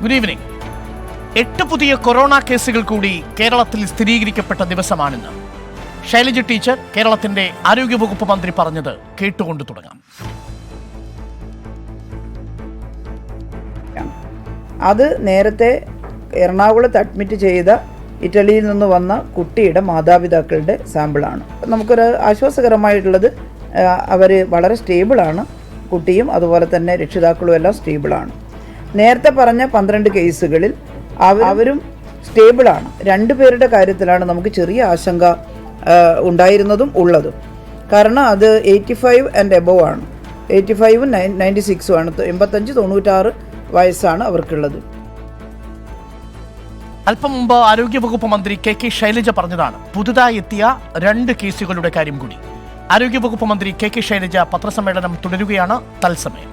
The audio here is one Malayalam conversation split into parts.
Good evening. 8 പുതിയ കൊറോണ കേസുകൾ കൂടി കേരളത്തിൽ സ്ഥിരീകരിക്കപ്പെട്ട ദിവസമാണിന്ന്. ശൈലജ ടീച്ചർ കേരളത്തിന്റെ ആരോഗ്യവകുപ്പ് മന്ത്രി പറഞ്ഞത് കേട്ടുകൊണ്ട് തുടങ്ങാം. അത് നേരത്തെ എറണാകുളത്ത് അഡ്മിറ്റ് ചെയ്ത ഇറ്റലിയിൽ നിന്ന് വന്ന കുട്ടിയുടെ മാതാപിതാക്കളുടെ സാമ്പിളാണ്. നമുക്കൊരു ആശ്വാസകരമായിട്ടുള്ളത് അവർ വളരെ സ്റ്റേബിളാണ്. കുട്ടിയും അതുപോലെ തന്നെ രക്ഷിതാക്കളും എല്ലാം സ്റ്റേബിളാണ്. നേരത്തെ പറഞ്ഞ 12 കേസുകളിൽ അവരും സ്റ്റേബിളാണ്. 2 പേരുടെ കാര്യത്തിലാണ് നമുക്ക് ചെറിയ ആശങ്ക ഉണ്ടായിരുന്നതും ഉള്ളതും. കാരണം അത് 85 ആൻഡ് എബവ് ആണ്. 85ഉം 96ഉം ആണ്. 85-96 വയസ്സാണ് അവർക്കുള്ളത്. അല്പം മുമ്പ് ആരോഗ്യവകുപ്പ് മന്ത്രി കെ ശൈലജ പറഞ്ഞതാണ് പുതുതായി എത്തിയ 2 കേസുകളുടെ കാര്യം കൂടി. ആരോഗ്യവകുപ്പ് മന്ത്രി കെ ശൈലജ പത്രസമ്മേളനം തുടരുകയാണ്. തത്സമയം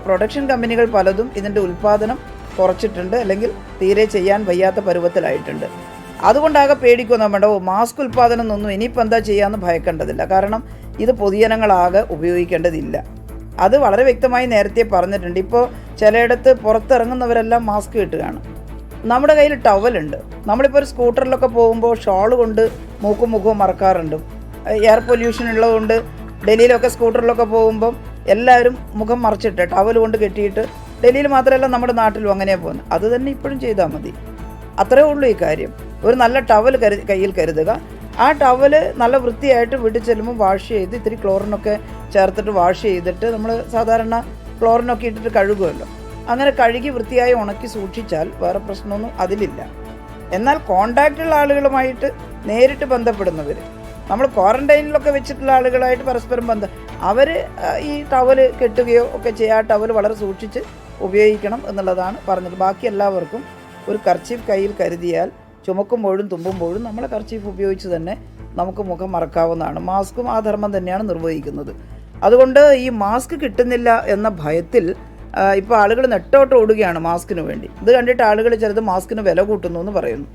പ്രൊഡക്ഷൻ കമ്പനികൾ പലതും ഇതിൻ്റെ ഉൽപ്പാദനം കുറച്ചിട്ടുണ്ട്, അല്ലെങ്കിൽ തീരെ ചെയ്യാൻ വയ്യാത്ത പരുവത്തിലായിട്ടുണ്ട്. അതുകൊണ്ടാകെ പേടിക്കൊന്നും വേണ്ട. മാസ്ക് ഉൽപ്പാദനം ഒന്നും ഇനിയിപ്പോൾ എന്താ ചെയ്യാമെന്ന് ഭയക്കേണ്ടതില്ല. കാരണം ഇത് പൊതുജനങ്ങളാകെ ഉപയോഗിക്കേണ്ടതില്ല. അത് വളരെ വ്യക്തമായി നേരത്തെ പറഞ്ഞിട്ടുണ്ട്. ഇപ്പോൾ ചിലയിടത്ത് പുറത്തിറങ്ങുന്നവരെല്ലാം മാസ്ക് കിട്ടുകയാണ്. നമ്മുടെ കയ്യിൽ ടവലുണ്ട്. നമ്മളിപ്പോൾ ഒരു സ്കൂട്ടറിലൊക്കെ പോകുമ്പോൾ ഷോൾ കൊണ്ട് മൂക്കും മുഖവും മറക്കാറുണ്ട്. എയർ പൊല്യൂഷൻ ഉള്ളതുകൊണ്ട് ഡൽഹിയിലൊക്കെ സ്കൂട്ടറിലൊക്കെ പോകുമ്പം എല്ലാവരും മുഖം മറച്ചിട്ട് ടവൽ കൊണ്ട് കെട്ടിയിട്ട്, ഡൽഹിയിൽ മാത്രമല്ല നമ്മുടെ നാട്ടിലും അങ്ങനെയാണ് പോകുന്നത്. അത് തന്നെ ഇപ്പോഴും ചെയ്താൽ മതി. അത്രേ ഉള്ളൂ ഈ കാര്യം. ഒരു നല്ല ടവൽ കയ്യിൽ കരുതുക. ആ ടവൽ നല്ല വൃത്തിയായിട്ട് വീട്ടിൽ ചെല്ലുമ്പോൾ വാഷ് ചെയ്ത് ഇത്തിരി ക്ലോറിനൊക്കെ ചേർത്തിട്ട് വാഷ് ചെയ്തിട്ട്, നമ്മൾ സാധാരണ ക്ലോറിനൊക്കെ ഇട്ടിട്ട് കഴുകുമല്ലോ, അങ്ങനെ കഴുകി വൃത്തിയായി ഉണക്കി സൂക്ഷിച്ചാൽ വേറെ പ്രശ്നമൊന്നും അതിലില്ല. എന്നാൽ കോണ്ടാക്റ്റുള്ള ആളുകളുമായിട്ട് നേരിട്ട് ബന്ധപ്പെടുന്നവർ, നമ്മൾ ക്വാറന്റൈനിലൊക്കെ വെച്ചിട്ടുള്ള ആളുകളായിട്ട് പരസ്പരം അവർ ഈ ടവൽ കെട്ടുകയോ ഒക്കെ ചെയ്യുക. ആ ടവൽ വളരെ സൂക്ഷിച്ച് ഉപയോഗിക്കണം എന്നുള്ളതാണ് പറഞ്ഞത്. ബാക്കി എല്ലാവർക്കും ഒരു കർച്ചീഫ് കയ്യിൽ കരുതിയാൽ ചുമക്കുമ്പോഴും തുമ്പുമ്പോഴും നമ്മൾ കർച്ചീഫ് ഉപയോഗിച്ച് തന്നെ നമുക്ക് മുഖം മറക്കാവുന്നതാണ്. മാസ്കും ആ ധർമ്മം തന്നെയാണ് നിർവഹിക്കുന്നത്. അതുകൊണ്ട് ഈ മാസ്ക് കിട്ടുന്നില്ല എന്ന ഭയത്തിൽ ഇപ്പോൾ ആളുകൾ നെട്ടോട്ട് ഓടുകയാണ് മാസ്കിന് വേണ്ടി. ഇത് കണ്ടിട്ട് ആളുകൾ ചിലത് മാസ്കിന് വില കൂട്ടുന്നു എന്ന് പറയുന്നു.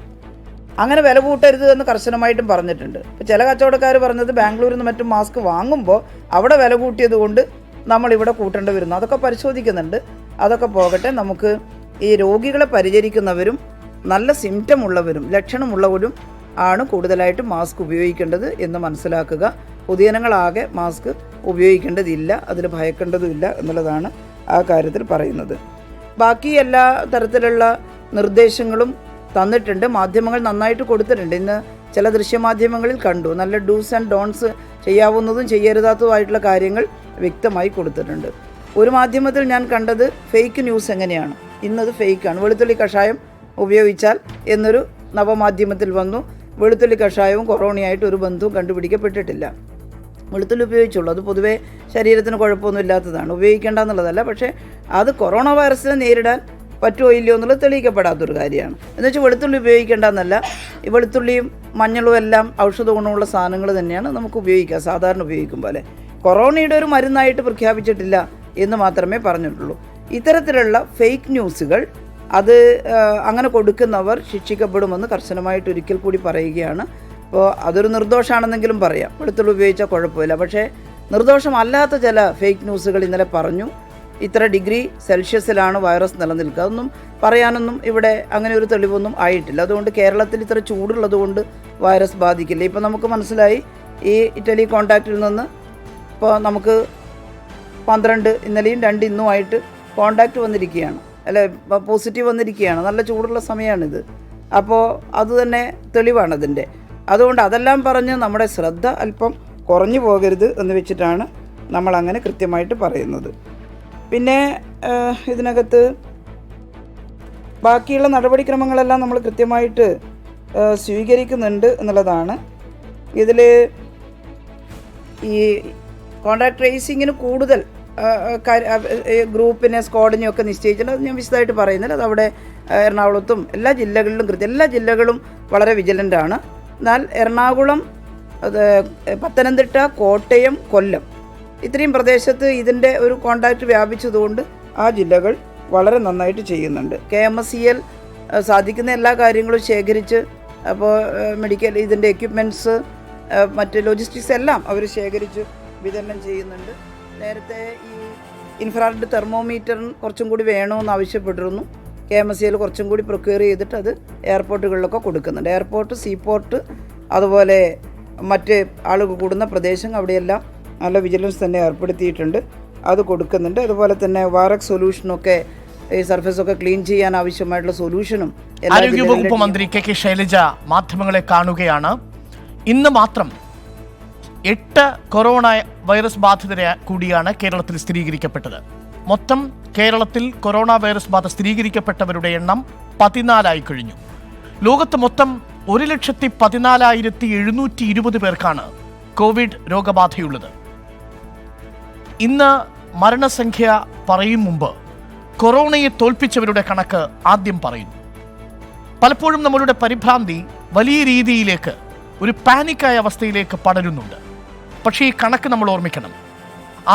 അങ്ങനെ വില കൂട്ടരുത് എന്ന് കർശനമായിട്ടും പറഞ്ഞിട്ടുണ്ട്. ഇപ്പോൾ ചില കച്ചവടക്കാർ പറഞ്ഞത് ബാംഗ്ലൂരിൽ നിന്ന് മറ്റും മാസ്ക് വാങ്ങുമ്പോൾ അവിടെ വില കൂട്ടിയത് കൊണ്ട് നമ്മളിവിടെ കൂട്ടേണ്ടി വരുന്നു. അതൊക്കെ പരിശോധിക്കുന്നുണ്ട്. അതൊക്കെ പോകട്ടെ. നമുക്ക് ഈ രോഗികളെ പരിചരിക്കുന്നവരും നല്ല സിംറ്റം ഉള്ളവരും ലക്ഷണമുള്ളവരും ആണ് കൂടുതലായിട്ട് മാസ്ക് ഉപയോഗിക്കേണ്ടത് എന്ന് മനസ്സിലാക്കുക. പൊതുജനങ്ങളാകെ മാസ്ക് ഉപയോഗിക്കേണ്ടതില്ല, അതിൽ ഭയക്കേണ്ടതുമില്ല എന്നുള്ളതാണ് ആ കാര്യത്തിൽ പറയുന്നത്. ബാക്കി എല്ലാ തരത്തിലുള്ള നിർദ്ദേശങ്ങളും തന്നിട്ടുണ്ട്. മാധ്യമങ്ങൾ നന്നായിട്ട് കൊടുത്തിട്ടുണ്ട്. ഇന്ന് ചില ദൃശ്യമാധ്യമങ്ങളിൽ കണ്ടു, നല്ല ഡൂസ് ആൻഡ് ഡോൺസ്, ചെയ്യാവുന്നതും ചെയ്യരുതാത്തതുമായിട്ടുള്ള കാര്യങ്ങൾ വ്യക്തമായി കൊടുത്തിട്ടുണ്ട്. ഒരു മാധ്യമത്തിൽ ഞാൻ കണ്ടത് ഫേക്ക് ന്യൂസ് എങ്ങനെയാണ്, ഇന്നത് ഫേക്കാണ്, വെളുത്തുള്ളി കഷായം ഉപയോഗിച്ചാൽ എന്നൊരു നവമാധ്യമത്തിൽ വന്നു. വെളുത്തുള്ളി കഷായവും കൊറോണയായിട്ട് ഒരു ബന്ധവും കണ്ടുപിടിക്കപ്പെട്ടിട്ടില്ല. വെളുത്തുള്ളി ഉപയോഗിച്ചുള്ളൂ. അത് പൊതുവേ ശരീരത്തിന് കുഴപ്പമൊന്നും ഇല്ലാത്തതാണ്, ഉപയോഗിക്കേണ്ട എന്നുള്ളതല്ല. പക്ഷേ അത് കൊറോണ വൈറസിനെ നേരിടാൻ പറ്റുമോ ഇല്ലയോ എന്നുള്ളത് തെളിയിക്കപ്പെടാത്തൊരു കാര്യമാണ്. എന്ന് വെച്ചാൽ വെളുത്തുള്ളി ഉപയോഗിക്കേണ്ടെന്നല്ല. ഈ വെളുത്തുള്ളിയും മഞ്ഞളും എല്ലാം ഔഷധ ഗുണമുള്ള സാധനങ്ങൾ തന്നെയാണ്, നമുക്ക് ഉപയോഗിക്കുക സാധാരണ ഉപയോഗിക്കും പോലെ. കൊറോണയുടെ ഒരു മരുന്നായിട്ട് പ്രഖ്യാപിച്ചിട്ടില്ല എന്ന് മാത്രമേ പറഞ്ഞിട്ടുള്ളൂ. ഇത്തരത്തിലുള്ള ഫേക്ക് ന്യൂസുകൾ അത് അങ്ങനെ കൊടുക്കുന്നവർ ശിക്ഷിക്കപ്പെടുമെന്ന് കർശനമായിട്ട് ഒരിക്കൽ കൂടി പറയുകയാണ്. അപ്പോൾ അതൊരു നിർദോഷമാണെന്നെങ്കിലും പറയാം, വെളുത്തുള്ളി ഉപയോഗിച്ചാൽ കുഴപ്പമില്ല. പക്ഷേ നിർദോഷമല്ലാത്ത ചില ഫേക്ക് ന്യൂസുകൾ ഇന്നലെ പറഞ്ഞു. ഇത്ര ഡിഗ്രി സെൽഷ്യസിലാണ് വൈറസ് നിലനിൽക്കുക. അതൊന്നും പറയാനൊന്നും ഇവിടെ അങ്ങനെ ഒരു തെളിവൊന്നും ആയിട്ടില്ല. അതുകൊണ്ട് കേരളത്തിൽ ഇത്ര ചൂടുള്ളത് കൊണ്ട് വൈറസ് ബാധിക്കില്ല. ഇപ്പോൾ നമുക്ക് മനസ്സിലായി, ഈ ഇറ്റലി കോണ്ടാക്റ്റിൽ നിന്ന് ഇപ്പോൾ നമുക്ക് 12 ഇന്നലെയും 2 ഇന്നുമായിട്ട് കോണ്ടാക്റ്റ് വന്നിരിക്കുകയാണ്, അല്ലെ, പോസിറ്റീവ് വന്നിരിക്കുകയാണ്. നല്ല ചൂടുള്ള സമയമാണിത്. അപ്പോൾ അതുതന്നെ തെളിവാണ് അതിൻ്റെ. അതുകൊണ്ട് അതെല്ലാം പറഞ്ഞ് നമ്മുടെ ശ്രദ്ധ അല്പം കുറഞ്ഞു പോകരുത് എന്ന് വെച്ചിട്ടാണ് നമ്മളങ്ങനെ കൃത്യമായിട്ട് പറയുന്നത്. പിന്നെ ഇതിനകത്ത് ബാക്കിയുള്ള നടപടിക്രമങ്ങളെല്ലാം നമ്മൾ കൃത്യമായിട്ട് സ്വീകരിക്കുന്നുണ്ട് എന്നുള്ളതാണ്. ഇതിൽ ഈ കോൺടാക്ട് ട്രേസിങ്ങിന് കൂടുതൽ ഗ്രൂപ്പിനെ സ്ക്വാഡിനെയും ഒക്കെ നിശ്ചയിച്ചിട്ടുണ്ട്. അത് ഞാൻ വിശദമായിട്ട് പറയുന്നില്ല. അതവിടെ എറണാകുളത്തും എല്ലാ ജില്ലകളും വളരെ വിജിലൻ്റാണ്. എന്നാൽ എറണാകുളം, പത്തനംതിട്ട, കോട്ടയം, കൊല്ലം ഇത്രയും പ്രദേശത്ത് ഇതിൻ്റെ ഒരു കോണ്ടാക്റ്റ് വ്യാപിച്ചതുകൊണ്ട് ആ ജില്ലകൾ വളരെ നന്നായിട്ട് ചെയ്യുന്നുണ്ട്. KMSCL സാധിക്കുന്ന എല്ലാ കാര്യങ്ങളും ശേഖരിച്ച്, അപ്പോൾ മെഡിക്കൽ ഇതിൻ്റെ എക്യുപ്മെൻറ്റ്സ്, മറ്റ് ലോജിസ്റ്റിക്സ് എല്ലാം അവർ ശേഖരിച്ച് വിതരണം ചെയ്യുന്നുണ്ട്. നേരത്തെ ഈ ഇൻഫ്രാറെഡ് തെർമോമീറ്ററിന് കുറച്ചും കൂടി വേണമെന്ന് ആവശ്യപ്പെട്ടിരുന്നു. KMSCയിൽ കുറച്ചും കൂടി പ്രൊക്യൂർ ചെയ്തിട്ട് അത് എയർപോർട്ടുകളിലൊക്കെ കൊടുക്കുന്നുണ്ട്. എയർപോർട്ട്, സീപോർട്ട്, അതുപോലെ മറ്റ് ആളുകൾ കൂടുന്ന പ്രദേശം അവിടെയെല്ലാം നല്ല വിജിലൻസ് തന്നെ ഏർപ്പെടുത്തിയിട്ടുണ്ട്. അത് കൊടുക്കുന്നുണ്ട്. അതുപോലെ തന്നെ വാറക് സൊല്യൂഷനൊക്കെ ഈ സർഫേസൊക്കെ ക്ലീൻ ചെയ്യാൻ ആവശ്യമായിട്ടുള്ള സൊല്യൂഷനും ആരോഗ്യവകുപ്പ് മന്ത്രി KK ശൈലജ മാധ്യമങ്ങളെ കാണുകയാണ്. ഇന്ന് മാത്രം 8 കൊറോണ വൈറസ് ബാധിതരെ കൂടിയാണ് കേരളത്തിൽ സ്ഥിരീകരിക്കപ്പെട്ടത്. മൊത്തം കേരളത്തിൽ കൊറോണ വൈറസ് ബാധ സ്ഥിരീകരിക്കപ്പെട്ടവരുടെ എണ്ണം 14 കഴിഞ്ഞു. ലോകത്ത് മൊത്തം 1,14,720 പേർക്കാണ് കോവിഡ് രോഗബാധയുള്ളത്. ഇന്ന് മരണസംഖ്യ പറയും മുമ്പ് കൊറോണയെ തോൽപ്പിച്ചവരുടെ കണക്ക് ആദ്യം പറയുന്നു. പലപ്പോഴും നമ്മളുടെ പരിഭ്രാന്തി വലിയ രീതിയിലേക്ക് ഒരു പാനിക്കായ അവസ്ഥയിലേക്ക് പടരുന്നുണ്ട്. പക്ഷേ ഈ കണക്ക് നമ്മൾ ഓർമ്മിക്കണം.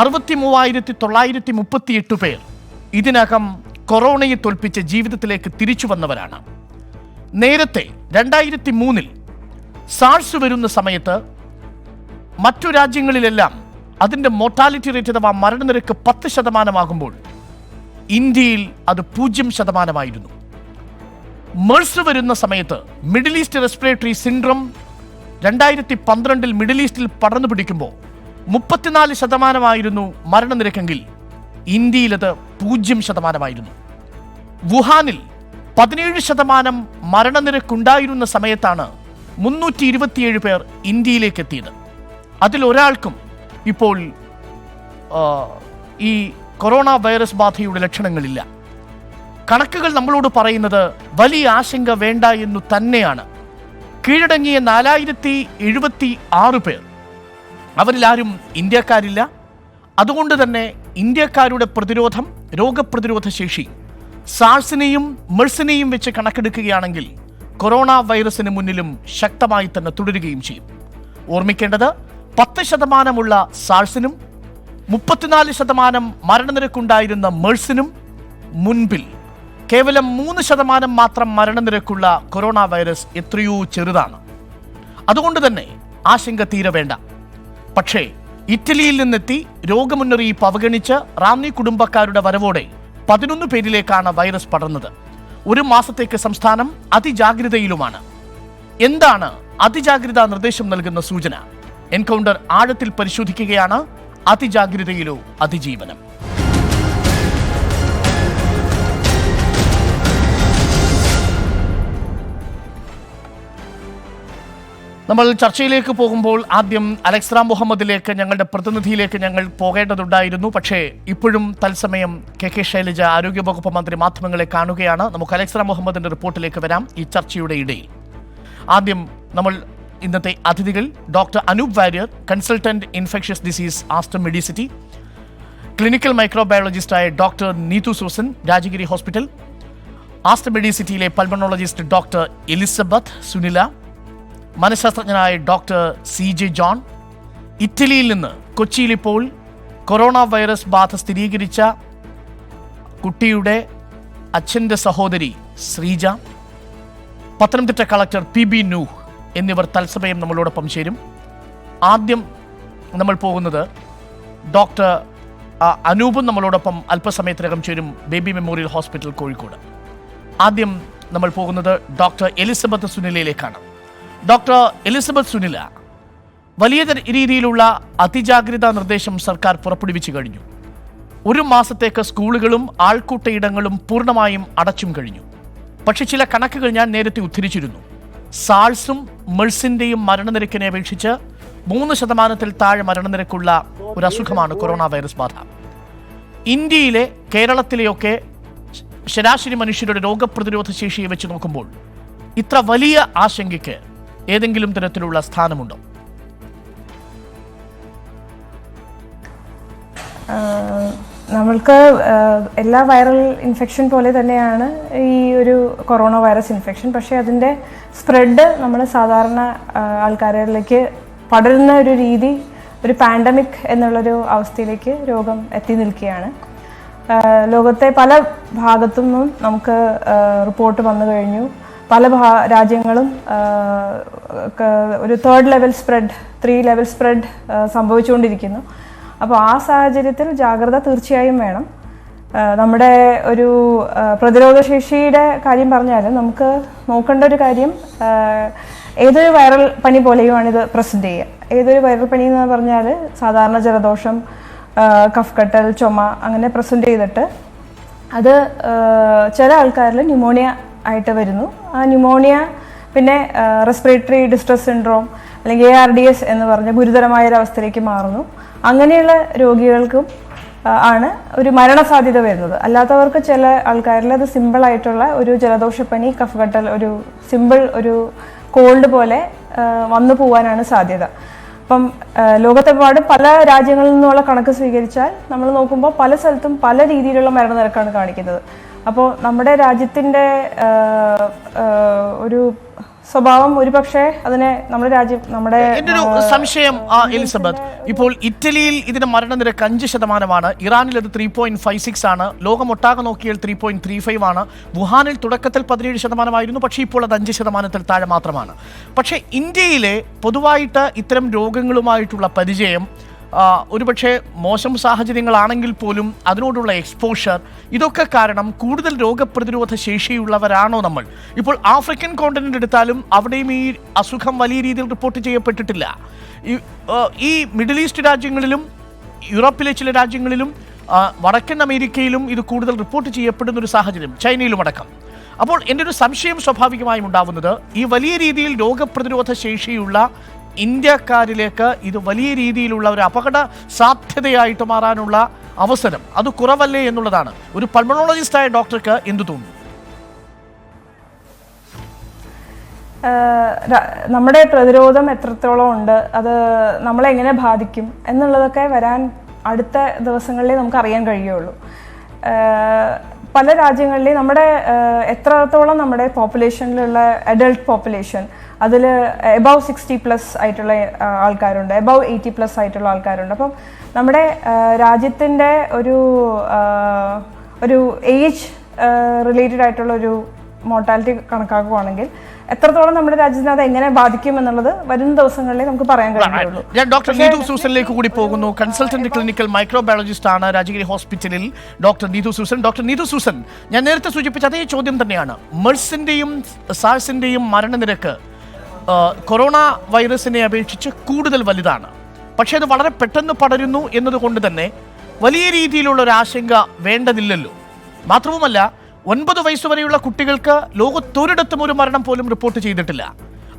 63,938 പേർ ഇതിനകം കൊറോണയെ തോൽപ്പിച്ച് ജീവിതത്തിലേക്ക് തിരിച്ചു വന്നവരാണ്. നേരത്തെ 2003 സാഴ്സ് വരുന്ന സമയത്ത് മറ്റു രാജ്യങ്ങളിലെല്ലാം അതിൻ്റെ മോർട്ടാലിറ്റി റേറ്റ് അഥവാ മരണനിരക്ക് 10% ഇന്ത്യയിൽ അത് 0%. മെഴ്സ് വരുന്ന സമയത്ത് Middle East respiratory syndrome 2012 middle ഈസ്റ്റിൽ പടർന്നു പിടിക്കുമ്പോൾ 34% മരണനിരക്കെങ്കിൽ ഇന്ത്യയിൽ അത് 0%. വുഹാനിൽ 17% മരണനിരക്കുണ്ടായിരുന്ന സമയത്താണ് 327 പേർ ഇന്ത്യയിലേക്ക് എത്തിയത്. അതിലൊരാൾക്കും ഇപ്പോൾ ഈ കൊറോണ വൈറസ് ബാധയുടെ ലക്ഷണങ്ങളില്ല. കണക്കുകൾ നമ്മളോട് പറയുന്നത് വലിയ ആശങ്ക വേണ്ട എന്നു തന്നെയാണ്. കീഴടങ്ങിയ 4076 പേർ, അവരിലാരും ഇന്ത്യക്കാരില്ല. അതുകൊണ്ട് തന്നെ ഇന്ത്യക്കാരുടെ പ്രതിരോധം, രോഗപ്രതിരോധ ശേഷി സാഴ്സിനെയും മെഴ്സിനെയും വെച്ച് കണക്കെടുക്കുകയാണെങ്കിൽ കൊറോണ വൈറസിന് മുന്നിലും ശക്തമായി തന്നെ തുടരുകയും ചെയ്യും. ഓർമ്മിക്കേണ്ടത് 10% സാഴ്സിനും 34% മരണനിരക്കുണ്ടായിരുന്ന മെഴ്സിനും മുൻപിൽ കേവലം 3% മാത്രം മരണനിരക്കുള്ള കൊറോണ വൈറസ് എത്രയോ ചെറുതാണ്. അതുകൊണ്ട് തന്നെ ആശങ്ക തീരെ വേണ്ട. പക്ഷേ ഇറ്റലിയിൽ നിന്നെത്തി രോഗമുന്നറിയിപ്പ് അവഗണിച്ച് റാന്നി കുടുംബക്കാരുടെ വരവോടെ 11 പേരിലേക്കാണ് വൈറസ് പടർന്നത്. ഒരു മാസത്തേക്ക് സംസ്ഥാനം അതിജാഗ്രതയിലുമാണ്. എന്താണ് അതിജാഗ്രതാ നിർദ്ദേശം നൽകുന്ന സൂചന? എൻകൗണ്ടർ ആഴത്തിൽ പരിശോധിക്കുകയാണ്. അതിജാഗ്രതയിലോ അതിജീവനം. നമ്മൾ ചർച്ചയിലേക്ക് പോകുമ്പോൾ ആദ്യം അലക്സ് റാം മുഹമ്മദിലേക്ക്, ഞങ്ങളുടെ പ്രതിനിധിയിലേക്ക് ഞങ്ങൾ പോകേണ്ടതുണ്ടായിരുന്നു. പക്ഷേ ഇപ്പോഴും തത്സമയം KK ശൈലജ ആരോഗ്യവകുപ്പ് മന്ത്രി മാധ്യമങ്ങളെ കാണുകയാണ്. നമുക്ക് അലക്സ് റാം മുഹമ്മദിന്റെ റിപ്പോർട്ടിലേക്ക് വരാം. ഈ ചർച്ചയുടെ ഇടയിൽ ആദ്യം നമ്മൾ ഇന്നത്തെ അതിഥികൾ doctor Anoop Warrier, consultant infectious disease Aster Medicity, clinical മൈക്രോബയോളജിസ്റ്റായ ഡോക്ടർ നീതു സൂസൻ, രാജഗിരി ഹോസ്പിറ്റൽ, ആസ്റ്റർ മെഡിസിറ്റിയിലെ പൾമണോളജിസ്റ്റ് ഡോക്ടർ എലിസബത്ത് സുനില, മനഃശാസ്ത്രജ്ഞനായ ഡോക്ടർ CJ ജോൺ, ഇറ്റലിയിൽ നിന്ന് കൊച്ചിയിൽ ഇപ്പോൾ കൊറോണ വൈറസ് ബാധ സ്ഥിരീകരിച്ച കുട്ടിയുടെ അച്ഛൻ്റെ സഹോദരി ശ്രീജ, പത്തനംതിട്ട കളക്ടർ PB നൂഹ് എന്നിവർ തത്സമയം നമ്മളോടൊപ്പം ചേരും. ആദ്യം നമ്മൾ പോകുന്നത് ഡോക്ടർ അനൂപും നമ്മളോടൊപ്പം അല്പസമയത്തിനകം ചേരും, ബേബി മെമ്മോറിയൽ ഹോസ്പിറ്റൽ കോഴിക്കോട്. ആദ്യം നമ്മൾ പോകുന്നത് ഡോക്ടർ എലിസബത്ത് സുനിലയിലേക്കാണ്. ഡോക്ടർ എലിസബത്ത് സുനില, വലിയ രീതിയിലുള്ള അതിജാഗ്രതാ നിർദ്ദേശം സർക്കാർ പുറപ്പെടുവിച്ചു കഴിഞ്ഞു. ഒരു മാസത്തേക്ക് സ്കൂളുകളും ആൾക്കൂട്ടയിടങ്ങളും പൂർണ്ണമായും അടച്ചും കഴിഞ്ഞു. പക്ഷെ ചില കണക്കുകൾ ഞാൻ നേരത്തെ ഉദ്ധരിച്ചിരുന്നു. സാൾസും മെഴ്സിൻ്റെയും മരണനിരക്കിനെ അപേക്ഷിച്ച് 3% താഴെ മരണനിരക്കുള്ള ഒരു അസുഖമാണ് കൊറോണ വൈറസ് ബാധ. ഇന്ത്യയിലെ കേരളത്തിലെയൊക്കെ ശരാശരി മനുഷ്യരുടെ രോഗപ്രതിരോധ ശേഷിയെ വെച്ച് നോക്കുമ്പോൾ ഇത്ര വലിയ ആശങ്കയ്ക്ക് ഏതെങ്കിലും തരത്തിലുള്ള സ്ഥാനമുണ്ടോ? നമ്മൾക്ക് എല്ലാ വൈറൽ ഇൻഫെക്ഷൻ പോലെ തന്നെയാണ് ഈ ഒരു കൊറോണ വൈറസ് ഇൻഫെക്ഷൻ. പക്ഷേ അതിൻ്റെ സ്പ്രെഡ് നമ്മൾ സാധാരണ ആൾക്കാരിലേക്ക് പടരുന്ന ഒരു രീതി, ഒരു പാൻഡമിക് എന്നുള്ളൊരു അവസ്ഥയിലേക്ക് രോഗം എത്തി നിൽക്കുകയാണ്. ലോകത്തെ പല ഭാഗത്തു നിന്നും നമുക്ക് റിപ്പോർട്ട് വന്നു കഴിഞ്ഞു. പല രാജ്യങ്ങളും ഒരു 3rd ലെവൽ സ്പ്രെഡ് സംഭവിച്ചുകൊണ്ടിരിക്കുന്നു. അപ്പോൾ ആ സാഹചര്യത്തിൽ ജാഗ്രത തീർച്ചയായും വേണം. നമ്മുടെ ഒരു പ്രതിരോധശേഷിയുടെ കാര്യം പറഞ്ഞാൽ നമുക്ക് നോക്കേണ്ട ഒരു കാര്യം, ഏതൊരു വൈറൽ പനി പോലെയുമാണ് ഇത് പ്രസൻറ്റ് ചെയ്യുക. ഏതൊരു വൈറൽ പനി എന്ന് പറഞ്ഞാൽ സാധാരണ ജലദോഷം, കഫ്കെട്ടൽ, ചുമ അങ്ങനെ പ്രസൻറ്റ് ചെയ്തിട്ട് അത് ചില ആൾക്കാരിൽ ന്യൂമോണിയ ആയിട്ട് വരുന്നു. ആ ന്യൂമോണിയ പിന്നെ റെസ്പിറേറ്ററി ഡിസ്ട്രസ് സിൻഡ്രോം അല്ലെങ്കിൽ ARDS എന്ന് പറഞ്ഞ ഗുരുതരമായൊരവസ്ഥയിലേക്ക് മാറുന്നു. അങ്ങനെയുള്ള രോഗികൾക്കും ആണ് ഒരു മരണസാധ്യത വരുന്നത്. അല്ലാത്തവർക്ക് ചില ആൾക്കാരിൽ അത് സിമ്പിളായിട്ടുള്ള ഒരു ജലദോഷപ്പനി, കഫ്കെട്ടൽ, ഒരു സിമ്പിൾ ഒരു കോൾഡ് പോലെ വന്നു പോകാനാണ് സാധ്യത. അപ്പം ലോകത്തെമ്പാടും പല രാജ്യങ്ങളിൽ നിന്നുള്ള കണക്ക് സ്വീകരിച്ചാൽ നമ്മൾ നോക്കുമ്പോൾ പല സ്ഥലത്തും പല രീതിയിലുള്ള മരണനിരക്കാണ് കാണിക്കുന്നത്. അപ്പോൾ നമ്മുടെ രാജ്യത്തിൻ്റെ ഒരു സ്വഭാവം ഒരുപക്ഷെ അതിനെ നമ്മുടെ രാജ്യം എൻ്റെ ഒരു സംശയം എലിസബത്ത്, ഇപ്പോൾ ഇറ്റലിയിൽ ഇതിന്റെ മരണനിരക്ക് 5%, ഇറാനിൽ അത് 3.56 ആണ്, ലോകമൊട്ടാകെ നോക്കിയാൽ 3.35 ആണ്. വുഹാനിൽ തുടക്കത്തിൽ 17% പക്ഷേ ഇപ്പോൾ അത് 5% താഴെ മാത്രമാണ്. പക്ഷേ ഇന്ത്യയിലെ പൊതുവായിട്ട് ഇത്തരം രോഗങ്ങളുമായിട്ടുള്ള പരിചയം, ഒരുപക്ഷെ മോശം സാഹചര്യങ്ങളാണെങ്കിൽ പോലും അതിനോടുള്ള എക്സ്പോഷർ, ഇതൊക്കെ കാരണം കൂടുതൽ രോഗപ്രതിരോധ ശേഷിയുള്ളവരാണോ നമ്മൾ? ഇപ്പോൾ ആഫ്രിക്കൻ കോണ്ടിനെൻ്റ് എടുത്താലും അവിടെയും ഈ അസുഖം വലിയ രീതിയിൽ റിപ്പോർട്ട് ചെയ്യപ്പെട്ടിട്ടില്ല. ഈ മിഡിൽ ഈസ്റ്റ് രാജ്യങ്ങളിലും യൂറോപ്പിലെ ചില രാജ്യങ്ങളിലും വടക്കൻ അമേരിക്കയിലും ഇത് കൂടുതൽ റിപ്പോർട്ട് ചെയ്യപ്പെടുന്ന ഒരു സാഹചര്യം, ചൈനയിലും അടക്കം. അപ്പോൾ എൻ്റെ ഒരു സംശയം സ്വാഭാവികമായും ഉണ്ടാവുന്നത്, ഈ വലിയ രീതിയിൽ രോഗപ്രതിരോധ ശേഷിയുള്ള ഇന്ത്യക്കാരിലേക്ക് ഇത് വലിയ രീതിയിലുള്ള ഒരു അപകട സാധ്യതയായിട്ട് മാറാനുള്ള അവസരം അത് കുറവല്ലേ എന്നുള്ളതാണ്. ഒരു പൾമണോളജിസ്റ്റായ ഡോക്ടർക്ക് എന്തു തോന്നുന്നു? നമ്മുടെ പ്രതിരോധം എത്രത്തോളം ഉണ്ട്, അത് നമ്മളെങ്ങനെ ബാധിക്കും എന്നുള്ളതൊക്കെ വരാൻ അടുത്ത ദിവസങ്ങളിലേ നമുക്ക് അറിയാൻ കഴിയുള്ളൂ. പല രാജ്യങ്ങളിലെയും നമ്മുടെ എത്രത്തോളം നമ്മുടെ പോപ്പുലേഷനിലുള്ള അഡൾട്ട് പോപ്പുലേഷൻ, അതിൽ എബവ് 60+ ആയിട്ടുള്ള ആൾക്കാരുണ്ട്, എബവ് 80+ ആയിട്ടുള്ള ആൾക്കാരുണ്ട്. അപ്പം നമ്മുടെ രാജ്യത്തിൻ്റെ ഒരു ഏജ് റിലേറ്റഡ് ആയിട്ടുള്ള ഒരു മോർട്ടാലിറ്റി കണക്കാക്കുകയാണെങ്കിൽ എത്രത്തോളം നമ്മുടെ രാജ്യത്തിന് അത് എങ്ങനെ ബാധിക്കും എന്നുള്ളത് വരും ദിവസങ്ങളിലേ നമുക്ക് പറയാൻ കഴിയുള്ളൂ. ഞാൻ ഡോക്ടർ നീതു സൂസനിലേക്ക് കൂടി പോകുന്നു. കൺസൾട്ടന്റ് ക്ലിനിക്കൽ മൈക്രോബയോളജിസ്റ്റ് ആണ് രാജഗിരി ഹോസ്പിറ്റലിൽ doctor Neethu Susan. Doctor Neethu Susan, ഞാൻ നേരത്തെ സൂചിപ്പിച്ച അതേ ചോദ്യം തന്നെയാണ്. മെഴ്സിന്റെയും സാഴ്സിന്റെയും മരണനിരക്ക് കൊറോണ വൈറസിനെ അപേക്ഷിച്ച് കൂടുതൽ വലുതാണ്. പക്ഷേ അത് വളരെ പെട്ടെന്ന് പടരുന്നു എന്നതുകൊണ്ട് തന്നെ വലിയ രീതിയിലുള്ള ഒരു ആശങ്ക വേണ്ടതില്ലല്ലോ. മാത്രവുമല്ല, 9 വയസ്സുവരെയുള്ള കുട്ടികൾക്ക് ലോകത്തൊരിടത്തും ഒരു മരണം പോലും റിപ്പോർട്ട് ചെയ്തിട്ടില്ല.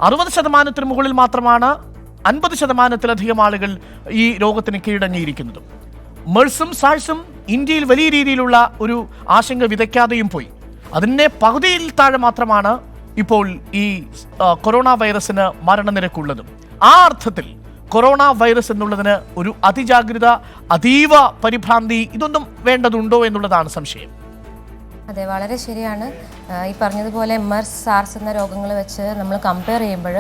60% മുകളിൽ മാത്രമാണ് 50%-ലധികം ആളുകൾ ഈ രോഗത്തിന് കീഴടങ്ങിയിരിക്കുന്നതും. മെഴ്സും സാഴ്സും ഇന്ത്യയിൽ വലിയ രീതിയിലുള്ള ഒരു ആശങ്ക വിതയ്ക്കാതെയും പോയി. അതിൻ്റെ പകുതിയിൽ താഴെ മാത്രമാണ് ഇപ്പോൾ ഈ കൊറോണ വൈറസിന് മരണനിരക്കുള്ളതും. ആ അർത്ഥത്തിൽ കൊറോണ വൈറസ് എന്നുള്ളതിന് ഒരു അതിജാഗ്രത, അതീവ പരിഭ്രാന്തി ഇതൊന്നും വേണ്ടതുണ്ടോ എന്നുള്ളതാണ് സംശയം. അതെ, വളരെ ശരിയാണ്. ഈ പറഞ്ഞതുപോലെ മെർസ്, സാർസ് എന്ന രോഗങ്ങൾ വെച്ച് നമ്മൾ കമ്പയർ ചെയ്യുമ്പോൾ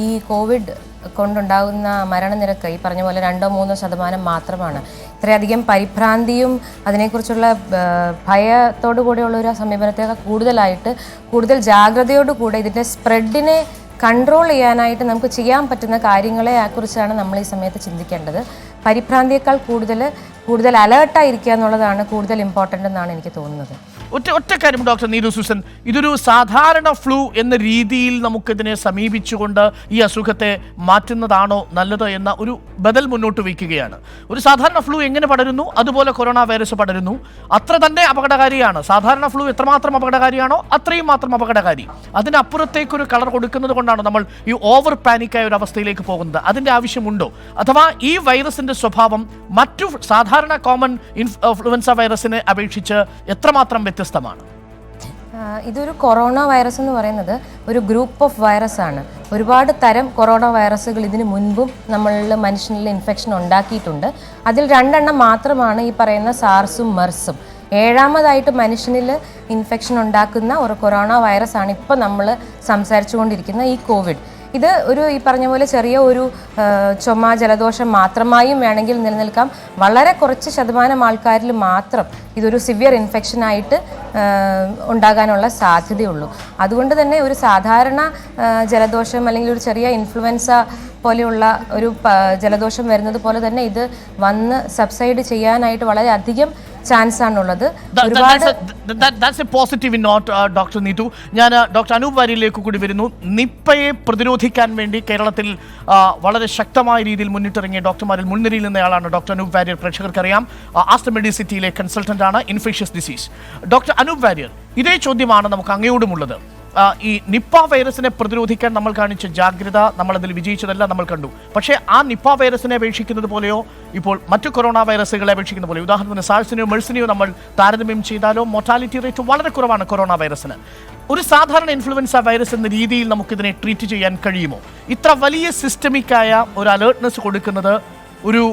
ഈ കോവിഡ് കൊണ്ടുണ്ടാകുന്ന മരണനിരക്ക് ഈ പറഞ്ഞ പോലെ 2-3% മാത്രമാണ്. ഇത്രയധികം പരിഭ്രാന്തിയും അതിനെക്കുറിച്ചുള്ള ഭയത്തോടു കൂടെയുള്ള ഒരു സമീപനത്തേക്കാൾ കൂടുതൽ ജാഗ്രതയോടുകൂടെ ഇതിൻ്റെ സ്പ്രെഡിനെ കൺട്രോൾ ചെയ്യാനായിട്ട് നമുക്ക് ചെയ്യാൻ പറ്റുന്ന കാര്യങ്ങളെ കുറിച്ചാണ് നമ്മൾ ഈ സമയത്ത് ചിന്തിക്കേണ്ടത്. പരിഭ്രാന്തിയേക്കാൾ കൂടുതൽ അലേർട്ടായിരിക്കുക എന്നുള്ളതാണ് കൂടുതൽ ഇമ്പോർട്ടൻ്റ് എന്നാണ് എനിക്ക് തോന്നുന്നത്. ഒറ്റ കാര്യം ഡോക്ടർ നീതു സൂസൻ, ഇതൊരു സാധാരണ ഫ്ലൂ എന്ന രീതിയിൽ നമുക്കിതിനെ സമീപിച്ചുകൊണ്ട് ഈ അസുഖത്തെ മാറ്റുന്നതാണോ നല്ലത് എന്ന ഒരു ബദൽ മുന്നോട്ട് വയ്ക്കുകയാണ്. ഒരു സാധാരണ ഫ്ലൂ എങ്ങനെ പടരുന്നു അതുപോലെ കൊറോണ വൈറസ് പടരുന്നു, അത്ര തന്നെ അപകടകാരിയാണ്. സാധാരണ ഫ്ലൂ എത്രമാത്രം അപകടകാരിയാണോ അത്രയും മാത്രം അപകടകാരി. അതിനപ്പുറത്തേക്കൊരു കളർ കൊടുക്കുന്നത് കൊണ്ടാണ് നമ്മൾ ഈ ഓവർ പാനിക്കായ ഒരു അവസ്ഥയിലേക്ക് പോകുന്നത്. അതിൻ്റെ ആവശ്യമുണ്ടോ? അഥവാ ഈ വൈറസിൻ്റെ സ്വഭാവം മറ്റു സാധാരണ കോമൺ ഇൻഫ്ലുവൻസ വൈറസിനെ അപേക്ഷിച്ച് എത്രമാത്രം വ്യത്യസ്തമാണ്? ഇതൊരു കൊറോണ വൈറസ് എന്ന് പറയുന്നത് ഒരു ഗ്രൂപ്പ് ഓഫ് വൈറസ് ആണ്. ഒരുപാട് തരം കൊറോണ വൈറസുകൾ ഇതിനു മുൻപും മനുഷ്യനിൽ ഇൻഫെക്ഷൻ ഉണ്ടാക്കിയിട്ടുണ്ട്. അതിൽ 2 എണ്ണം മാത്രമാണ് ഈ പറയുന്ന സാർസും മെർസും. 7ാമതായിട്ട് മനുഷ്യനിൽ ഇൻഫെക്ഷൻ ഉണ്ടാക്കുന്ന ഒരു കൊറോണ വൈറസ് ആണ് ഇപ്പോൾ നമ്മൾ സംസാരിച്ചു കൊണ്ടിരിക്കുന്ന ഈ കോവിഡ്. ഇത് ഈ പറഞ്ഞ പോലെ ചെറിയ ഒരു ചുമ, ജലദോഷം മാത്രമായും വേണമെങ്കിൽ നിലനിൽക്കാം. വളരെ കുറച്ച് ശതമാനം ആൾക്കാരിൽ മാത്രം ഇതൊരു സിവിയർ ഇൻഫെക്ഷനായിട്ട് ഉണ്ടാകാനുള്ള സാധ്യതയുള്ളൂ. അതുകൊണ്ട് തന്നെ ഒരു സാധാരണ ജലദോഷം അല്ലെങ്കിൽ ഒരു ചെറിയ ഇൻഫ്ലുവൻസ പോലെയുള്ള ഒരു ജലദോഷം വരുന്നത് പോലെ തന്നെ ഇത് വന്ന് സബ്സൈഡ് ചെയ്യാനായിട്ട് വളരെയധികം ചാൻസ് ആണുള്ളത്. That's a positive note, doctor Neethu. ഞാൻ ഡോക്ടർ അനൂപ് വാര്യരിലേക്ക് കൂടി വരുന്നു. നിപ്പയെ പ്രതിരോധിക്കാൻ വേണ്ടി കേരളത്തിൽ വളരെ ശക്തമായ രീതിയിൽ മുന്നിട്ടിറങ്ങിയ ഡോക്ടർമാരിൽ മുൻനിരയിൽ നിന്നയാളാണ് ഡോക്ടർ അനൂപ് വാര്യർ. പ്രേക്ഷകർക്കറിയാം, ആസ്റ്റർ മെഡിസിറ്റിയിലെ കൺസൾട്ടന്റ് ആണ്, infectious disease. Doctor Anoop Warrier, ഇതേ ചോദ്യമാണ് നമുക്ക് അങ്ങയോടുമുള്ളത്. ഈ നിപ്പ വൈറസിനെ പ്രതിരോധിക്കാൻ നമ്മൾ കാണിച്ച ജാഗ്രത, നമ്മളതിൽ വിജയിച്ചതെല്ലാം നമ്മൾ കണ്ടു. പക്ഷേ ആ നിപ്പ വൈറസിനെ അപേക്ഷിക്കുന്നത് പോലെയോ ഇപ്പോൾ മറ്റു കൊറോണ വൈറസുകളെ അപേക്ഷിക്കുന്ന പോലെയോ, ഉദാഹരണത്തിന് സാഴ്സിനെയോ മെഴ്സിനെയോ നമ്മൾ താരതമ്യം ചെയ്താലോ മോർട്ടാലിറ്റി റേറ്റ് വളരെ കുറവാണ് കൊറോണ വൈറസിന്. ഒരു സാധാരണ ഇൻഫ്ലുവൻസ വൈറസ് എന്ന രീതിയിൽ നമുക്കിതിനെ ട്രീറ്റ് ചെയ്യാൻ കഴിയുമോ? ഇത്ര വലിയ സിസ്റ്റമിക്കായ ഒരു അലേർട്ട്നെസ് കൊടുക്കുന്നത് ഒരു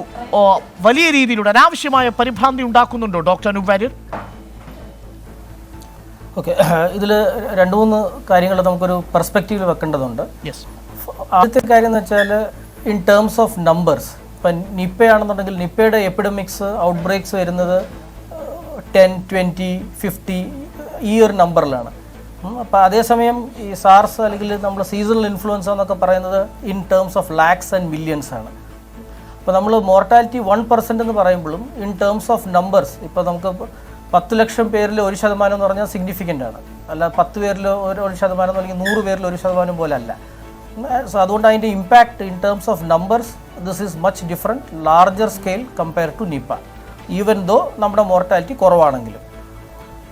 വലിയ രീതിയിലൂടെ അനാവശ്യമായ പരിഭ്രാന്തി ഉണ്ടാക്കുന്നുണ്ടോ ഡോക്ടർ അനൂപ് വാര്യർ? ഓക്കെ, ഇതിൽ 2-3 കാര്യങ്ങൾ നമുക്കൊരു പെർസ്പെക്റ്റീവിൽ വെക്കേണ്ടതുണ്ട്. ആദ്യത്തെ കാര്യം എന്ന് വെച്ചാൽ ഇൻ ടേംസ് ഓഫ് നമ്പേഴ്സ്, ഇപ്പം നിപ്പയാണെന്നുണ്ടെങ്കിൽ നിപ്പയുടെ എപ്പിഡമിക്സ് ഔട്ട് ബ്രേക്സ് വരുന്നത് 10, 20, 50 ഈ ഒരു നമ്പറിലാണ്. അപ്പോൾ അതേസമയം ഈ സാർസ് അല്ലെങ്കിൽ നമ്മൾ സീസണൽ ഇൻഫ്ലുവൻസ എന്നൊക്കെ പറയുന്നത് in terms of lakhs and millions ആണ്. അപ്പോൾ നമ്മൾ മോർട്ടാലിറ്റി 1% എന്ന് പറയുമ്പോഴും ഇൻ ടേംസ് ഓഫ് നമ്പേഴ്സ്, ഇപ്പോൾ നമുക്ക് 10 ലക്ഷം പേരിൽ 1% എന്ന് പറഞ്ഞാൽ സിഗ്നിഫിക്കൻ്റ് ആണ്. അല്ല 10 പേരിൽ 1% അല്ലെങ്കിൽ 100 പേരിൽ 1% പോലെ അല്ല. സോ അതുകൊണ്ട് അതിൻ്റെ impact in terms of numbers this is much different, larger scale compare to Nipah, even though നമ്മുടെ മോർട്ടാലിറ്റി കുറവാണെങ്കിലും.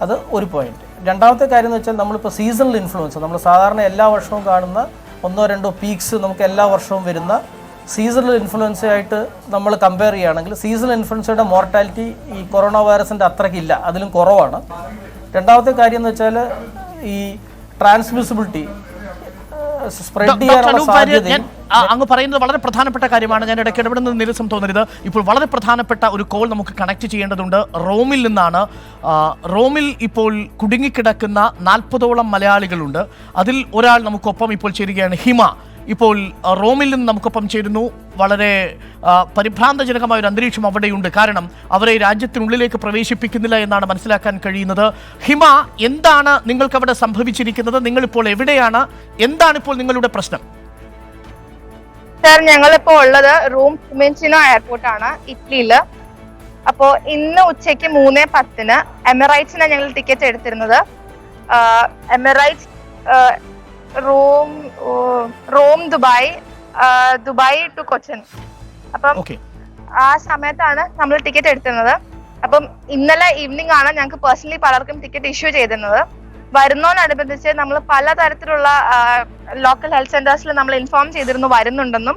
അത് ഒരു പോയിന്റ്. രണ്ടാമത്തെ കാര്യം എന്ന് വെച്ചാൽ നമ്മളിപ്പോൾ സീസണൽ ഇൻഫ്ലുവൻസ്, നമ്മൾ സാധാരണ എല്ലാ വർഷവും കാണുന്ന 1-2 പീക്സ് നമുക്ക് എല്ലാ വർഷവും വരുന്ന സീസണൽ ഇൻഫ്ലുവൻസയായിട്ട് നമ്മൾ കമ്പയർ ചെയ്യുകയാണെങ്കിൽ സീസണൽ ഇൻഫ്ലുവൻസയുടെ മോർട്ടാലിറ്റി ഈ കൊറോണ വൈറസിൻ്റെ അത്രയ്ക്കില്ല, അതിലും കുറവാണ്. രണ്ടാമത്തെ കാര്യം എന്ന് വെച്ചാൽ ഈ ട്രാൻസ്മിസിബിലിറ്റി സ്പ്രെഡ് ചെയ്യാനുള്ള സാധ്യത അങ്ങ് പറയുന്നത് വളരെ പ്രധാനപ്പെട്ട കാര്യമാണ്. ഞാൻ ഇടയ്ക്ക് ഇടപെടുന്നത് നിരസം തോന്നരുത്. ഇപ്പോൾ വളരെ പ്രധാനപ്പെട്ട ഒരു കോൾ നമുക്ക് കണക്ട് ചെയ്യേണ്ടതുണ്ട്. റോമിൽ നിന്നാണ്. റോമിൽ ഇപ്പോൾ കുടുങ്ങിക്കിടക്കുന്ന 40ഓളം മലയാളികളുണ്ട്. അതിൽ ഒരാൾ നമുക്കൊപ്പം ഇപ്പോൾ ചേരുകയാണ്, ഹിമ. ഇപ്പോൾ റോമിൽ നിന്ന് നമുക്കൊപ്പം ചേരുന്നു. വളരെ പരിഭ്രാന്തജനകമായ ഒരു അന്തരീക്ഷം അവിടെയുണ്ട്. കാരണം അവരെ രാജ്യത്തിനുള്ളിലേക്ക് പ്രവേശിപ്പിക്കുന്നില്ല എന്നാണ് മനസ്സിലാക്കാൻ കഴിയുന്നത്. ഹിമ, എന്താണ് നിങ്ങൾക്ക് അവിടെ സംഭവിച്ചിരിക്കുന്നത്? നിങ്ങളിപ്പോൾ എവിടെയാണ്? എന്താണ് ഇപ്പോൾ നിങ്ങളുടെ പ്രശ്നം? സർ, ഞങ്ങളിപ്പോൾ ഉള്ളത് റോം ഫിയുമെൻറ്റിനോ എയർപോർട്ടാണ്, ഇറ്റലിയില്. അപ്പോൾ ഇന്ന് ഉച്ചയ്ക്ക് 3:10 എമിറേറ്റ്സിനാണ് ഞങ്ങൾ ടിക്കറ്റ് എടുത്തിരുന്നത്. Emirates Rome Dubai to Cochin. അപ്പം ആ സമയത്താണ് നമ്മൾ ടിക്കറ്റ് എടുത്തിരുന്നത്. അപ്പം ഇന്നലെ ഈവനിങ് ആണ് ഞങ്ങൾക്ക് പേഴ്സണലി പലർക്കും ടിക്കറ്റ് ഇഷ്യൂ ചെയ്തിരുന്നത്. വരുന്നതിനനുബന്ധിച്ച് നമ്മൾ പലതരത്തിലുള്ള ലോക്കൽ ഹെൽത്ത് സെന്റേഴ്സിൽ നമ്മൾ ഇൻഫോം ചെയ്തിരുന്നു വരുന്നുണ്ടെന്നും,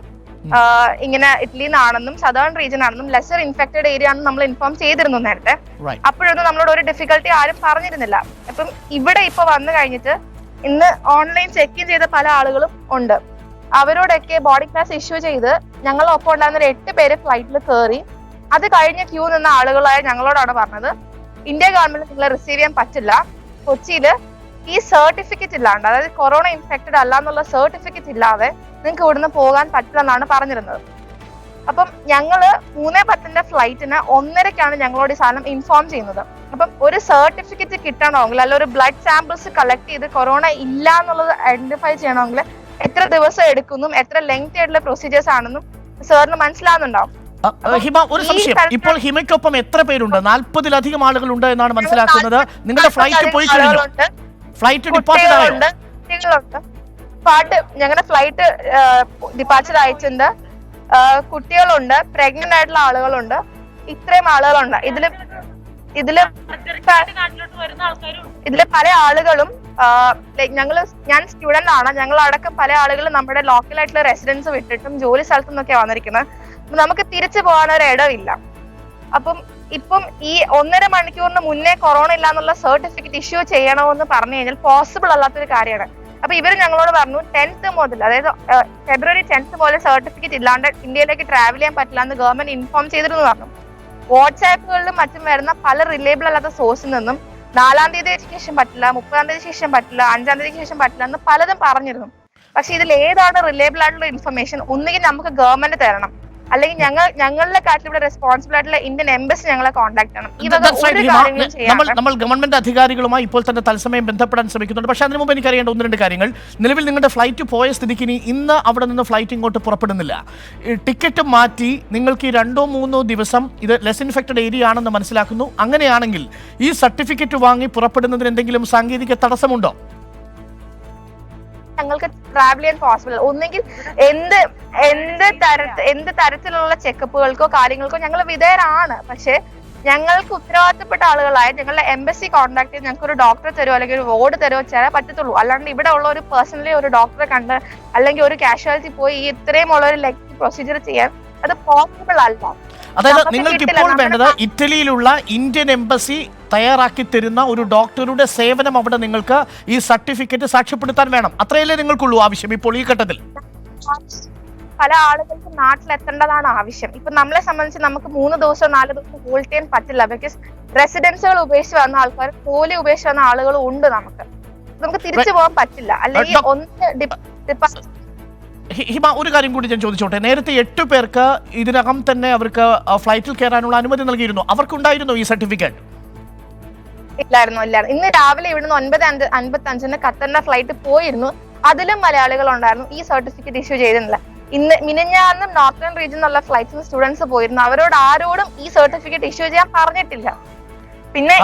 ഇങ്ങനെ ഇറ്റലിയിൽ നിന്നാണെന്നും സദേൺ റീജിയൻ ആണെന്നും ലെസർ ഇൻഫെക്റ്റഡ് ഏരിയ ആണെന്നും നമ്മൾ ഇൻഫോം ചെയ്തിരുന്നു നേരത്തെ. അപ്പോഴൊന്നും നമ്മളോട് ഒരു ഡിഫിക്കൽട്ടി ആരും പറഞ്ഞിരുന്നില്ല. അപ്പം ഇവിടെ ഇപ്പൊ വന്നു കഴിഞ്ഞിട്ട് ഇന്ന് ഓൺലൈൻ ചെക്ക് ഇൻ ചെയ്ത പല ആളുകളും ഉണ്ട്. അവരോടൊക്കെ ബോഡി ക്ലാസ് ഇഷ്യൂ ചെയ്ത് ഞങ്ങളൊപ്പം ഉണ്ടായിരുന്ന 8 പേര് ഫ്ലൈറ്റിൽ കയറി. അത് കഴിഞ്ഞ് ക്യൂ നിന്ന ആളുകളായ ഞങ്ങളോടാണ് പറഞ്ഞത്, ഇന്ത്യ ഗവൺമെന്റ് നിങ്ങളെ റിസീവ് ചെയ്യാൻ പറ്റില്ല. കൊച്ചിയില് ഈ സർട്ടിഫിക്കറ്റ് ഇല്ലാണ്ട്, അതായത് കൊറോണ ഇൻഫെക്റ്റഡ് അല്ല എന്നുള്ള സർട്ടിഫിക്കറ്റ് ഇല്ലാതെ നിങ്ങൾക്ക് ഇവിടുന്ന് പോകാൻ പറ്റില്ല എന്നാണ് പറഞ്ഞിരുന്നത്. അപ്പം ഞങ്ങള് 3:10 ഫ്ലൈറ്റിന് 1:30 ഞങ്ങളോട് ഈ സാധനം ഇൻഫോം ചെയ്യുന്നത്. അപ്പം ഒരു സർട്ടിഫിക്കറ്റ് കിട്ടണമെങ്കിൽ അല്ല ഒരു ബ്ലഡ് സാമ്പിൾസ് കളക്ട് ചെയ്ത് കൊറോണ ഇല്ല എന്നുള്ളത് ഐഡന്റിഫൈ ചെയ്യണമെങ്കിൽ എത്ര ദിവസം എടുക്കുന്നും എത്ര ലെങ്ത് ആയിട്ടുള്ള പ്രൊസീജിയേഴ്സ് ആണെന്നും സാറിന് മനസ്സിലാവുന്നുണ്ടാവും. ഹിമ, ഒരു സംശയം. ഇപ്പോൾ ഹിമയ്ക്കൊപ്പം എത്ര പേരുണ്ട്? 40-ലധികം ആളുകളുണ്ട് എന്നാണ് മനസ്സിലാക്കുന്നത്. നിങ്ങളുടെ ഫ്ലൈറ്റ് പോയി കഴിഞ്ഞു? ഫ്ലൈറ്റ് ഡിപ്പാർച്ചർ ആയോ? ഞങ്ങളുടെ ഫ്ലൈറ്റ് ഡിപ്പാർച്ചർ അയച്ചിട്ടുണ്ട്. കുട്ടികളുണ്ട്, പ്രഗ്നന്റ് ആയിട്ടുള്ള ആളുകളുണ്ട്, ഇത്രയും ആളുകളുണ്ട്. ഇതില് പല ആളുകളും ഞാൻ സ്റ്റുഡന്റ് ആണ്. ഞങ്ങൾ അടക്കം പല ആളുകളും നമ്മുടെ ലോക്കൽ ആയിട്ടുള്ള റെസിഡൻസ് വിട്ടിട്ടും ജോലി സ്ഥലത്തു നിന്നൊക്കെ വന്നിരിക്കുന്നത്. നമുക്ക് തിരിച്ചു പോകാനൊരു ഇടമില്ല. അപ്പം ഇപ്പം ഈ 1.5 മണിക്കൂറിന് മുന്നേ കൊറോണ ഇല്ല എന്നുള്ള സർട്ടിഫിക്കറ്റ് ഇഷ്യൂ ചെയ്യണമെന്ന് പറഞ്ഞു കഴിഞ്ഞാൽ പോസിബിൾ അല്ലാത്തൊരു കാര്യമാണ്. അപ്പൊ ഇവര് ഞങ്ങളോട് പറഞ്ഞു 10th മുതൽ, അതായത് ഫെബ്രുവരി 10th മുതൽ സർട്ടിഫിക്കറ്റ് ഇല്ലാണ്ട് ഇന്ത്യയിലേക്ക് ട്രാവൽ ചെയ്യാൻ പറ്റില്ല എന്ന് ഗവൺമെന്റ് ഇൻഫോം ചെയ്തിരുന്നു പറഞ്ഞു. വാട്സാപ്പുകളിലും മറ്റും വരുന്ന പല റിലയബിൾ അല്ലാത്ത സോഴ്സിൽ നിന്നും 4-ാം തീയതിക്ക് ശേഷം പറ്റില്ല, 30-ാം തീയതിക്ക് ശേഷം പറ്റില്ല, 5-ാം തീയതിക്ക് ശേഷം പറ്റില്ല എന്ന് പലതും പറഞ്ഞിരുന്നു. പക്ഷെ ഇതിൽ ഏതാണ് റിലയബിൾ ആയിട്ടുള്ള ഇൻഫർമേഷൻ ഒന്നുകിൽ നമുക്ക് ഗവൺമെന്റ് തരണം, അല്ലെങ്കിൽ ഞങ്ങളുടെ കാര്യത്തിൽ ഇവിടെ റെസ്പോൺസിബിൾ ആയിട്ടുള്ള ഇന്ത്യൻ എംബസി ഞങ്ങളെ കോൺടാക്ട് ചെയ്യണം. ഈ വക That's right, ഒരു ഹിമ. കാര്യങ്ങളും ചെയ്യാൻ നമ്മൾ ഗവൺമെന്റ് അധികാരികളുമായി ഇപ്പോൾ തന്നെ തത്സമയം ബന്ധപ്പെടാൻ ശ്രമിക്കുന്നുണ്ട്. പക്ഷേ അതിനു മുമ്പ് എനിക്ക് അറിയേണ്ട 1-2 കാര്യങ്ങൾ. നിലവിൽ നിങ്ങളുടെ ഫ്ലൈറ്റ് പോയ സ്ഥിതിക്ക് ഇന്ന് അവിടെ നിന്ന് ഫ്ലൈറ്റ് ഇങ്ങോട്ട് പുറപ്പെടുന്നില്ല. ടിക്കറ്റ് മാറ്റി നിങ്ങൾക്ക് ഈ 2-3 ദിവസം ഇത് ലെസ് ഇൻഫെക്റ്റഡ് ഏരിയ ആണെന്ന് മനസ്സിലാക്കുന്നു. അങ്ങനെയാണെങ്കിൽ ഈ സർട്ടിഫിക്കറ്റ് വാങ്ങി പുറപ്പെടുന്നതിന് എന്തെങ്കിലും സാങ്കേതിക തടസ്സമുണ്ടോ? ഞങ്ങൾക്ക് ട്രാവൽ ചെയ്യാൻ പോസിബിൾ. ഒന്നെങ്കിൽ എന്ത് തരത്തിലുള്ള ചെക്കപ്പുകൾക്കോ കാര്യങ്ങൾക്കോ ഞങ്ങൾ വിധേയരാണ്. പക്ഷെ ഞങ്ങൾക്ക് ഉത്തരവാദിത്തപ്പെട്ട ആളുകളായ ഞങ്ങളുടെ എംബസി കോൺടാക്ട് ചെയ്ത് ഞങ്ങൾക്ക് ഒരു ഡോക്ടറെ തരുമോ അല്ലെങ്കിൽ ഒരു വാർഡ് തരുമോ ചെയ്യാൻ പറ്റത്തുള്ളൂ. അല്ലാണ്ട് ഇവിടെ ഉള്ള ഒരു പേഴ്സണലി ഒരു ഡോക്ടറെ കണ്ട് അല്ലെങ്കിൽ ഒരു കാഷ്വാലിറ്റി പോയി ഈ ഇത്രയും ഉള്ള ഒരു ലെഗ് പ്രൊസീജിയർ ചെയ്യാൻ അത് പോസിബിൾ അല്ല. അതായത് നിങ്ങൾക്ക് ഇപ്പോൾ വേണ്ടത് ഇറ്റലിയിലുള്ള ഇന്ത്യൻ എംബസി തയ്യാറാക്കി തരുന്ന ഒരു ഡോക്ടറുടെ സേവനം അവിടെ നിങ്ങൾക്ക് ഈ സർട്ടിഫിക്കറ്റ് സാക്ഷ്യപ്പെടുത്താൻ വേണം. അത്രയല്ലേ നിങ്ങൾക്കുള്ളൂ ആവശ്യം ഇപ്പോൾ ഈ ഘട്ടത്തിൽ? പല ആളുകൾക്ക് നാട്ടിലെത്തേണ്ടതാണ് ആവശ്യം. ഇപ്പൊ നമ്മളെ സംബന്ധിച്ച് നമുക്ക് 3 ദിവസം 4 ദിവസം ഹോൾഡ് ചെയ്യാൻ പറ്റില്ല. ബിക്കോസ് റെസിഡൻസുകൾ ഉപേക്ഷിച്ച് വന്ന ആൾക്കാർ, ജോലി ഉപേക്ഷിച്ച് വന്ന ആളുകളും ഉണ്ട്. നമുക്ക് തിരിച്ചു പോകാൻ പറ്റില്ല. അല്ലെങ്കിൽ ഹിമ, ഒരു കാര്യം കൂടി ഞാൻ ചോദിച്ചോട്ടെ. നേരത്തെ 8 പേർക്ക് ഇതിനകം തന്നെ അവർക്ക് ഫ്ലൈറ്റിൽ കയറാനുള്ള അനുമതി നൽകിയിരുന്നു. അവർക്കുണ്ടായിരുന്നു ഈ സർട്ടിഫിക്കറ്റ്? ഇല്ലായിരുന്നു. ഇന്ന് രാവിലെ ഇവിടുന്ന് 9:55 ഖത്തറിന്റെ ഫ്ലൈറ്റ് പോയിരുന്നു. അതിലും മലയാളികൾ ഉണ്ടായിരുന്നു. ഈ സർട്ടിഫിക്കറ്റ് ഇഷ്യൂ ചെയ്തിരുന്നില്ല. മിനിഞ്ഞാന്നും നോർത്തേൺ റീജിയനിലുള്ള ഫ്ലൈറ്റ്സിൽ സ്റ്റുഡൻസ് പോയിരുന്നു. അവരോട് ആരോടും ഈ സർട്ടിഫിക്കറ്റ് ഇഷ്യൂ ചെയ്യാൻ പറഞ്ഞിട്ടില്ല. പിന്നെ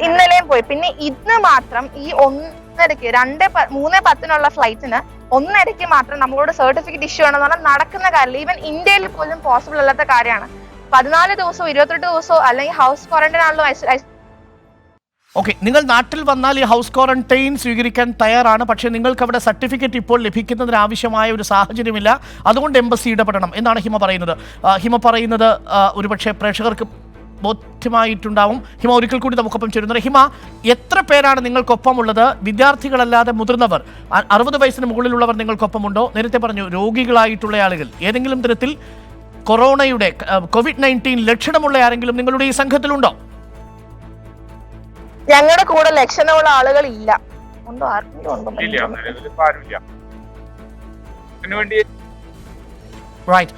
ഇന്നലെയും പോയി. പിന്നെ ഇന്ന് മാത്രം ഈ 3:10 ഫ്ലൈറ്റിന് 1:30 മാത്രം നമ്മളോട് സർട്ടിഫിക്കറ്റ് ഇഷ്യൂ ആണെന്ന് പറഞ്ഞാൽ നടക്കുന്ന കാര്യമില്ല. ഈവൻ ഇന്ത്യയിൽ പോലും പോസിബിൾ അല്ലാത്ത കാര്യമാണ്. 14 ദിവസമോ 28 ദിവസമോ അല്ലെങ്കിൽ ഹൗസ് ക്വാറന്റൈൻ ആണല്ലോ. ഓക്കെ, നിങ്ങൾ നാട്ടിൽ വന്നാൽ ഈ ഹൗസ് ക്വാറന്റൈൻ സ്വീകരിക്കാൻ തയ്യാറാണ്. പക്ഷേ നിങ്ങൾക്ക് അവിടെ സർട്ടിഫിക്കറ്റ് ഇപ്പോൾ ലഭിക്കുന്നതിന് ആവശ്യമായ ഒരു സാഹചര്യമില്ല. അതുകൊണ്ട് എംബസി ഇടപെടണം എന്നാണ് ഹിമ പറയുന്നത്. ഹിമ പറയുന്നത് ഒരുപക്ഷെ പ്രേക്ഷകർക്ക് ബോധ്യമായിട്ടുണ്ടാവും. ഹിമ ഒരിക്കൽ കൂടി നമുക്കൊപ്പം ചേരുന്നത്. ഹിമ, എത്ര പേരാണ് നിങ്ങൾക്കൊപ്പമുള്ളത്? വിദ്യാർത്ഥികളല്ലാതെ മുതിർന്നവർ, 60 വയസ്സിന് മുകളിലുള്ളവർ നിങ്ങൾക്കൊപ്പമുണ്ടോ? നേരത്തെ പറഞ്ഞു രോഗികളായിട്ടുള്ള ആളുകൾ, ഏതെങ്കിലും തരത്തിൽ കൊറോണയുടെ COVID-19 ലക്ഷണമുള്ള ആരെങ്കിലും നിങ്ങളുടെ ഈ സംഘത്തിലുണ്ടോ? ഞങ്ങളുടെ കൂടെ ലക്ഷണമുള്ള ആളുകൾ ഇല്ല. ഉണ്ടോ? ആർക്കെങ്കിലും ഉണ്ടോ? റൈറ്റ്.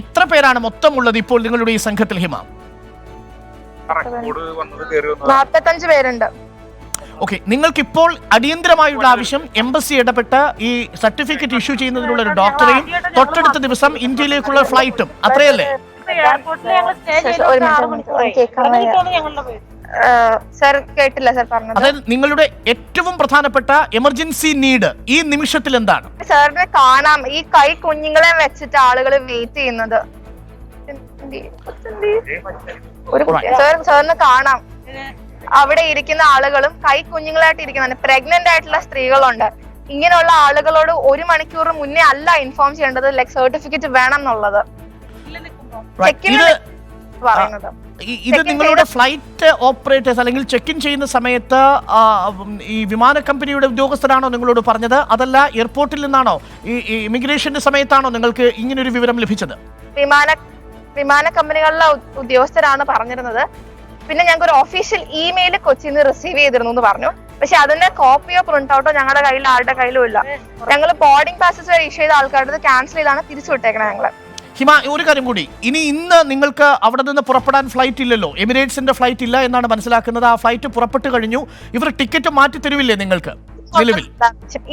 എത്ര പേരാണ് മൊത്തമുള്ളത് ഇപ്പോൾ നിങ്ങളുടെ ഈ സംഘത്തിൽ ഹിമ? 45 പേരുണ്ട്. ഓക്കെ, നിങ്ങൾക്കിപ്പോൾ അടിയന്തരമായുള്ള ആവശ്യം എംബസി ഇടപെട്ട് ഈ സർട്ടിഫിക്കറ്റ് ഇഷ്യൂ ചെയ്യുന്നതിനുള്ള ഒരു ഡോക്ടറെയും തൊട്ടടുത്ത ദിവസം ഇന്ത്യയിലേക്കുള്ള ഫ്ലൈറ്റും, അത്രയല്ലേ? സർ കേട്ടില്ല സർ പറഞ്ഞത്. അതായത് നിങ്ങളുടെ ഏറ്റവും പ്രധാനപ്പെട്ട എമർജൻസി നീഡ് ഈ നിമിഷത്തിൽ എന്താണ്? സാറിനെ കാണാം. ഈ കൈ കുഞ്ഞുങ്ങളെ വെച്ചിട്ട് ആളുകൾ വെയിറ്റ് ചെയ്യുന്നത്. സാറിന് കാണാം. അവിടെ ഇരിക്കുന്ന ആളുകളും കൈ കുഞ്ഞുങ്ങളായിട്ട് ഇരിക്കുന്നുണ്ട്. പ്രഗ്നന്റ് ആയിട്ടുള്ള സ്ത്രീകളുണ്ട്. ഇങ്ങനെയുള്ള ആളുകളോട് 1 മണിക്കൂർ മുന്നേ അല്ല ഇൻഫോം ചെയ്യേണ്ടത് ലൈക് സർട്ടിഫിക്കറ്റ് വേണം എന്നുള്ളത്. പറയുന്നത് ഇത് നിങ്ങളുടെ ഫ്ലൈറ്റ് ഓപ്പറേറ്റേഴ്സ് അല്ലെങ്കിൽ ചെക്ക് ഇൻ ചെയ്യുന്ന സമയത്ത് ഈ വിമാന കമ്പനിയുടെ ഉദ്യോഗസ്ഥരാണോ നിങ്ങളോട് പറഞ്ഞത്? അതല്ല എയർപോർട്ടിൽ നിന്നാണോ, ഈ ഇമിഗ്രേഷന്റെ സമയത്താണോ നിങ്ങൾക്ക് ഇങ്ങനൊരു വിവരം ലഭിച്ചത്? വിമാന കമ്പനികളിലെ ഉദ്യോഗസ്ഥരാണ് പറഞ്ഞിരുന്നത്. പിന്നെ ഞങ്ങൾക്ക് ഒരു ഒഫീഷ്യൽ ഇമെയിൽ കൊച്ചിയിൽ നിന്ന് റിസീവ് ചെയ്തിരുന്നു എന്ന് പറഞ്ഞു. പക്ഷെ അതിന്റെ കോപ്പിയോ പ്രിന്റ് ഔട്ടോ ഞങ്ങളുടെ കയ്യിൽ ആരുടെ കയ്യിലും ഇല്ല. ഞങ്ങൾ ബോർഡിംഗ് പാസസ് വരെ ഇഷ്യൂ ചെയ്ത ആൾക്കാരുടെ ക്യാൻസൽ ചെയ്താണ് തിരിച്ചു വിട്ടേക്കണേ ഞങ്ങള്. ഹിമ, ഒരു കാര്യം കൂടി. ഇന്ന് നിങ്ങൾക്ക് അവിടെ നിന്ന് പുറപ്പെടാൻ ഫ്ലൈറ്റ് ഇല്ലല്ലോ, എമിറേറ്റ്സിന്റെ ഫ്ലൈറ്റ് ഇല്ല എന്നാണ് മനസ്സിലാക്കുന്നത്. ആ ഫ്ലൈറ്റ് പുറപ്പെട്ടു കഴിഞ്ഞു. ഇവർ ടിക്കറ്റ് മാറ്റി തരുവില്ലേ നിങ്ങൾക്ക് നിലവിൽ?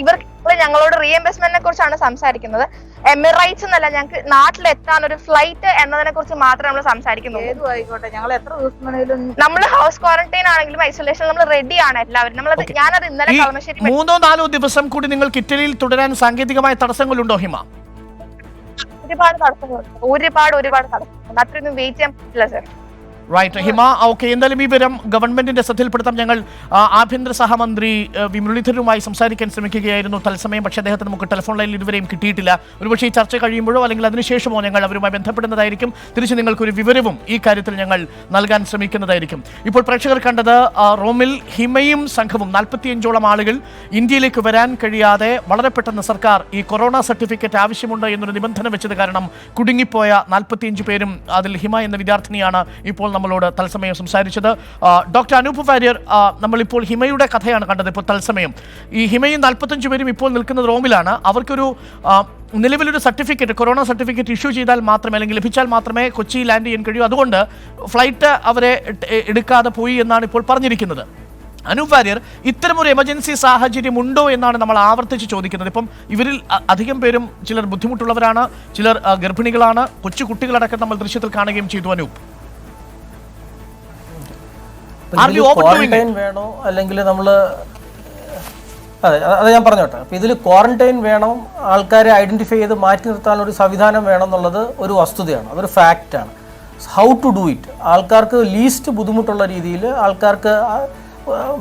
ഇവർ ഞങ്ങളോട് റീഎംബേഴ്സ്മെന്റിനെ കുറിച്ചാണ് സംസാരിക്കുന്നത്. എമിറേറ്റ്സ് എന്നല്ല, ഞങ്ങൾക്ക് നാട്ടിലെത്താൻ ഒരു ഫ്ലൈറ്റ് എന്നതിനെ കുറിച്ച് മാത്രമേ നമ്മൾ സംസാരിക്കുന്നുള്ളൂ. നമ്മൾ ഹൗസ് ക്വാറന്റൈൻ ആണെങ്കിലും ഐസൊലേഷൻ നമ്മൾ റെഡിയാണ് എല്ലാവരും. ഞാനത് ഇന്നലെ കളമശ്ശേരി 3-4 ദിവസം കൂടി നിങ്ങൾക്ക് ഇറ്റലിയിൽ തുടരാൻ സാങ്കേതികമായ തടസ്സങ്ങളുണ്ടോ ഹിമ? ഒരുപാട് തടസ്സങ്ങളുണ്ട്. ഒരുപാട് തടസ്സങ്ങളുണ്ട്. അത്രയൊന്നും വെയിറ്റ് ചെയ്യാൻ പറ്റില്ല സർ. റൈറ്റ് ഹിമ, ഓക്കെ. എന്തായാലും ഈ വിവരം ഗവൺമെന്റിന്റെ ശ്രദ്ധയിൽപ്പെടുത്താം. ഞങ്ങൾ ആഭ്യന്തര സഹമന്ത്രി മുരളീധരനുമായി സംസാരിക്കാൻ ശ്രമിക്കുകയായിരുന്നു തത്സമയം. പക്ഷേ അദ്ദേഹത്തിന് നമുക്ക് ടെലിഫോൺ ലൈനിൽ ഇതുവരെയും കിട്ടിയിട്ടില്ല. ഒരുപക്ഷേ ഈ ചർച്ച കഴിയുമ്പോഴോ അല്ലെങ്കിൽ അതിനുശേഷമോ ഞങ്ങൾ അവരുമായി ബന്ധപ്പെടുന്നതായിരിക്കും. തിരിച്ച് നിങ്ങൾക്കൊരു വിവരവും ഈ കാര്യത്തിൽ ഞങ്ങൾ നൽകാൻ ശ്രമിക്കുന്നതായിരിക്കും. ഇപ്പോൾ പ്രേക്ഷകർ കണ്ടത് റോമിൽ ഹിമയും സംഘവും 45ഓളം ആളുകൾ ഇന്ത്യയിലേക്ക് വരാൻ കഴിയാതെ വളരെ പെട്ടെന്ന് സർക്കാർ ഈ കൊറോണ സർട്ടിഫിക്കറ്റ് ആവശ്യമുണ്ട് എന്നൊരു നിബന്ധന വെച്ചത് കാരണം കുടുങ്ങിപ്പോയ 45 പേരും അതിൽ ഹിമ എന്ന വിദ്യാർത്ഥിനിയാണ് ഇപ്പോൾ നമ്മളോട് തത്സമയം സംസാരിച്ചത്. ഡോക്ടർ അനൂപ് വാര്യർ, നമ്മളിപ്പോൾ ഹിമയുടെ കഥയാണ് കണ്ടത്. ഇപ്പോൾ തത്സമയം ഈ ഹിമയും 45 പേരും ഇപ്പോൾ നിൽക്കുന്നത് റോമിലാണ്. അവർക്കൊരു നിലവിലൊരു സർട്ടിഫിക്കറ്റ്, കൊറോണ സർട്ടിഫിക്കറ്റ് ഇഷ്യൂ ചെയ്താൽ മാത്രമേ, അല്ലെങ്കിൽ ലഭിച്ചാൽ മാത്രമേ കൊച്ചി ലാൻഡ് ചെയ്യാൻ കഴിയൂ. അതുകൊണ്ട് ഫ്ലൈറ്റ് അവരെ എടുക്കാതെ പോയി എന്നാണ് ഇപ്പോൾ പറഞ്ഞിരിക്കുന്നത്. അനൂപ് വാര്യർ, ഇത്തരമൊരു എമർജൻസി സാഹചര്യം ഉണ്ടോ എന്നാണ് നമ്മൾ ആവർത്തിച്ച് ചോദിക്കുന്നത്. ഇപ്പം ഇവരിൽ അധികം പേരും ചിലർ ബുദ്ധിമുട്ടുള്ളവരാണ്, ചിലർ ഗർഭിണികളാണ്, കൊച്ചു കുട്ടികളടക്കം നമ്മൾ ദൃശ്യത്തിൽ കാണുകയും ചെയ്തു. അനൂപ്, ക്വാറന്റൈൻ വേണോ അല്ലെങ്കിൽ നമ്മൾ, അതെ അത് ഞാൻ പറഞ്ഞോട്ടെ. അപ്പോൾ ഇതിൽ ക്വാറന്റൈൻ വേണം, ആൾക്കാരെ ഐഡന്റിഫൈ ചെയ്ത് മാറ്റി നിർത്താനുള്ള ഒരു സംവിധാനം വേണം എന്നുള്ളത് ഒരു വസ്തുതയാണ്, അതൊരു ഫാക്റ്റാണ്. ഹൗ ടു ഡു ഇറ്റ്, ആൾക്കാർക്ക് ലീസ്റ്റ് ബുദ്ധിമുട്ടുള്ള രീതിയിൽ, ആൾക്കാർക്ക്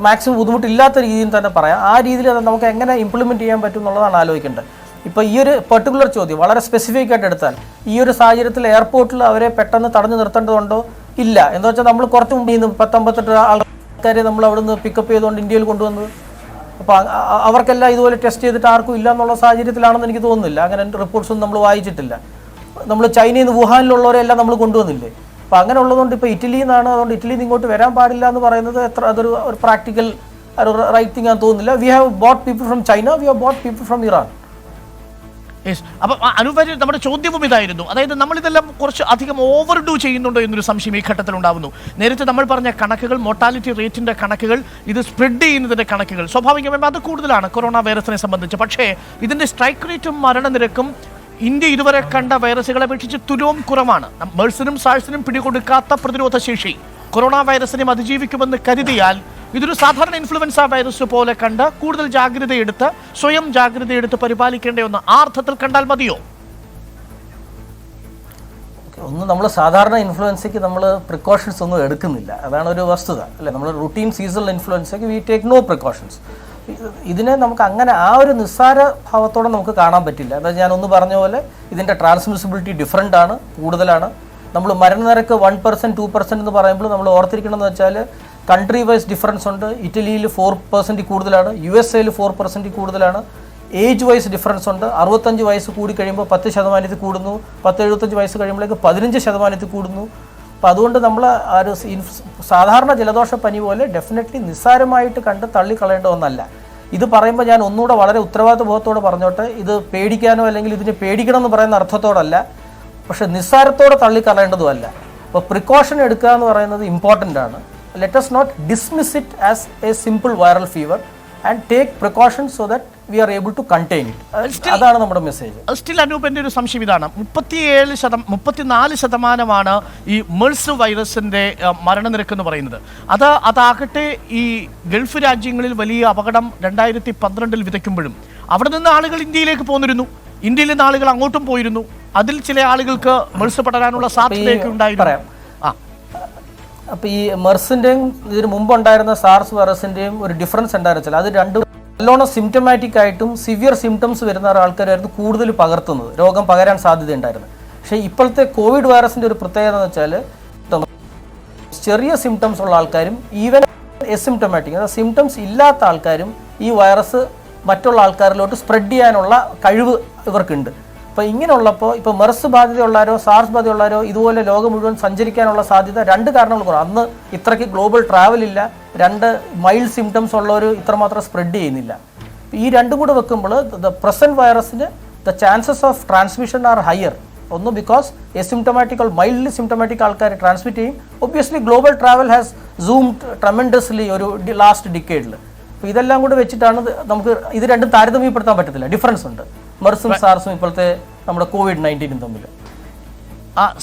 മാക്സിമം ബുദ്ധിമുട്ടില്ലാത്ത രീതിയിൽ തന്നെ പറയാം, ആ രീതിയിൽ അത് നമുക്ക് എങ്ങനെ ഇംപ്ലിമെൻറ്റ് ചെയ്യാൻ പറ്റും എന്നുള്ളതാണ് ആലോചിക്കേണ്ടത്. ഇപ്പോൾ ഈ ഒരു പെർട്ടിക്കുലർ ചോദ്യം വളരെ സ്പെസിഫിക് ആയിട്ട് എടുത്താൽ, ഈ ഒരു സാഹചര്യത്തിൽ എയർപോർട്ടിൽ അവരെ പെട്ടെന്ന് തടഞ്ഞു നിർത്തേണ്ടതുണ്ടോ? ഇല്ല. എന്താ വെച്ചാൽ നമ്മൾ കുറച്ച് മുമ്പ് 58 ആൾക്കാരെ നമ്മൾ അവിടെ നിന്ന് പിക്കപ്പ് ചെയ്തുകൊണ്ട് ഇന്ത്യയിൽ കൊണ്ടുവന്നത്. അപ്പോൾ അവർക്കെല്ലാം ഇതുപോലെ ടെസ്റ്റ് ചെയ്തിട്ട് ആർക്കും ഇല്ല എന്നുള്ള സാഹചര്യത്തിലാണെന്ന് എനിക്ക് തോന്നുന്നില്ല. അങ്ങനെ റിപ്പോർട്ട്സ് ഒന്നും നമ്മൾ വായിച്ചിട്ടില്ല. നമ്മൾ ചൈനയിൽ നിന്ന് വുഹാനിലുള്ളവരെല്ലാം നമ്മൾ കൊണ്ടുവന്നില്ലേ? അപ്പോൾ അങ്ങനെ ഉള്ളതുകൊണ്ട് ഇപ്പോൾ ഇറ്റലിയിൽ നിന്നാണ്, അതുകൊണ്ട് ഇറ്റലിയിൽ നിന്ന് ഇങ്ങോട്ട് വരാൻ പാടില്ല എന്ന് പറയുന്നത് അതൊരു പ്രാക്ടിക്കൽ റൈറ്റ് തിങ് ആണെന്ന് തോന്നുന്നില്ല. We have bought people from China, we have bought people from Iran. അപ്പം അനുപരി, നമ്മുടെ ചോദ്യവും ഇതായിരുന്നു. അതായത് നമ്മളിതെല്ലാം കുറച്ച് അധികം ഓവർ ഡൂ ചെയ്യുന്നുണ്ടോ എന്നൊരു സംശയം ഈ ഘട്ടത്തിൽ ഉണ്ടാകുന്നു. നേരത്തെ നമ്മൾ പറഞ്ഞ കണക്കുകൾ, മോർട്ടാലിറ്റി റേറ്റിന്റെ കണക്കുകൾ, ഇത് സ്പ്രെഡ് ചെയ്യുന്നതിന്റെ കണക്കുകൾ സ്വാഭാവികമായും അത് കൂടുതലാണ് കൊറോണ വൈറസിനെ സംബന്ധിച്ച്. പക്ഷേ ഇതിന്റെ സ്ട്രൈക്ക് റേറ്റും മരണനിരക്കും ഇന്ത്യ ഇതുവരെ കണ്ട വൈറസുകളെ അപേക്ഷിച്ച് തുലോം കുറവാണ്. മേഴ്സിനും സാഴ്സിനും പിടികൊടുക്കാത്ത പ്രതിരോധ ശേഷി കൊറോണ വൈറസിനെ അതിജീവിക്കുമെന്ന് കരുതിയാൽ ഇതൊരു സാധാരണ ഇൻഫ്ലുവൻസ വൈറസ് പോലെ കണ്ട് കൂടുതൽ ജാഗ്രതയെടുത്ത്, സ്വയം ജാഗ്രതയെടുത്ത് പരിപാലിക്കേണ്ട ഒന്ന് ആ അർത്ഥത്തിൽ കണ്ടാൽ മതിയോ? ഒന്ന്, നമ്മൾ സാധാരണ ഇൻഫ്ലുവൻസയ്ക്ക് നമ്മൾ പ്രിക്കോഷൻസ് ഒന്നും എടുക്കുന്നില്ല, അതാണ് ഒരു വസ്തുത അല്ലേ. നമ്മൾ റുട്ടീൻ സീസണൽ ഇൻഫ്ലുവൻസയ്ക്ക് വി ടേക്ക് നോ പ്രിക്കോഷൻസ്. ഇതിനെ നമുക്ക് അങ്ങനെ ആ ഒരു നിസ്സാര ഭാവത്തോടെ നമുക്ക് കാണാൻ പറ്റില്ല. അതായത് ഞാനൊന്ന് പറഞ്ഞ പോലെ ഇതിൻ്റെ ട്രാൻസ്മിസിബിലിറ്റി ഡിഫറൻ്റ് ആണ്, കൂടുതലാണ്. നമ്മൾ മരണനിരക്ക് 1%, 2% എന്ന് പറയുമ്പോൾ നമ്മൾ ഓർത്തിരിക്കണമെന്ന് വെച്ചാൽ കൺട്രി വൈസ് ഡിഫറൻസ് ഉണ്ട്. ഇറ്റലിയിൽ 4% കൂടുതലാണ്, USA 4% കൂടുതലാണ്. ഏജ് വൈസ് ഡിഫറൻസ് ഉണ്ട്. 65 വയസ്സ് കൂടി കഴിയുമ്പോൾ 10% കൂടുന്നു, 10-75 വയസ്സ് കഴിയുമ്പോഴേക്ക് 15% കൂടുന്നു. അപ്പം അതുകൊണ്ട് നമ്മൾ ആ ഒരു സാധാരണ ജലദോഷ പനി പോലെ ഡെഫിനറ്റ്ലി നിസ്സാരമായിട്ട് കണ്ട് തള്ളിക്കളയേണ്ട ഒന്നല്ല. ഇത് പറയുമ്പോൾ ഞാൻ ഒന്നുകൂടെ വളരെ ഉത്തരവാദിത്വ ബോധത്തോടെ പറഞ്ഞോട്ടെ, ഇത് പേടിക്കാനോ അല്ലെങ്കിൽ ഇതിനെ പേടിക്കണം എന്ന് പറയുന്ന അർത്ഥത്തോടല്ല, പക്ഷെ നിസ്സാരത്തോടെ തള്ളിക്കളയേണ്ടതുമല്ല. അപ്പോൾ പ്രിക്കോഷൻ എടുക്കുക എന്ന് പറയുന്നത് ഇമ്പോർട്ടൻ്റ് ആണ്. Let us not dismiss it as a simple viral fever and take precautions so that we are able to contain it. അതാണ് നമ്മുടെ മെസ്സേജ്. സ്റ്റിൽ അനൂപന്റെ ഒരു സംശയം ഇതാണ്, 34% ഈ മെഴ്സ് വൈറസിന്റെ മരണനിരക്ക് എന്ന് പറയുന്നത്. അതാകട്ടെ ഈ ഗൾഫ് രാജ്യങ്ങളിൽ വലിയ അപകടം 2012 വിതയ്ക്കുമ്പോഴും അവിടെ നിന്ന് ആളുകൾ ഇന്ത്യയിലേക്ക് പോന്നിരുന്നു, ഇന്ത്യയിൽ നിന്ന് ആളുകൾ അങ്ങോട്ടും പോയിരുന്നു. അതിൽ ചില ആളുകൾക്ക് മെഴ്സ് പടരാനുള്ള സാധ്യതയൊക്കെ ഉണ്ടായിരുന്നു. അപ്പോൾ ഈ മെർസിൻ്റെയും ഇതിന് മുമ്പുണ്ടായിരുന്ന സാർസ് വൈറസിൻ്റെയും ഒരു ഡിഫറൻസ് ഉണ്ടായിരുന്നില്ല. അത് രണ്ടും നല്ലോണം സിംറ്റമാറ്റിക് ആയിട്ടും സിവിയർ സിംറ്റംസ് വരുന്ന ആൾക്കാരായിരുന്നു കൂടുതൽ പകർത്തുന്നത്, രോഗം പകരാൻ സാധ്യതയുണ്ടായിരുന്നു. പക്ഷേ ഇപ്പോഴത്തെ കോവിഡ് വൈറസിൻ്റെ ഒരു പ്രത്യേകത എന്ന് വെച്ചാൽ ചെറിയ സിംറ്റംസ് ഉള്ള ആൾക്കാരും ഈവൻ എസിംറ്റമാറ്റിക്, അതായത് സിംറ്റംസ് ഇല്ലാത്ത ആൾക്കാരും ഈ വൈറസ് മറ്റുള്ള ആൾക്കാരിലോട്ട് സ്പ്രെഡ് ചെയ്യാനുള്ള കഴിവ് ഇവർക്കുണ്ട്. അപ്പോൾ ഇങ്ങനെയുള്ളപ്പോൾ ഇപ്പോൾ മെർസ് ബാധ്യതയുള്ളവരോ സാർസ് ബാധ്യതയുള്ളവരോ ഇതുപോലെ ലോകം മുഴുവൻ സഞ്ചരിക്കാനുള്ള സാധ്യത 2 കാരണങ്ങൾ കുറവ്. അന്ന് ഇത്രയ്ക്ക് ഗ്ലോബൽ ട്രാവൽ ഇല്ല, 2 മൈൽഡ് സിംറ്റംസ് ഉള്ളവർ ഇത്രമാത്രം സ്പ്രെഡ് ചെയ്യുന്നില്ല. ഈ രണ്ടും കൂടെ വെക്കുമ്പോൾ ദ പ്രസൻറ്റ് വൈറസിന് the chances of transmission are higher. ഒന്ന് ബിക്കോസ് എസിംറ്റമാറ്റിക് മൈൽഡ്ലി സിംറ്റമാറ്റിക് ആൾക്കാർ ട്രാൻസ്മിറ്റ് ചെയ്യും. Obviously global travel has zoomed tremendously ഒരു ലാസ്റ്റ് ഡിക്കേഡിൽ. അപ്പോൾ ഇതെല്ലാം കൂടെ വെച്ചിട്ടാണ് നമുക്ക് ഇത് രണ്ടും താരതമ്യപ്പെടുത്താൻ പറ്റത്തില്ല, ഡിഫറൻസ് ഉണ്ട് മെർസും സാർസും ഇപ്പോഴത്തെ നമ്മുടെ COVID-19 തമ്മിൽ.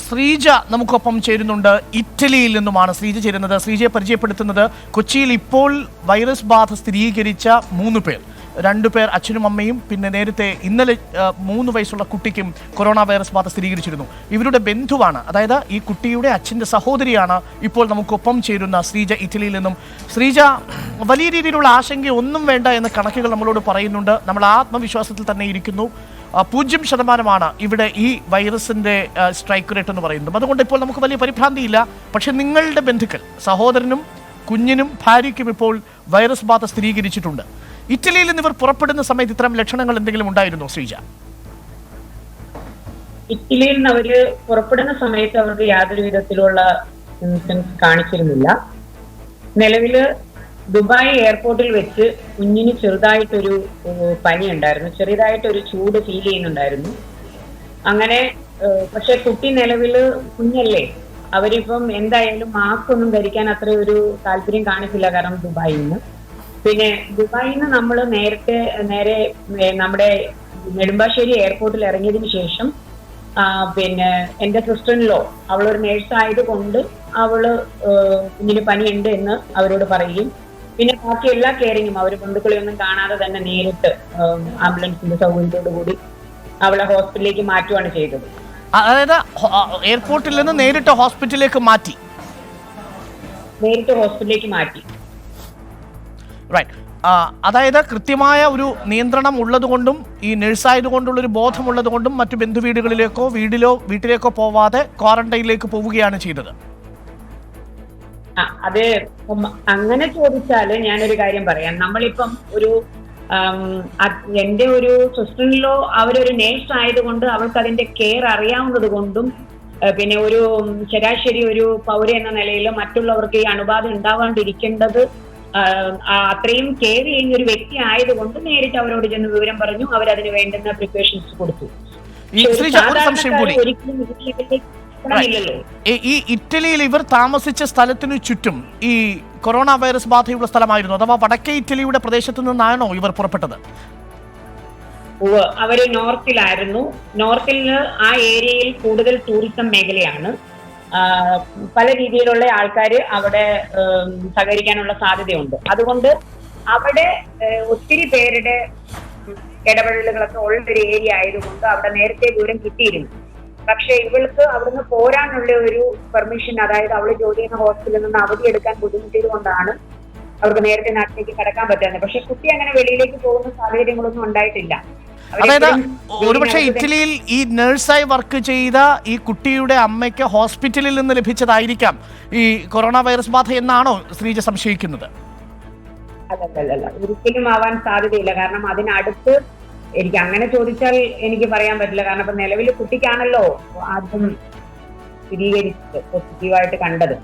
ശ്രീജ നമുക്കൊപ്പം ചേരുന്നുണ്ട്, ഇറ്റലിയിൽ നിന്നുമാണ് ശ്രീജ ചേരുന്നത്. ശ്രീജയെ പരിചയപ്പെടുത്തുന്നത്, കൊച്ചിയിൽ ഇപ്പോൾ വൈറസ് ബാധ സ്ഥിരീകരിച്ച 3 പേർ, 2 പേർ അച്ഛനും അമ്മയും, പിന്നെ നേരത്തെ ഇന്നലെ 3 വയസ്സുള്ള കുട്ടിക്കും കൊറോണ വൈറസ് ബാധ സ്ഥിരീകരിച്ചിരുന്നു. ഇവരുടെ ബന്ധുവാണ്, അതായത് ഈ കുട്ടിയുടെ അച്ഛൻ്റെ സഹോദരിയാണ് ഇപ്പോൾ നമുക്കൊപ്പം ചേരുന്ന ശ്രീജ, ഇറ്റലിയിൽ നിന്നും. ശ്രീജ, വലിയ രീതിയിലുള്ള ആശങ്ക ഒന്നും വേണ്ട എന്ന കണക്കുകൾ നമ്മളോട് പറയുന്നുണ്ട്. നമ്മൾ ആത്മവിശ്വാസത്തിൽ തന്നെ ഇരിക്കുന്നു. 0% ഇവിടെ ഈ വൈറസിൻ്റെ സ്ട്രൈക്ക് റേറ്റ് എന്ന് പറയുന്നത്. അതുകൊണ്ട് ഇപ്പോൾ നമുക്ക് വലിയ പരിഭ്രാന്തിയില്ല. പക്ഷേ നിങ്ങളുടെ ബന്ധുക്കൾ, സഹോദരനും കുഞ്ഞിനും ഭാര്യയ്ക്കും ഇപ്പോൾ വൈറസ് ബാധ സ്ഥിരീകരിച്ചിട്ടുണ്ട്. ഇറ്റലിയിൽ നിന്ന് ഇവർ പുറപ്പെടുന്ന സമയത്ത് ഇത്തരം ലക്ഷണങ്ങൾ എന്തെങ്കിലും ഉണ്ടായിരുന്നോ ശ്രീജ? ഇറ്റലിയിൽ നിന്ന് അവര് പുറപ്പെടുന്ന സമയത്ത് അവർക്ക് യാതൊരു വിധത്തിലുള്ള സിംറ്റംസ് കാണിച്ചിരുന്നില്ല. നിലവില് ദുബായ് എയർപോർട്ടിൽ വെച്ച് കുഞ്ഞിന് ചെറുതായിട്ടൊരു പനി ഉണ്ടായിരുന്നു, ചെറുതായിട്ടൊരു ചൂട് ഫീൽ ചെയ്യുന്നുണ്ടായിരുന്നു. അങ്ങനെ പക്ഷെ കുട്ടി നിലവില് കുഞ്ഞല്ലേ, അവരിപ്പം എന്തായാലും മാസ്ക് ഒന്നും ധരിക്കാൻ അത്ര ഒരു താല്പര്യം കാണിച്ചില്ല, കാരണം ദുബായിൽ നിന്ന്. പിന്നെ ദുബായിൽ നിന്ന് നമ്മൾ നേരെ നമ്മുടെ നെടുമ്പാശ്ശേരി എയർപോർട്ടിൽ ഇറങ്ങിയതിന് ശേഷം പിന്നെ എൻ്റെ സിസ്റ്ററിലോ അവളൊരു നേഴ്സ് ആയതുകൊണ്ട് അവള് കുഞ്ഞിന് പനിയുണ്ട് എന്ന് അവരോട് പറയുകയും പിന്നെ ബാക്കി എല്ലാ കെയറിങ്ങും അവർ ബന്ധുക്കളെയൊന്നും കാണാതെ തന്നെ നേരിട്ട് ആംബുലൻസിന്റെ സൗകര്യത്തോടു കൂടി അവളെ ഹോസ്പിറ്റലിലേക്ക് മാറ്റുകയാണ് ചെയ്തത്. അതായത് എയർപോർട്ടിൽ നിന്ന് നേരിട്ട് ഹോസ്പിറ്റലിലേക്ക് മാറ്റി. റൈറ്റ്. അതായത് കൃത്യമായ ഒരു നിയന്ത്രണം ഉള്ളതുകൊണ്ടും ഈ നഴ്സായതുകൊണ്ടുള്ള ഒരു ബോധമുള്ളതുകൊണ്ടും മറ്റു ബന്ധുവീടുകളിലേക്കോ വീട്ടിലേക്കോ പോവാതെ ക്വാറന്റൈനിലേക്ക് പോവുകയാണ് ചെയ്തത്. അത് അങ്ങനെ ചോദിച്ചാല് ഞാനൊരു കാര്യം പറയാം. നമ്മളിപ്പം ഒരു എന്റെ ഒരു സിസ്റ്ററിലോ അവരൊരു നേഴ്സ് ആയതുകൊണ്ട് അവൾക്ക് അതിന്റെ കെയർ അറിയാവുന്നത് കൊണ്ടും പിന്നെ ഒരു ശരാശരി ഒരു പൗര എന്ന നിലയിൽ മറ്റുള്ളവർക്ക് ഈ അണുബാധ ഉണ്ടാവാണ്ടിരിക്കേണ്ടത് അത്രയും കെയർ ചെയ്യുന്ന ഒരു വ്യക്തി ആയതുകൊണ്ട് നേരിട്ട് അവരോട് ചെന്ന് വിവരം പറഞ്ഞു, അവരതിന് വേണ്ടുന്ന പ്രിപ്പറേഷൻസ് കൊടുത്തു. ഈ ഇറ്റലിയിൽ ഇവർ താമസിച്ച സ്ഥലത്തിനു ചുറ്റും ഈ കൊറോണ വൈറസ് ബാധയുള്ള സ്ഥലമായിരുന്നു, അഥവാ വടക്കേ ഇറ്റലിയുടെ പ്രദേശത്തു നിന്നാണോ ഇവർ പുറപ്പെട്ടത്? അവര് നോർത്തിലായിരുന്നു. നോർത്തിൽ ആ ഏരിയയിൽ കൂടുതൽ ടൂറിസം മേഖലയാണ്. പല രീതിയിലുള്ള ആൾക്കാർ അവിടെ സഹകരിക്കാനുള്ള സാധ്യതയുണ്ട്. അതുകൊണ്ട് അവിടെ ഒത്തിരി പേരുടെ ഇടപെടലുകളൊക്കെ ഉള്ളൊരു ഏരിയ ആയതുകൊണ്ട് അവിടെ നേരത്തെ ദൂരം കിട്ടിയിരുന്നു. പക്ഷെ ഇവൾക്ക് അവിടുന്ന് പോരാനുള്ള ഒരു പെർമിഷൻ, അതായത് അവള് ജോലി ചെയ്യുന്ന ഹോസ്പിറ്റലിൽ നിന്ന് അവധി എടുക്കാൻ ബുദ്ധിമുട്ടിയത് കൊണ്ടാണ് അവർക്ക് നേരത്തെ നാട്ടിലേക്ക് കടക്കാൻ പറ്റുന്നത്. പക്ഷെ കുട്ടി അങ്ങനെ വെളിയിലേക്ക് പോകുന്ന സാഹചര്യങ്ങളൊന്നും ഉണ്ടായിട്ടില്ല. അതായത് ഒരുപക്ഷെ ഇറ്റലിയിൽ ഈ നഴ്സായി വർക്ക് ചെയ്ത ഈ കുട്ടിയുടെ അമ്മയ്ക്ക് ഹോസ്പിറ്റലിൽ നിന്ന് ലഭിച്ചതായിരിക്കാം ഈ കൊറോണ വൈറസ് ബാധ എന്നാണോ ശ്രീജ സംശയിക്കുന്നത്? അല്ലല്ല, ഒരിക്കലും ആവാൻ സാധ്യതയില്ല. കാരണം അതിനടുത്ത് എനിക്ക് അങ്ങനെ ചോദിച്ചാൽ എനിക്ക് പറയാൻ പറ്റില്ല. കാരണം ഇപ്പൊ നിലവിൽ കുട്ടിക്കാണല്ലോ ആദ്യം സ്ഥിരീകരിച്ചത്, പോസിറ്റീവായിട്ട് കണ്ടത്.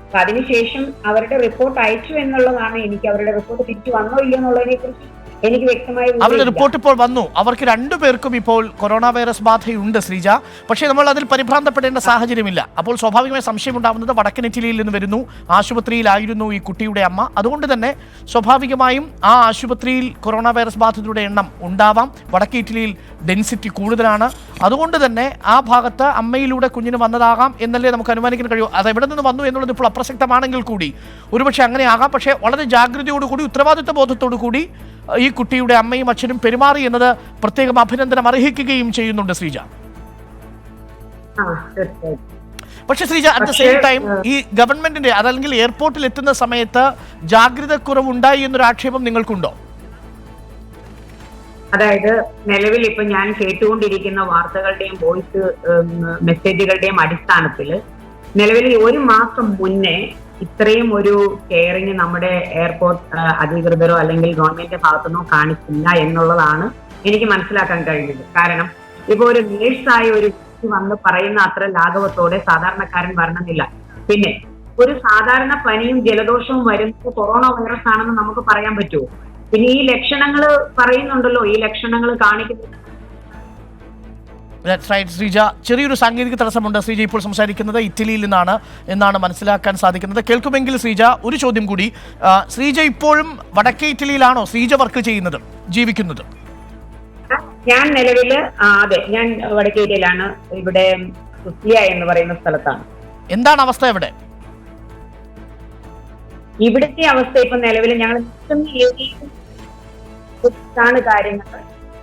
അപ്പൊ അതിനുശേഷം അവരുടെ റിപ്പോർട്ട് അയച്ചു എന്നുള്ളതാണ്. എനിക്ക് അവരുടെ റിപ്പോർട്ട് തിരിച്ചു വന്നോ ഇല്ലയോ എന്നുള്ളതിനെ കുറിച്ച് എനിക്ക് വ്യക്തമായി അവരുടെ റിപ്പോർട്ട് ഇപ്പോൾ വന്നു. അവർക്ക് രണ്ടുപേർക്കും ഇപ്പോൾ കൊറോണ വൈറസ് ബാധയുണ്ട് ശ്രീജ. പക്ഷേ നമ്മൾ അതിൽ പരിഭ്രാന്തപ്പെടേണ്ട സാഹചര്യമില്ല. അപ്പോൾ സ്വാഭാവികമായി സംശയം ഉണ്ടാവുന്നത് വടക്കൻ ഇറ്റലിയിൽ നിന്ന് വരുന്നു, ആശുപത്രിയിലായിരുന്നു ഈ കുട്ടിയുടെ അമ്മ. അതുകൊണ്ട് തന്നെ സ്വാഭാവികമായും ആ ആശുപത്രിയിൽ കൊറോണ വൈറസ് ബാധിതരുടെ എണ്ണം ഉണ്ടാവാം. വടക്കേ ഇറ്റലിയിൽ ഡെൻസിറ്റി കൂടുതലാണ്. അതുകൊണ്ട് തന്നെ ആ ഭാഗത്ത് അമ്മയിലൂടെ കുഞ്ഞിന് വന്നതാകാം എന്നല്ലേ നമുക്ക് അനുമാനിക്കാൻ കഴിയൂ. അത് എവിടെ നിന്ന് വന്നു എന്നുള്ളത് ഇപ്പോൾ അപ്രസക്തമാണെങ്കിൽ കൂടി ഒരുപക്ഷെ അങ്ങനെ ആകാം. പക്ഷേ വളരെ ജാഗ്രതയോടുകൂടി ഉത്തരവാദിത്വ ബോധത്തോടു കൂടി ഈ കുട്ടിയുടെ അമ്മയും അച്ഛനും പെരുമാറി എന്നത് പ്രത്യേകം അഭിനന്ദനം അർഹിക്കുകയും ചെയ്യുന്നുണ്ട് ശ്രീജ. പക്ഷെ Sreeja, at the same time ഈ ഗവൺമെന്റിന്റെ അതല്ലെങ്കിൽ എയർപോർട്ടിൽ എത്തുന്ന സമയത്ത് ജാഗ്രത കുറവുണ്ടായി എന്നൊരു ആക്ഷേപം നിങ്ങൾക്കുണ്ടോ? അതായത് നിലവിൽ ഇപ്പൊ ഞാൻ കേട്ടുകൊണ്ടിരിക്കുന്ന വാർത്തകളുടെയും വോയിസ് മെസ്സേജുകളുടെയും അടിസ്ഥാനത്തിൽ നിലവിൽ 1 മാസം മുന്നേ ഇത്രയും ഒരു കെയറിങ് നമ്മുടെ എയർപോർട്ട് അധികൃതരോ അല്ലെങ്കിൽ ഗവൺമെന്റിന്റെ ഭാഗത്തുനിന്നോ കാണിച്ചില്ല എന്നുള്ളതാണ് എനിക്ക് മനസ്സിലാക്കാൻ കഴിഞ്ഞത്. കാരണം ഇപ്പൊ ഒരു നേഴ്സായ ഒരു വ്യക്തി വന്ന് പറയുന്ന അത്ര ലാഘവത്തോടെ സാധാരണക്കാരൻ വരണമെന്നില്ല. പിന്നെ ഒരു സാധാരണ പനിയും ജലദോഷവും വരുന്നത് കൊറോണ വൈറസ് ആണെന്ന് നമുക്ക് പറയാൻ പറ്റുമോ? പിന്നെ ഈ ലക്ഷണങ്ങൾ പറയുന്നുണ്ടല്ലോ, ഈ ലക്ഷണങ്ങൾ കാണിക്കുന്നത്. ശ്രീജ, ചെറിയൊരു സാങ്കേതിക തടസ്സമുണ്ട്. ശ്രീജ ഇപ്പോൾ സംസാരിക്കുന്നത് ഇറ്റലിയിൽ നിന്നാണ് എന്നാണ് മനസ്സിലാക്കാൻ സാധിക്കുന്നത്. കേൾക്കുമെങ്കിൽ ശ്രീജ, ഒരു ചോദ്യം കൂടി. ശ്രീജ ഇപ്പോഴും വടക്കേ ഇറ്റലിയിലാണോ ശ്രീജ വർക്ക് ചെയ്യുന്നത്, ജീവിക്കുന്നത്? ഞാൻ നിലവില് അതെ, ഞാൻ വടക്കേ ഇറ്റലിയിലാണ്. ഇവിടെ സുസിയ എന്ന് പറയുന്ന സ്ഥലത്താണ്. എന്താണ് അവസ്ഥ ഇവിടെ? ഇവിടുത്തെ അവസ്ഥ ഇപ്പൊ നിലവിൽ ഞങ്ങൾ ാണ് കാര്യങ്ങൾ.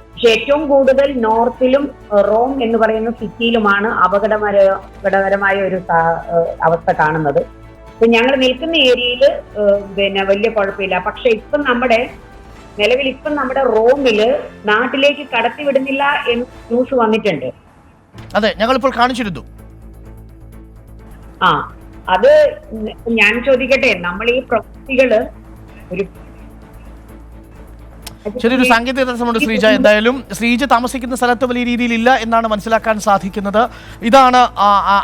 പക്ഷെ ഏറ്റവും കൂടുതൽ നോർത്തിലും റോം എന്ന് പറയുന്ന സിറ്റിയിലുമാണ് അപകടകരമായ ഒരു അവസ്ഥ കാണുന്നത്. ഇപ്പൊ ഞങ്ങൾ നിൽക്കുന്ന ഏരിയയിൽ പിന്നെ വലിയ കുഴപ്പമില്ല. പക്ഷെ ഇപ്പം നിലവിൽ നമ്മുടെ റോമില് നാട്ടിലേക്ക് കടത്തിവിടുന്നില്ല എന്ന് ന്യൂസ് വന്നിട്ടുണ്ട്. അതെ, ഞങ്ങളിപ്പോൾ കാണിച്ചിരുന്നു. അത് ഞാൻ ചോദിക്കട്ടെ, നമ്മൾ ഈ പ്രവൃത്തികള് ഒരു ചെറിയൊരു സാങ്കേതിക തടസ്സമുണ്ട് ശ്രീജ. എന്തായാലും ശ്രീജ താമസിക്കുന്ന സ്ഥലത്ത് വലിയ രീതിയിലില്ല എന്നാണ് മനസ്സിലാക്കാൻ സാധിക്കുന്നത്. ഇതാണ്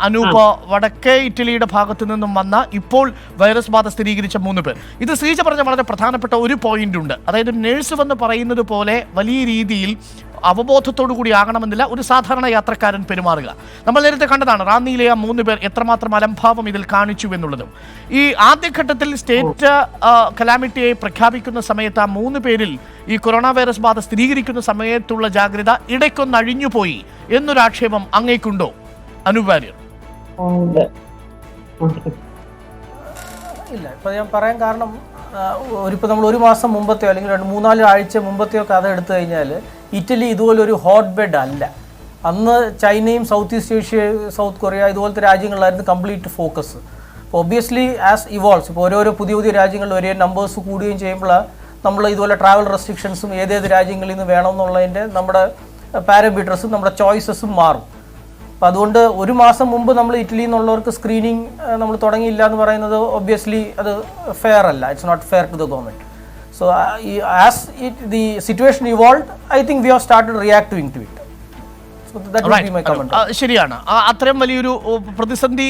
അനൂപ, വടക്കേ ഇറ്റലിയുടെ ഭാഗത്തു നിന്നും വന്ന ഇപ്പോൾ വൈറസ് ബാധ സ്ഥിരീകരിച്ച 3 പേർ. ഇത് ശ്രീജ പറഞ്ഞ വളരെ പ്രധാനപ്പെട്ട ഒരു പോയിന്റ് ഉണ്ട്. അതായത് നേഴ്സ് വന്ന് പറയുന്നത് പോലെ വലിയ രീതിയിൽ അവബോധത്തോടു കൂടി ആകണമെന്നില്ല ഒരു സാധാരണ യാത്രക്കാരൻ പെരുമാറുക. നമ്മൾ നേരത്തെ കണ്ടതാണ് റാന്നിയിലെ ആ 3 പേർ എത്രമാത്രം അലംഭാവം ഇതിൽ കാണിച്ചു എന്നുള്ളതും. ഈ ആദ്യഘട്ടത്തിൽ സ്റ്റേറ്റ് കലാമിറ്റിയെ പ്രഖ്യാപിക്കുന്ന സമയത്ത് ആ 3 പേരിൽ ഈ കൊറോണ വൈറസ് ബാധ സ്ഥിരീകരിക്കുന്ന സമയത്തുള്ള ജാഗ്രത ഇടയ്ക്കൊന്ന് അഴിഞ്ഞുപോയി എന്നൊരു ആക്ഷേപം അങ്ങേക്കുണ്ടോ അനുവാര്യർ? ഇല്ല, ഇപ്പം ഞാൻ പറയാൻ കാരണം ഇപ്പോൾ നമ്മൾ 1 മാസം മുമ്പത്തെയോ അല്ലെങ്കിൽ 3-4 ആഴ്ച മുമ്പത്തെയോ കഥ എടുത്തു കഴിഞ്ഞാൽ ഇറ്റലി ഇതുപോലൊരു ഹോട്ട് ബെഡ് അല്ല. അന്ന് ചൈനയും south east Asia, south Korea ഇതുപോലത്തെ രാജ്യങ്ങളിലായിരുന്നു കംപ്ലീറ്റ് ഫോക്കസ്. അപ്പോൾ ഒബ്വിയസ്ലി ആസ് ഇവോൾവ്സ് ഇപ്പോൾ ഓരോരോ പുതിയ പുതിയ രാജ്യങ്ങളിൽ ഒരേ നമ്പേഴ്സ് കൂടുകയും ചെയ്യുമ്പോൾ നമ്മൾ ഇതുപോലെ ട്രാവൽ റെസ്ട്രിക്ഷൻസും ഏതേത് രാജ്യങ്ങളിൽ നിന്ന് വേണമെന്നുള്ളതിൻ്റെ നമ്മുടെ പാരാമീറ്റേഴ്സും നമ്മുടെ ചോയ്സസും മാറും. അപ്പോൾ അതുകൊണ്ട് 1 മാസം മുമ്പ് നമ്മൾ ഇറ്റലിയിൽ നിന്നുള്ളവർക്ക് സ്ക്രീനിങ് നമ്മൾ തുടങ്ങിയില്ല എന്ന് പറയുന്നത് ഒബ്വിയസ്ലി അത് ഫെയർ അല്ല. It's not fair to the government. So as the situation evolved, I think we have started reacting to it. So that would be my comment. ശരിയാണ്. അത്രയും വലിയൊരു പ്രതിസന്ധി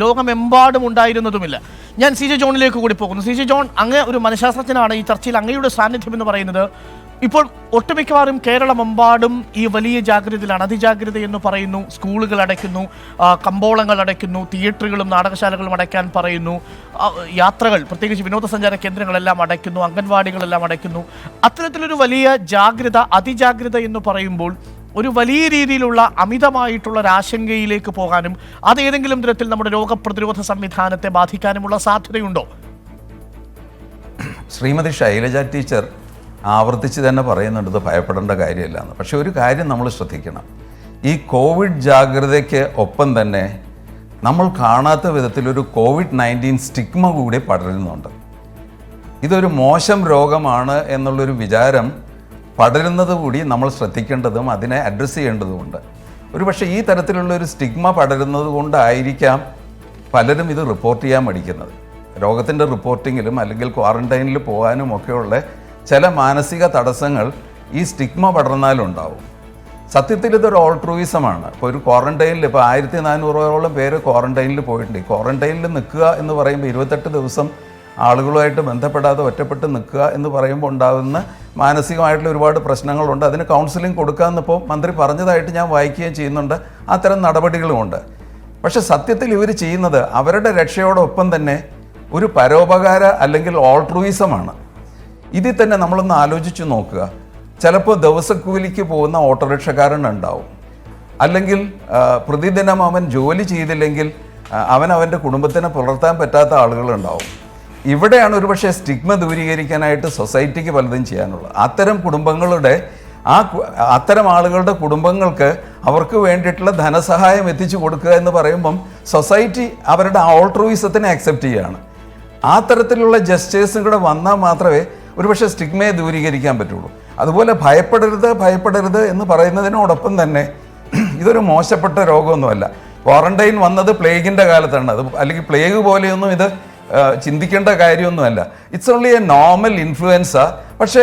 ലോകമെമ്പാടും ഉണ്ടായിരുന്നതുമില്ല. ഞാൻ സി ജെ ജോണിലേക്ക് കൂടി പോകുന്നു. സി ജെ ജോൺ, അങ്ങ് ഒരു മനഃശാസ്ത്രജ്ഞനാണ്. ഈ ചർച്ചയിൽ അങ്ങയുടെ സാന്നിധ്യം എന്ന് പറയുന്നത് ഇപ്പോൾ ഒട്ടുമിക്കവാറും കേരളമെമ്പാടും ഈ വലിയ ജാഗ്രതയിലാണ്. അതിജാഗ്രത എന്ന് പറയുന്നു. സ്കൂളുകൾ അടയ്ക്കുന്നു, കമ്പോളങ്ങൾ അടയ്ക്കുന്നു, തിയേറ്ററുകളും നാടകശാലകളും അടയ്ക്കാൻ പറയുന്നു, യാത്രകൾ പ്രത്യേകിച്ച് വിനോദസഞ്ചാര കേന്ദ്രങ്ങളെല്ലാം അടയ്ക്കുന്നു, അംഗൻവാടികളെല്ലാം അടയ്ക്കുന്നു. അത്തരത്തിലൊരു വലിയ ജാഗ്രത, അതിജാഗ്രത എന്ന് പറയുമ്പോൾ ഒരു വലിയ രീതിയിലുള്ള അമിതമായിട്ടുള്ള ഒരു ആശങ്കയിലേക്ക് പോകാനും അത് ഏതെങ്കിലും തരത്തിൽ നമ്മുടെ രോഗപ്രതിരോധ സംവിധാനത്തെ ബാധിക്കാനുമുള്ള സാധ്യതയുണ്ടോ? ശ്രീമതി ശൈലജ ടീച്ചർ ആവർത്തിച്ച് തന്നെ പറയുന്നുണ്ട് ഇത് ഭയപ്പെടേണ്ട കാര്യമില്ല എന്ന്. പക്ഷെ ഒരു കാര്യം നമ്മൾ ശ്രദ്ധിക്കണം. ഈ കോവിഡ് ജാഗ്രതയ്ക്ക് ഒപ്പം തന്നെ നമ്മൾ കാണാത്ത വിധത്തിലൊരു COVID-19 സ്റ്റിഗ്മ കൂടി പടരുന്നുണ്ട്. ഇതൊരു മോശം രോഗമാണ് എന്നുള്ളൊരു വിചാരം പടരുന്നത് കൂടി നമ്മൾ ശ്രദ്ധിക്കേണ്ടതും അതിനെ അഡ്രസ്സ് ചെയ്യേണ്ടതുമുണ്ട്. ഒരു പക്ഷേ ഈ തരത്തിലുള്ളൊരു സ്റ്റിഗ്മ പടരുന്നത് കൊണ്ടായിരിക്കാം പലരും ഇത് റിപ്പോർട്ട് ചെയ്യാൻ മടിക്കുന്നത്. രോഗത്തിൻ്റെ റിപ്പോർട്ടിങ്ങിലും അല്ലെങ്കിൽ ക്വാറന്റൈനിൽ പോകാനും ഒക്കെയുള്ള ചില മാനസിക തടസ്സങ്ങൾ ഈ സ്റ്റിഗ്മ പടർന്നാലുണ്ടാവും. സത്യത്തിൽ ഇതൊരു ഓൾട്രൂയിസമാണ്. ഇപ്പോൾ ഒരു ക്വാറന്റൈനിൽ ഇപ്പോൾ 1400ഓളം പേര് ക്വാറന്റൈനിൽ പോയിട്ടുണ്ട്. ഈ ക്വാറന്റൈനിൽ നിൽക്കുക എന്ന് പറയുമ്പോൾ 28 ദിവസം ആളുകളുമായിട്ട് ബന്ധപ്പെടാതെ ഒറ്റപ്പെട്ട് നിൽക്കുക എന്ന് പറയുമ്പോൾ ഉണ്ടാകുന്ന മാനസികമായിട്ടുള്ള ഒരുപാട് പ്രശ്നങ്ങളുണ്ട്. അതിന് കൗൺസിലിംഗ് കൊടുക്കാമെന്നിപ്പോൾ മന്ത്രി പറഞ്ഞതായിട്ട് ഞാൻ വായിക്കുകയും ചെയ്യുന്നുണ്ട്. അത്തരം നടപടികളുമുണ്ട്. പക്ഷെ സത്യത്തിൽ ഇവർ ചെയ്യുന്നത് അവരുടെ രക്ഷയോടൊപ്പം തന്നെ ഒരു പരോപകാര അല്ലെങ്കിൽ ഓൾട്രൂയിസമാണ്. ഇതിൽ തന്നെ നമ്മളൊന്ന് ആലോചിച്ച് നോക്കുക. ചിലപ്പോൾ ദിവസക്കൂലിക്ക് പോകുന്ന ഓട്ടോറിക്ഷക്കാരനുണ്ടാവും, അല്ലെങ്കിൽ പ്രതിദിനം അവൻ ജോലി ചെയ്തില്ലെങ്കിൽ അവൻ്റെ കുടുംബത്തിനെ പുലർത്താൻ പറ്റാത്ത ആളുകളുണ്ടാവും. ഇവിടെയാണ് ഒരുപക്ഷെ സ്റ്റിഗ്മ ദൂരീകരിക്കാനായിട്ട് സൊസൈറ്റിക്ക് പലതും ചെയ്യാനുള്ളത്. അത്തരം കുടുംബങ്ങളുടെ അത്തരം ആളുകളുടെ കുടുംബങ്ങൾക്ക് അവർക്ക് വേണ്ടിയിട്ടുള്ള ധനസഹായം എത്തിച്ചു കൊടുക്കുക എന്ന് പറയുമ്പം സൊസൈറ്റി അവരുടെ ഓൾട്രൂയിസത്തിനെ അക്സെപ്റ്റ് ചെയ്യുകയാണ്. ആ തരത്തിലുള്ള ജസ്റ്റേഴ്സും കൂടെ വന്നാൽ മാത്രമേ ഒരുപക്ഷെ സ്റ്റിഗ്മയെ ദൂരീകരിക്കാൻ പറ്റുള്ളൂ. അതുപോലെ ഭയപ്പെടരുത് എന്ന് പറയുന്നതിനോടൊപ്പം തന്നെ ഇതൊരു മോശപ്പെട്ട രോഗമൊന്നുമല്ല. ക്വാറന്റൈൻ വന്നത് പ്ലേഗിൻ്റെ കാലത്താണ്. അത് അല്ലെങ്കിൽ പ്ലേഗ് പോലെയൊന്നും ഇത് ചിന്തിക്കേണ്ട കാര്യമൊന്നുമല്ല. It's only A normal influenza. പക്ഷേ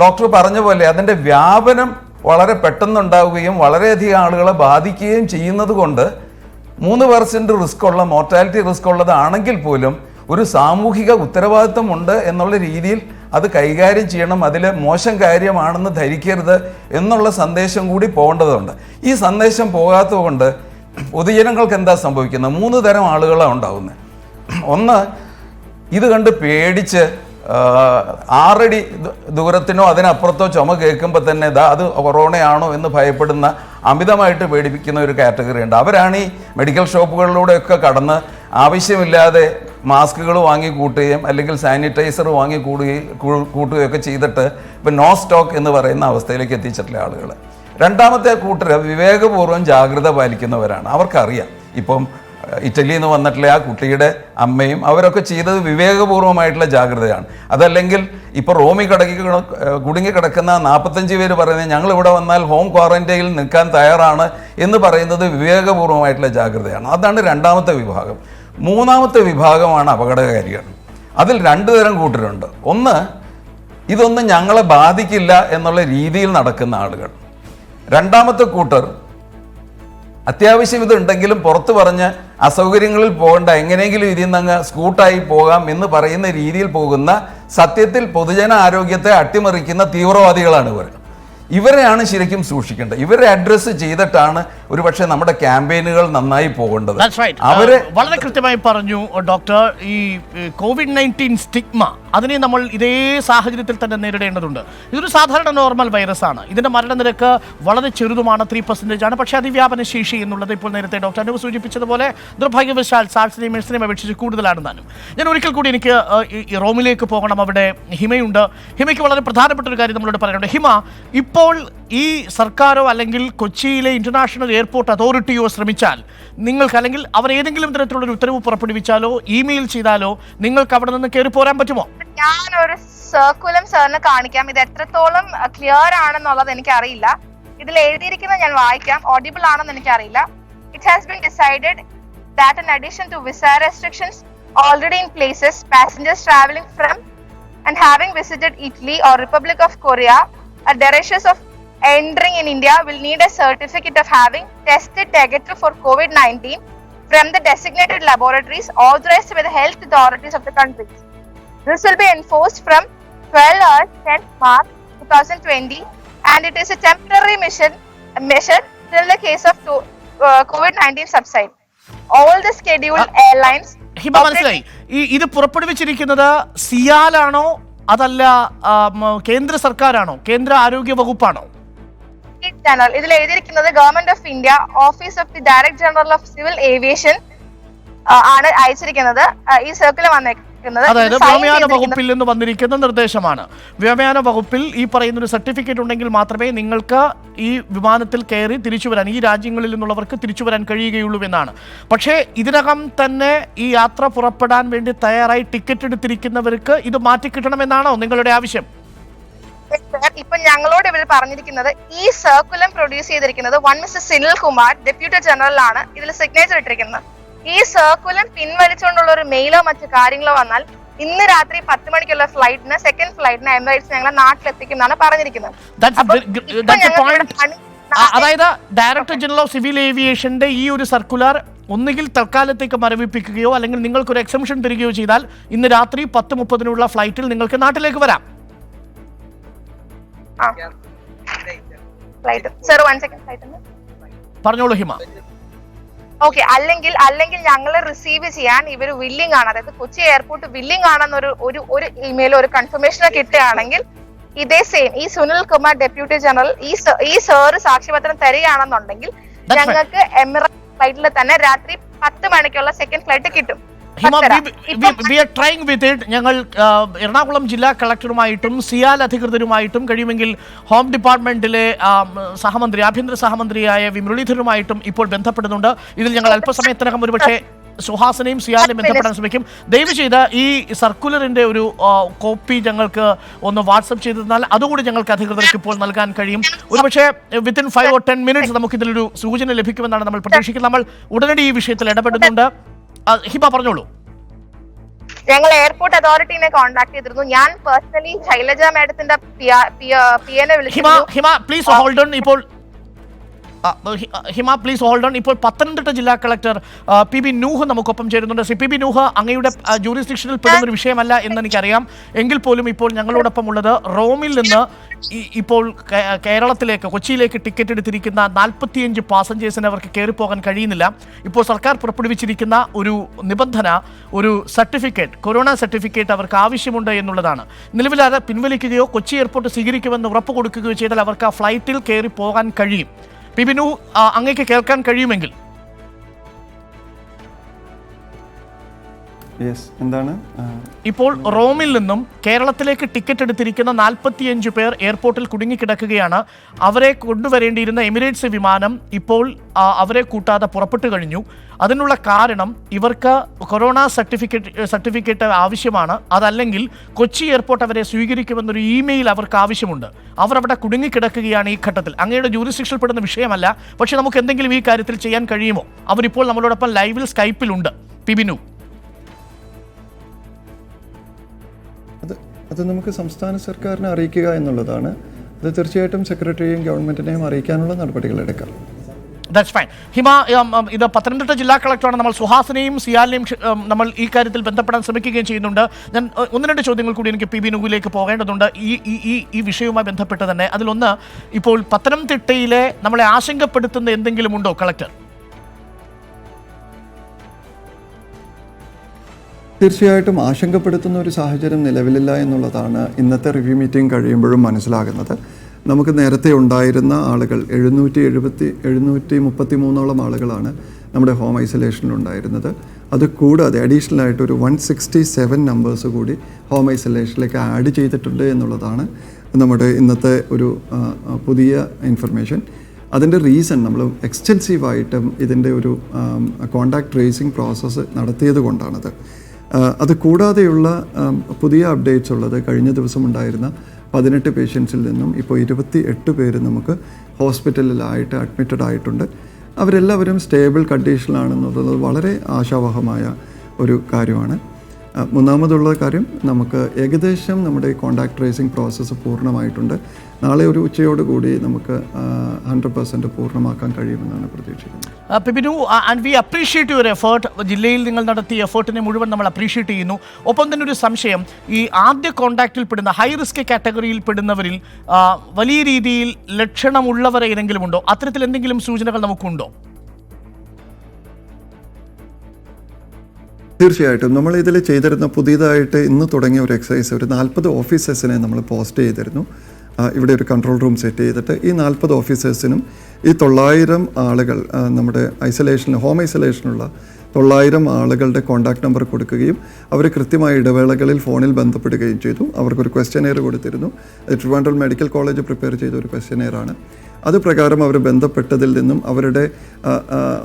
ഡോക്ടർ പറഞ്ഞ പോലെ അതിൻ്റെ വ്യാപനം വളരെ പെട്ടെന്നുണ്ടാവുകയും വളരെയധികം ആളുകളെ ബാധിക്കുകയും ചെയ്യുന്നത് കൊണ്ട് 3% റിസ്ക് ഉള്ള മോർട്ടാലിറ്റി റിസ്ക് ഉള്ളതാണെങ്കിൽ പോലും ഒരു സാമൂഹിക ഉത്തരവാദിത്വമുണ്ട് എന്നുള്ള രീതിയിൽ അത് കൈകാര്യം ചെയ്യണം. അതിൽ മോശം കാര്യമാണെന്ന് ധരിക്കരുത് എന്നുള്ള സന്ദേശം കൂടി പോകേണ്ടതുണ്ട്. ഈ സന്ദേശം പോകാത്തത് കൊണ്ട് പൊതുജനങ്ങൾക്ക് എന്താ സംഭവിക്കുന്നത്? 3 തരം ആളുകളാണ് ഉണ്ടാകുന്നത്. ഒന്ന്, ഇത് കണ്ട് പേടിച്ച് 6 അടി ദൂരത്തിനോ അതിനപ്പുറത്തോ ചുമ കേൾക്കുമ്പോൾ തന്നെ അത് കൊറോണയാണോ എന്ന് ഭയപ്പെടുന്ന, അമിതമായിട്ട് പേടിപ്പിക്കുന്ന ഒരു കാറ്റഗറി ഉണ്ട്. അവരാണ് ഈ മെഡിക്കൽ ഷോപ്പുകളിലൂടെയൊക്കെ കടന്ന് ആവശ്യമില്ലാതെ മാസ്കുകൾ വാങ്ങിക്കൂട്ടുകയും അല്ലെങ്കിൽ സാനിറ്റൈസർ കൂട്ടുകയൊക്കെ ചെയ്തിട്ട് ഇപ്പം നോ സ്റ്റോക്ക് എന്ന് പറയുന്ന അവസ്ഥയിലേക്ക് എത്തിച്ചിട്ടുള്ള ആളുകൾ. രണ്ടാമത്തെ കൂട്ടർ വിവേകപൂർവ്വം ജാഗ്രത പാലിക്കുന്നവരാണ്. അവർക്കറിയാം ഇപ്പം ഇറ്റലിയിൽ നിന്ന് വന്നിട്ടുള്ള ആ കുട്ടിയുടെ അമ്മയും അവരൊക്കെ ചെയ്തത് വിവേകപൂർവ്വമായിട്ടുള്ള ജാഗ്രതയാണ്. അതല്ലെങ്കിൽ ഇപ്പോൾ റോമിൽ കുടുങ്ങിക്കിടക്കുന്ന 45 പേര് പറയുന്നത് ഞങ്ങളിവിടെ വന്നാൽ ഹോം ക്വാറന്റൈനിൽ നിൽക്കാൻ തയ്യാറാണ് എന്ന് പറയുന്നത് വിവേകപൂർവ്വമായിട്ടുള്ള ജാഗ്രതയാണ്. അതാണ് രണ്ടാമത്തെ വിഭാഗം. മൂന്നാമത്തെ വിഭാഗമാണ് അപകടകാരികൾ. അതിൽ 2 തരം കൂട്ടരുണ്ട്. ഒന്ന്, ഇതൊന്നും ഞങ്ങളെ ബാധിക്കില്ല എന്നുള്ള രീതിയിൽ നടക്കുന്ന ആളുകൾ. രണ്ടാമത്തെ കൂട്ടർ അത്യാവശ്യം ഇതുണ്ടെങ്കിലും പുറത്ത് പറഞ്ഞ് അസൗകര്യങ്ങളിൽ പോകേണ്ട, എങ്ങനെയെങ്കിലും ഇതിൽ നിന്ന് സ്കൂട്ടായി പോകാം എന്ന് പറയുന്ന രീതിയിൽ പോകുന്ന, സത്യത്തിൽ പൊതുജന ആരോഗ്യത്തെ അട്ടിമറിക്കുന്ന തീവ്രവാദികളാണ് ഇവർ. ഇവരെയാണ് ശരിക്കും സൂക്ഷിക്കേണ്ടത്. ഇവരെ അഡ്രസ്സ് ചെയ്തിട്ടാണ് ഒരുപക്ഷെ നമ്മുടെ ക്യാമ്പയിനുകൾ നന്നായി പോകേണ്ടത്. അവര് വളരെ കൃത്യമായി പറഞ്ഞു ഡോക്ടർ. ഈ COVID-19 സ്റ്റിഗ്മ, അതിനെ നമ്മൾ ഇതേ സാഹചര്യത്തിൽ തന്നെ നേരിടേണ്ടതുണ്ട്. ഇതൊരു സാധാരണ നോർമൽ വൈറസ് ആണ്. ഇതിന്റെ മരണനിരക്ക് വളരെ ചെറുതുമാണ്, 3% ആണ്. പക്ഷേ അതിവ്യാപന ശേഷി എന്നുള്ളത് ഇപ്പോൾ നേരത്തെ ഡോക്ടർ അനു സൂചിപ്പിച്ചതുപോലെ നിർഭാഗ്യവശാൽ സാർസിനെയും മെഴ്സിനെയും അപേക്ഷിച്ച് കൂടുതലാണ് താനും. ഞാൻ ഒരിക്കൽ കൂടി എനിക്ക് റോമിലേക്ക് പോകണം. അവിടെ ഹിമയുണ്ട്. ഹിമയ്ക്ക് വളരെ പ്രധാനപ്പെട്ട ഒരു കാര്യം നമ്മളോട് പറയാനുണ്ട്. ഹിമ, ഇപ്പോൾ ഈ സർക്കാരോ അല്ലെങ്കിൽ കൊച്ചിയിലെ ഇന്റർനാഷണൽ എയർപോർട്ട് അതോറിറ്റിയോ ശ്രമിച്ചാൽ നിങ്ങൾക്ക്, അല്ലെങ്കിൽ അവർ ഏതെങ്കിലും തരത്തിലുള്ള ഒരു ഉത്തരവ് പുറപ്പെടുവിച്ചാലോ ഇമെയിൽ ചെയ്താലോ നിങ്ങൾക്ക് അവിടെ നിന്ന് കയറി പോരാൻ പറ്റുമോ? ഞാനൊരു സർക്കുലം സാറിന് കാണിക്കാം. ഇത് എത്രത്തോളം ക്ലിയർ ആണെന്നുള്ളത് എനിക്ക് അറിയില്ല. ഇതിൽ എഴുതിയിരിക്കുന്നത് ഞാൻ വായിക്കാം. ഓഡിബിൾ ആണെന്ന് എനിക്ക് അറിയില്ല. It has been decided that in addition to visa restrictions already in places, passengers travelling from and having visited Italy or Republic of Korea are desirous of entering in India will need a certificate of having tested negative for COVID-19 from the designated laboratories authorized by the health authorities of the countries. This will be enforced from 12 hours 10th March 2020 and it is a temporary measure till the case of COVID-19 subside. All the scheduled airlines. ഹിമ, മനസ്സിലായി. ഇത് പുറപ്പെടുവിച്ചിരിക്കുന്നത് സിയാലാണോ അതല്ല കേന്ദ്ര സർക്കാരാണോ, കേന്ദ്ര ആരോഗ്യ വകുപ്പാണോ? ഇതിൽ എഴുതിയിരിക്കുന്നത് government of India, office of the director general of civil aviation ആണ് അയച്ചിരിക്കുന്നത്. ഈ സർക്കുലർ വന്നേക്കുന്നത് അതായത് വ്യോമയാന വകുപ്പിൽ നിന്ന് വന്നിരിക്കുന്ന നിർദ്ദേശമാണ്. വ്യോമയാന വകുപ്പിൽ ഈ പറയുന്ന ഒരു സർട്ടിഫിക്കറ്റ് ഉണ്ടെങ്കിൽ മാത്രമേ നിങ്ങൾക്ക് ഈ വിമാനത്തിൽ കയറി തിരിച്ചു വരാൻ, ഈ രാജ്യങ്ങളിൽ നിന്നുള്ളവർക്ക് തിരിച്ചു വരാൻ കഴിയുകയുള്ളൂ എന്നാണ്. പക്ഷേ ഇതിനകം തന്നെ ഈ യാത്ര പുറപ്പെടാൻ വേണ്ടി തയ്യാറായി ടിക്കറ്റ് എടുത്തിരിക്കുന്നവർക്ക് ഇത് മാറ്റിക്കിട്ടണമെന്നാണോ നിങ്ങളുടെ ആവശ്യം? ഇപ്പൊ ഞങ്ങളോട് ഇവർ പറഞ്ഞിരിക്കുന്നത്, ഈ സർക്കുലർ പ്രൊഡ്യൂസ് ചെയ്തിരിക്കുന്നത് mister Sunil Kumar, deputy general ആണ്. ഇതിൽ സിഗ്നേച്ചർ ഇട്ടിരിക്കുന്നത്. ഈ സർക്കുലർ പിൻവലിച്ചുകൊണ്ടുള്ള ഒരു മെയിലോ മറ്റു കാര്യങ്ങളോ വന്നാൽ ഇന്ന് രാത്രി 10 മണിക്കുള്ള ഫ്ലൈറ്റിന്, സെക്കൻഡ് ഫ്ലൈറ്റിന് എമിറേറ്റ്സ് ഞങ്ങളെ നാട്ടിലെത്തിക്കും എന്നാണ് പറഞ്ഞിരിക്കുന്നത്. അതായത് ഡയറക്ടർ ജനറൽ ഓഫ് സിവിൽ ഏവിയേഷന്റെ ഈ ഒരു സർക്കുലർ ഒന്നുകിൽ തൽക്കാലത്തേക്ക് മരവിപ്പിക്കുകയോ അല്ലെങ്കിൽ നിങ്ങൾക്കൊരു എക്സംഷൻ തരികയോ ചെയ്താൽ ഇന്ന് രാത്രി 10:30 ഫ്ലൈറ്റിൽ നിങ്ങൾക്ക് നാട്ടിലേക്ക് വരാം. പറഞ്ഞോളൂ ഹിമ. ഓക്കെ, അല്ലെങ്കിൽ ഞങ്ങളെ റിസീവ് ചെയ്യാൻ ഇവർ വില്ലിംഗ് ആണ്, അതായത് കൊച്ചി എയർപോർട്ട് വില്ലിംഗ് ആണെന്നൊരു ഒരു ഇമെയിൽ, ഒരു കൺഫർമേഷൻ കിട്ടുകയാണെങ്കിൽ ഇതേ സെയിം ഈ സുനിൽ കുമാർ ഡെപ്യൂട്ടി ജനറൽ ഈ സാറ് സാക്ഷ്യപത്രം തരികയാണെന്നുണ്ടെങ്കിൽ ഞങ്ങൾക്ക് എമിറേറ്റ്സ് ഫ്ലൈറ്റിൽ തന്നെ രാത്രി 10 മണിക്കുള്ള സെക്കൻഡ് ഫ്ലൈറ്റ് കിട്ടും. ഞങ്ങൾ എറണാകുളം ജില്ലാ കളക്ടറുമായിട്ടും സിയാൽ അധികൃതരുമായിട്ടും കഴിയുമെങ്കിൽ ഹോം ഡിപ്പാർട്ട്മെന്റിലെ സഹമന്ത്രി, ആഭ്യന്തര സഹമന്ത്രിയായ മുരളീധരനുമായിട്ടും ഇപ്പോൾ ബന്ധപ്പെടുന്നുണ്ട്. ഇതിൽ ഞങ്ങൾ അല്പസമയത്തിനകം ഒരുപക്ഷെ സുഹാസിനെയും സിയാലിനെയും ബന്ധപ്പെടാൻ ശ്രമിക്കും. ദയവ് ചെയ്ത് ഈ സർക്കുലറിന്റെ ഒരു കോപ്പി ഞങ്ങൾക്ക് ഒന്ന് വാട്സപ്പ് ചെയ്ത് തന്നാൽ അതുകൂടി ഞങ്ങൾക്ക് അധികൃതർക്ക് ഇപ്പോൾ നൽകാൻ കഴിയും. ഒരുപക്ഷെ വിത്തിൻ 5 or 10 minutes നമുക്ക് ഇതിലൊരു സൂചന ലഭിക്കുമെന്നാണ് നമ്മൾ പ്രതീക്ഷിക്കുന്നത്. നമ്മൾ ഉടനടി ഈ വിഷയത്തിൽ ഇടപെടുന്നുണ്ട്. ഹിമ, പറഞ്ഞോളൂ. ഞങ്ങൾ എയർപോർട്ട് അതോറിറ്റിനെ കോൺടാക്ട് ചെയ്തിരുന്നു. ഞാൻ പേഴ്സണലി ശൈലജ മാഡത്തിന്റെ പിഎനെ വിളിച്ചു. ഹിമ പ്ലീസ് ഹോൾഡ് ഓൺ. ഇപ്പോൾ പത്തനംതിട്ട ജില്ലാ കളക്ടർ PB നൂഹ് നമുക്കൊപ്പം ചേരുന്നുണ്ട്. ശ്രീ PB നൂഹ്, അങ്ങയുടെ ജൂറിസ്ഡിക്ഷനിൽ പെടുന്ന ഒരു വിഷയമല്ല എന്ന് എനിക്കറിയാം. എങ്കിൽ പോലും ഇപ്പോൾ ഞങ്ങളോടൊപ്പം ഉള്ളത് റോമിൽ നിന്ന് ഇപ്പോൾ കേരളത്തിലേക്ക്, കൊച്ചിയിലേക്ക് ടിക്കറ്റ് എടുത്തിരിക്കുന്ന 45 പാസഞ്ചേഴ്സിന് അവർക്ക് കയറിപ്പോകാൻ കഴിയുന്നില്ല. ഇപ്പോൾ സർക്കാർ പുറപ്പെടുവിച്ചിരിക്കുന്ന ഒരു നിബന്ധന, ഒരു സർട്ടിഫിക്കറ്റ്, കൊറോണ സർട്ടിഫിക്കറ്റ് അവർക്ക് ആവശ്യമുണ്ട് എന്നുള്ളതാണ്. നിലവിൽ അത് പിൻവലിക്കുകയോ കൊച്ചി എയർപോർട്ട് സ്വീകരിക്കുമെന്ന് ഉറപ്പ് കൊടുക്കുകയോ ചെയ്താൽ അവർക്ക് ആ ഫ്ലൈറ്റിൽ കയറി പോകാൻ കഴിയും. PB നൂഹ്, അങ്ങേക്ക് കേൾക്കാൻ കഴിയുമെങ്കിൽ. എന്താണ് ഇപ്പോൾ റോമിൽ നിന്നും കേരളത്തിലേക്ക് ടിക്കറ്റ് എടുത്തിരിക്കുന്ന 45 പേർ എയർപോർട്ടിൽ കുടുങ്ങിക്കിടക്കുകയാണ്. അവരെ കൊണ്ടുവരേണ്ടിയിരുന്ന എമിറേറ്റ്സ് വിമാനം ഇപ്പോൾ അവരെ കൂട്ടാതെ പുറപ്പെട്ടു കഴിഞ്ഞു. അതിനുള്ള കാരണം ഇവർക്ക് കൊറോണ സർട്ടിഫിക്കറ്റ് ആവശ്യമാണ്. അതല്ലെങ്കിൽ കൊച്ചി എയർപോർട്ട് അവരെ സ്വീകരിക്കുമെന്നൊരു ഇമെയിൽ അവർക്ക് ആവശ്യമുണ്ട്. അവർ അവിടെ കുടുങ്ങിക്കിടക്കുകയാണ് ഈ ഘട്ടത്തിൽ. അങ്ങയുടെ ജൂറിസ്ഡിക്ഷനിൽ പെടുന്ന വിഷയമല്ല, പക്ഷെ നമുക്ക് എന്തെങ്കിലും ഈ കാര്യത്തിൽ ചെയ്യാൻ കഴിയുമോ? അവരിപ്പോൾ നമ്മളോടൊപ്പം ലൈവിൽ സ്കൈപ്പിലുണ്ട്. PB നൂഹ്, അത് നമുക്ക് സംസ്ഥാന സർക്കാരിനെ അറിയിക്കുക എന്നുള്ളതാണ്. അത് തീർച്ചയായിട്ടും സെക്രട്ടറിയെയും ഗവൺമെൻറ്റിനെയും അറിയിക്കാനുള്ള നടപടികൾ എടുക്കാം. That's fine. ഹിമ, ഇത് പത്തനംതിട്ട ജില്ലാ കളക്ടറാണ്. നമ്മൾ സുഹാസിനെയും സിയാലിനെയും നമ്മൾ ഈ കാര്യത്തിൽ ബന്ധപ്പെടാൻ ശ്രമിക്കുകയും ചെയ്യുന്നുണ്ട്. ഞാൻ 1-2 ചോദ്യങ്ങൾ കൂടി എനിക്ക് പി ബിനുവിലേക്ക് പോകേണ്ടതുണ്ട് ഈ വിഷയവുമായി ബന്ധപ്പെട്ട് തന്നെ. അതിലൊന്ന്, ഇപ്പോൾ പത്തനംതിട്ടയിലെ നമ്മളെ ആശങ്കപ്പെടുത്തുന്ന എന്തെങ്കിലും ഉണ്ടോ കളക്ടർ? തീർച്ചയായിട്ടും ആശങ്കപ്പെടുത്തുന്ന ഒരു സാഹചര്യം നിലവിലില്ല എന്നുള്ളതാണ് ഇന്നത്തെ റിവ്യൂ മീറ്റിംഗ് കഴിയുമ്പോഴും മനസ്സിലാകുന്നത്. നമുക്ക് നേരത്തെ ഉണ്ടായിരുന്ന ആളുകൾ 733 ആളുകളാണ് നമ്മുടെ ഹോം ഐസൊലേഷനിലുണ്ടായിരുന്നത്. അത് കൂടാതെ അഡീഷണൽ ആയിട്ട് ഒരു 167 നമ്പേഴ്സ് കൂടി ഹോം ഐസൊലേഷനിലേക്ക് ആഡ് ചെയ്തിട്ടുണ്ട് എന്നുള്ളതാണ് നമ്മുടെ ഇന്നത്തെ ഒരു പുതിയ ഇൻഫർമേഷൻ. അതിൻ്റെ റീസൺ നമ്മൾ എക്സ്റ്റെൻസീവായിട്ടും ഇതിൻ്റെ ഒരു കോണ്ടാക്ട് ട്രേസിംഗ് പ്രോസസ്സ് നടത്തിയത് കൊണ്ടാണത്. അത് കൂടാതെയുള്ള പുതിയ അപ്ഡേറ്റ്സ് ഉള്ളത്, കഴിഞ്ഞ ദിവസം ഉണ്ടായിരുന്ന 18 പേഷ്യൻസിൽ നിന്നും ഇപ്പോൾ 28 പേര് നമുക്ക് ഹോസ്പിറ്റലിലായിട്ട് അഡ്മിറ്റഡ് ആയിട്ടുണ്ട്. അവരെല്ലാവരും സ്റ്റേബിൾ കണ്ടീഷനിലാണെന്നുള്ളത് വളരെ ആശാവഹമായ ഒരു കാര്യമാണ്. മൂന്നാമതുള്ള കാര്യം, നമുക്ക് ഏകദേശം നമ്മുടെ കോണ്ടാക്ട് ട്രേസിംഗ് പ്രോസസ്സ് പൂർണ്ണമായിട്ടുണ്ട്. നാളെ ഒരു ഉച്ചയോടുകൂടി നമുക്ക് 100% പൂർണ്ണമാക്കാൻ കഴിയുമെന്നാണ് പ്രതീക്ഷിക്കുന്നത്. പിബിനു, and we appreciate your effort. ജില്ലയിൽ നിങ്ങൾ നടത്തിയ എഫേർട്ടിനെ മുഴുവൻ നമ്മൾ അപ്രീഷിയേറ്റ് ചെയ്യുന്നു. ഒപ്പം തന്നെ ഒരു സംശയം, ഈ ആദ്യ കോണ്ടാക്റ്റിൽ പെടുന്ന ഹൈ റിസ്ക് കാറ്റഗറിയിൽ പെടുന്നവരിൽ വലിയ രീതിയിൽ ലക്ഷണമുള്ളവർ ഏതെങ്കിലും ഉണ്ടോ? അത്തരത്തിൽ എന്തെങ്കിലും സൂചനകൾ നമുക്കുണ്ടോ? തീർച്ചയായിട്ടും നമ്മൾ ഇതിൽ ചെയ്തിരുന്ന പുതിയതായിട്ട് ഇന്ന് തുടങ്ങിയ ഒരു എക്സസൈസ്, ഒരു 40 ഓഫീസേഴ്സിനെ നമ്മൾ പോസ്റ്റ് ചെയ്തിരുന്നു. ഇവിടെ ഒരു കൺട്രോൾ റൂം സെറ്റ് ചെയ്തിട്ട് ഈ 40 ഓഫീസേഴ്സിനും ഈ 900 ആളുകൾ നമ്മുടെ ഹോം ഐസൊലേഷനുള്ള 900 ആളുകളുടെ കോൺടാക്ട് നമ്പർ കൊടുക്കുകയും അവർ കൃത്യമായ ഇടവേളകളിൽ ഫോണിൽ ബന്ധപ്പെടുകയും ചെയ്തു. അവർക്കൊരു ക്വസ്റ്റ്യനെയർ കൊടുത്തിരുന്നു. ട്രിവാൻഡ്രം മെഡിക്കൽ കോളേജ് പ്രിപ്പയർ ചെയ്ത ഒരു ക്വസ്റ്റ്യനെയറാണ്. അത് പ്രകാരം അവർ ബന്ധപ്പെട്ടതിൽ നിന്നും അവരുടെ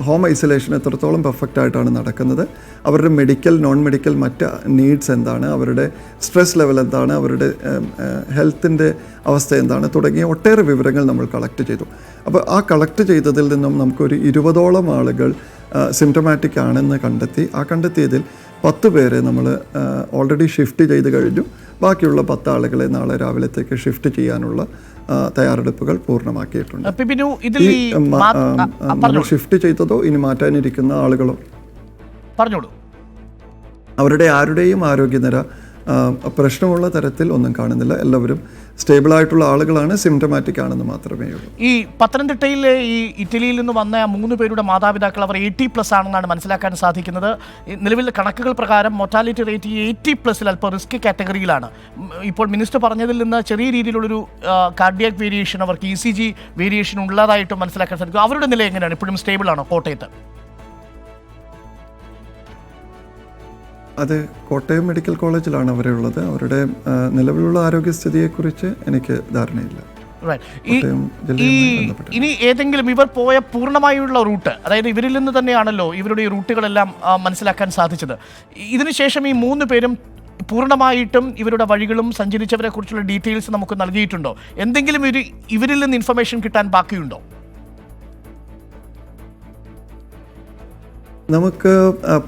ഹോം ഐസൊലേഷൻ എത്രത്തോളം പെർഫെക്റ്റ് ആയിട്ടാണ് നടക്കുന്നത്, അവരുടെ മെഡിക്കൽ നോൺ മെഡിക്കൽ മറ്റ് നീഡ്സ് എന്താണ്, അവരുടെ സ്ട്രെസ് ലെവൽ എന്താണ്, അവരുടെ ഹെൽത്തിൻ്റെ അവസ്ഥ എന്താണ് തുടങ്ങിയ ഒട്ടേറെ വിവരങ്ങൾ നമ്മൾ കളക്ട് ചെയ്തു. അപ്പോൾ ആ കളക്ട് ചെയ്തതിൽ നിന്നും നമുക്കൊരു 20ഓളം ആളുകൾ സിംറ്റമാറ്റിക് ആണെന്ന് കണ്ടെത്തി. ആ കണ്ടെത്തിയതിൽ 10 പേരെ നമ്മൾ ഓൾറെഡി ഷിഫ്റ്റ് ചെയ്ത് കഴിഞ്ഞു. ബാക്കിയുള്ള 10 ആളുകളെ നാളെ രാവിലത്തേക്ക് ഷിഫ്റ്റ് ചെയ്യാനുള്ള തയ്യാറെടുപ്പുകൾ പൂർണ്ണമാക്കിയിട്ടുണ്ട്. നമ്മൾ ഷിഫ്റ്റ് ചെയ്തതോ ഇനി മാറ്റാനിരിക്കുന്ന ആളുകളോ പറഞ്ഞോളൂ. അവരുടെ ആരുടെയും ആരോഗ്യനില പ്രശ്നമുള്ള തരത്തിൽ ഒന്നും കാണുന്നില്ല. എല്ലാവരും സ്റ്റേബിളായിട്ടുള്ള ആളുകളാണ്, സിംറ്റമാറ്റിക് ആണെന്ന് മാത്രമേ ഉള്ളൂ. ഈ പത്തനംതിട്ടയിലെ ഈ ഇറ്റലിയിൽ നിന്ന് വന്ന 3 പേരുടെ മാതാപിതാക്കൾ അവർ 80+ ആണെന്നാണ് മനസ്സിലാക്കാൻ സാധിക്കുന്നത്. നിലവിലെ കണക്കുകൾ പ്രകാരം മൊർട്ടാലിറ്റി റേറ്റ് ഈ 80+ അല്പം റിസ്ക് കാറ്റഗറിയിലാണ്. ഇപ്പോൾ മിനിസ്റ്റർ പറഞ്ഞതിൽ നിന്ന് ചെറിയ രീതിയിലുള്ളൊരു കാർഡിയാക് വേരിയേഷൻ, അവർക്ക് ECG വേരിയേഷൻ ഉള്ളതായിട്ട് മനസ്സിലാക്കാൻ സാധിക്കും. അവരുടെ നില എങ്ങനെയാണ്? ഇപ്പോഴും സ്റ്റേബിൾ ആണോ കോട്ടയത്ത്? അത് കോട്ടയം മെഡിക്കൽ കോളേജിലാണ് അവരുള്ളത്. അവരുടെ നിലവിലുള്ള ആരോഗ്യസ്ഥിതിയെക്കുറിച്ച് എനിക്ക് ധാരണയില്ല. ഇനി ഏതെങ്കിലും ഇവർ പോയ പൂർണ്ണമായുള്ള റൂട്ട്, അതായത് ഇവരിൽ നിന്ന് തന്നെയാണല്ലോ ഇവരുടെ ഈ റൂട്ടുകളെല്ലാം മനസ്സിലാക്കാൻ സാധിച്ചത്. ഇതിനുശേഷം ഈ 3 പേരും പൂർണ്ണമായിട്ടും ഇവരുടെ വഴികളും സഞ്ചരിച്ചവരെ കുറിച്ചുള്ള ഡീറ്റെയിൽസ് നമുക്ക് നൽകിയിട്ടുണ്ടോ? എന്തെങ്കിലും ഇവരിൽ നിന്ന് ഇൻഫർമേഷൻ കിട്ടാൻ ബാക്കിയുണ്ടോ? നമുക്ക്